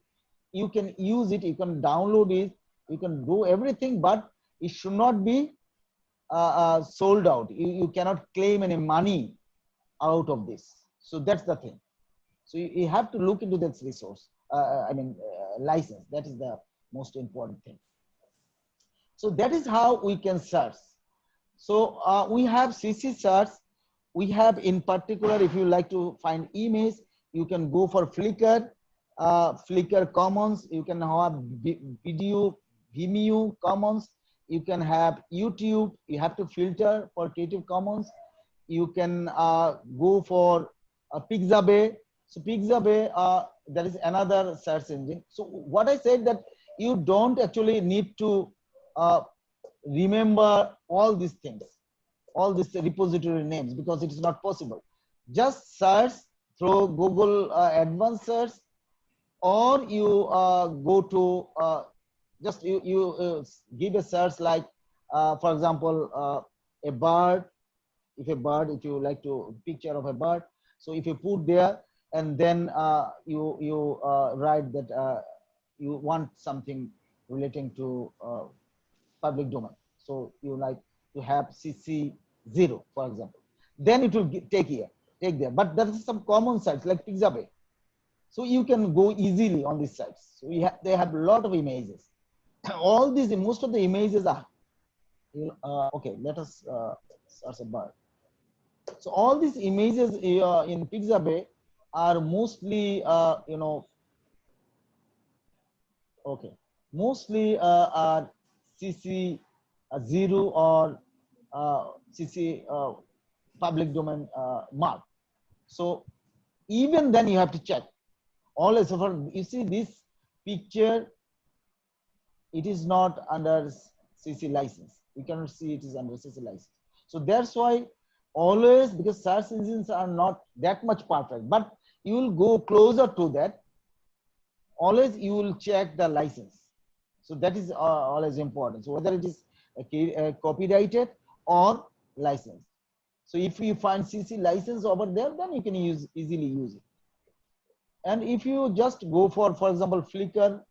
you can use it, you can download it, you can do everything, but it should not be sold out. You cannot claim any money out of this. So that's the thing. So you have to look into this resource, license. That is the most important thing. So that is how we can search. So we have CC search. We have in particular, if you like to find image, you can go for Flickr, Flickr Commons. You can have video, Vimeo Commons. You can have YouTube. You have to filter for Creative Commons. You can go for Pixabay. So Pixabay, that is another search engine. So what I said that you don't actually need to remember all these things, all these repository names, because it is not possible. Just search through Google Advanced Search, or you go to just you give a search like, for example, a bird. If you like to picture of a bird, so if you put there and then you write that you want something relating to public domain. So you like to have CC0, for example. Then it will take there. But there is some common sites like Pixabay. So you can go easily on these sites. So they have a lot of images. All these, most of the images are, okay, let us search a bird. So all these images in Pixabay are mostly, okay, mostly are CC0 or CC public domain mark. So even then you have to check. Always, for you see this picture, it is not under CC license. You cannot see it is under CC license. So that's why always, because search engines are not that much perfect, but you will go closer to that. Always you will check the license. So that is always important. So whether it is copyrighted or licensed. So if you find CC license over there, then you can easily use it. And if you just go for example, Flickr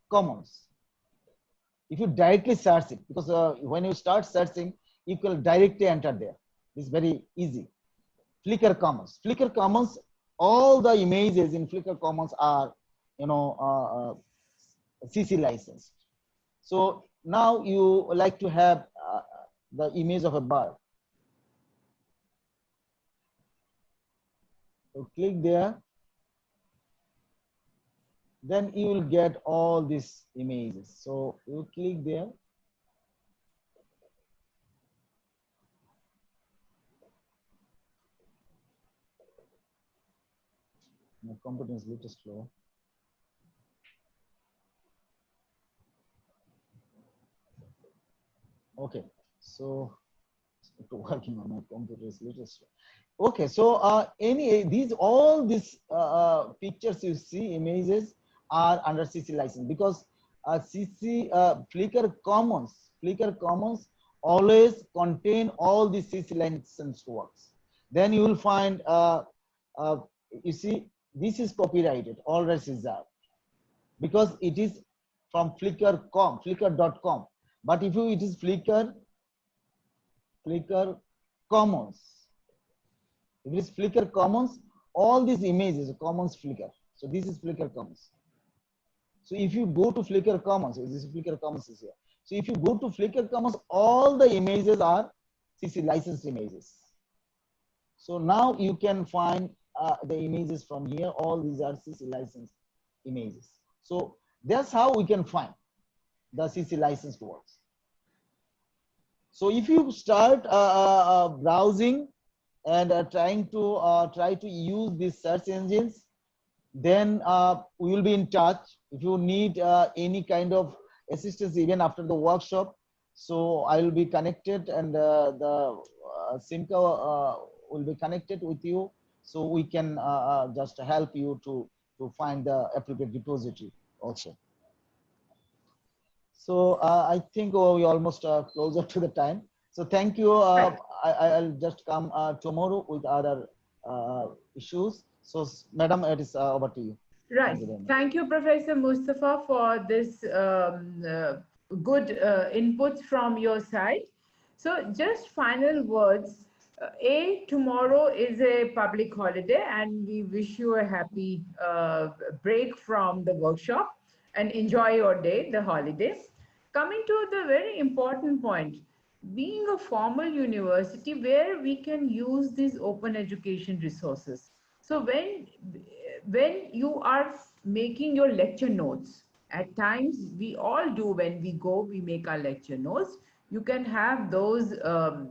Commons, if you directly search it, because when you start searching, you can directly enter there. It's very easy. Flickr Commons, all the images in Flickr Commons are, CC licensed. So now you like to have the image of a bird. So click there. Then you will get all these images. So you click there. My computer is a little slow. Okay, so working on my computer is a little slow. Okay, so all these pictures you see, images, are under CC license, because Flickr Commons always contain all the CC licensed works. Then you will find you see, this is copyrighted, all rights reserved, because it is from flickr.com. But if it is Flickr Commons, if it is Flickr Commons, all these images Commons Flickr. So this is Flickr Commons. So if you go to Flickr Commons, this is Flickr Commons is here. So if you go to Flickr Commons, all the images are CC licensed images. So now you can find the images from here. All these are CC licensed images. So that's how we can find the CC licensed works. So if you start browsing and try to use these search engines, then we will be in touch. If you need any kind of assistance even after the workshop, so I will be connected, and the CEMCA will be connected with you, so we can just help you to find the appropriate repository also. So I think we almost closer to the time. So thank you. I'll just come tomorrow with other issues. So Madam, it is over to you. Right. Thank you, Professor Mustafa, for this good inputs from your side. So just final words. Tomorrow is a public holiday, and we wish you a happy break from the workshop and enjoy your day, the holiday. coming to the very important point, being a formal university where we can use these open education resources. So when you are making your lecture notes, at times we all do, when we go, we make our lecture notes. You can have those,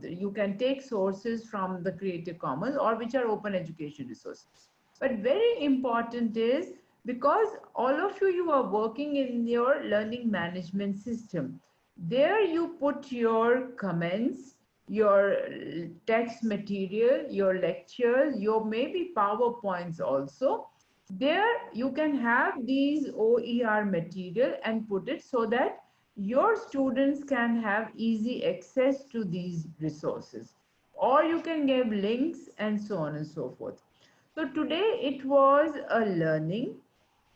you can take sources from the Creative Commons or which are open education resources. But very important is, because all of you are working in your learning management system. There you put your comments, your text material, your lectures, your maybe PowerPoints also. There you can have these OER material and put it so that your students can have easy access to these resources. Or you can give links and so on and so forth. So today it was a learning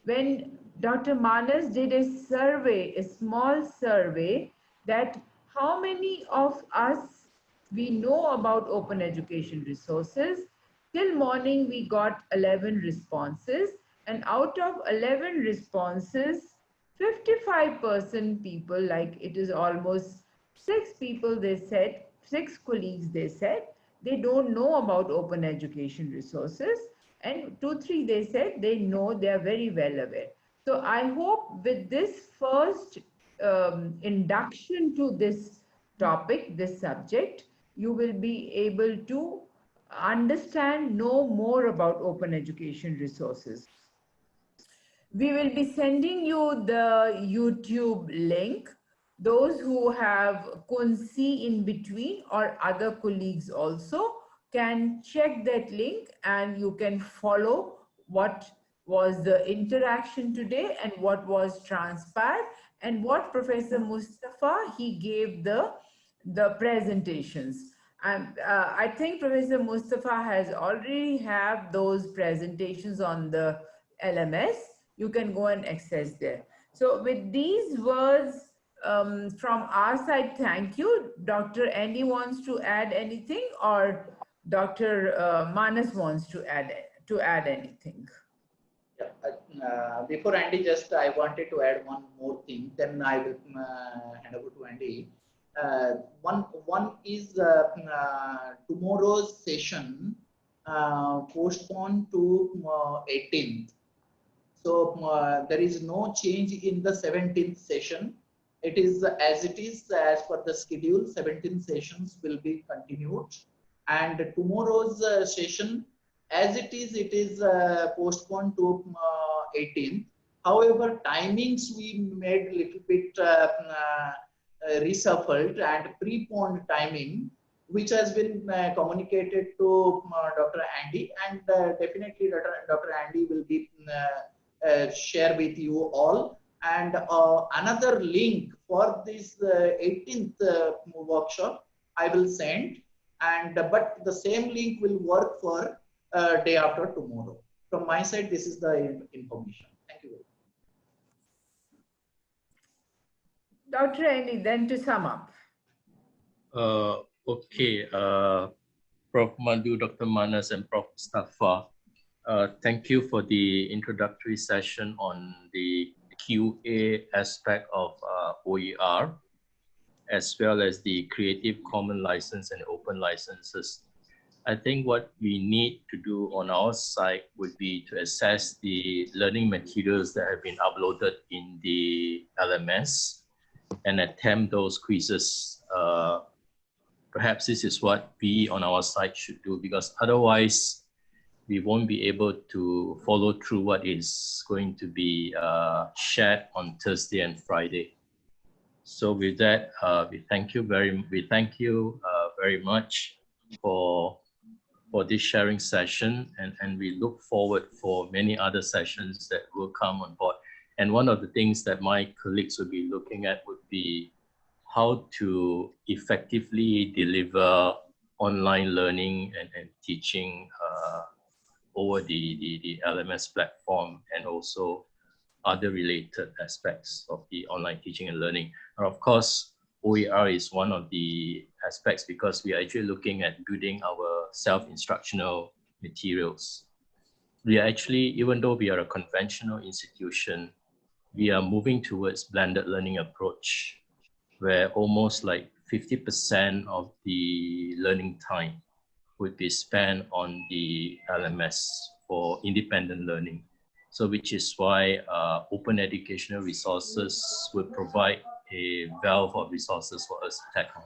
when Dr. Manas did a survey, a small survey, that how many of us we know about open education resources. Till morning we got 11 responses, and out of 11 responses, 55% people, like it is almost 6 people, they said, 6 colleagues, they said, they don't know about open education resources, and 2 3 they said they know, they are very well aware. So I hope with this first induction to this topic, this subject, you will be able to understand, know more about open education resources. We will be sending you the YouTube link. Those who have Kunsi in between or other colleagues also can check that link, and you can follow what was the interaction today and what was transpired and what Professor Mustafa, he gave the presentations. And I think Professor Mustafa has already have those presentations on the LMS. You can go and access there. So with these words from our side, thank you. Dr. Andy wants to add anything, or Dr. Manas wants to add anything? Yeah, before Andy, just I wanted to add one more thing. Then I will hand over to Andy. One is tomorrow's session postponed to 18th. So there is no change in the 17th session. It is as it is as per the schedule. 17 sessions will be continued, and tomorrow's session, as it is postponed to 18th. However, timings we made little bit reshuffled and preponed timing, which has been communicated to Dr. Andy, and definitely Dr. Andy will be share with you all. And another link for this 18th workshop I will send, and but the same link will work for day after tomorrow. From my side, this is the information. Thank you. Dr. Andy, then to sum up. Okay, Prof. Madhu, Dr. Manas, and Prof. Mustafa, thank you for the introductory session on the QA aspect of OER, as well as the Creative Commons license and open licenses. I think what we need to do on our side would be to assess the learning materials that have been uploaded in the LMS and attempt those quizzes. Perhaps this is what we on our side should do, because otherwise we won't be able to follow through what is going to be shared on Thursday and Friday. So with that, we thank you very much for this sharing session, and we look forward for many other sessions that will come on board. And one of the things that my colleagues will be looking at would be how to effectively deliver online learning and teaching over the LMS platform, and also other related aspects of the online teaching and learning. And of course, OER is one of the aspects, because we are actually looking at building our self-instructional materials. We are actually, even though we are a conventional institution, we are moving towards blended learning approach. where almost like 50% of the learning time would be spent on the LMS for independent learning. So which is why open educational resources would provide a wealth of resources for us to tap on.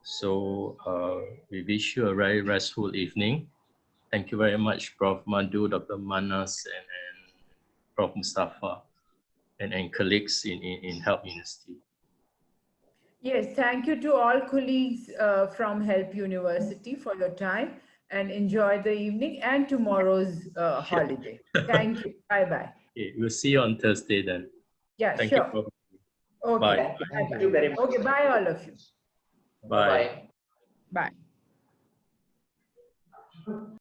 So we wish you a very restful evening. Thank you very much, Prof. Madhu, Dr. Manas, and Prof. Mustafa, and colleagues in Help University. Yes, thank you to all colleagues from Help University for your time, and enjoy the evening and tomorrow's holiday. Thank you. Bye-bye. Okay, we'll see you on Thursday then. Yeah, Thank sure. you. Okay. Bye. Thank you very much. Okay, bye all of you. Bye. Bye.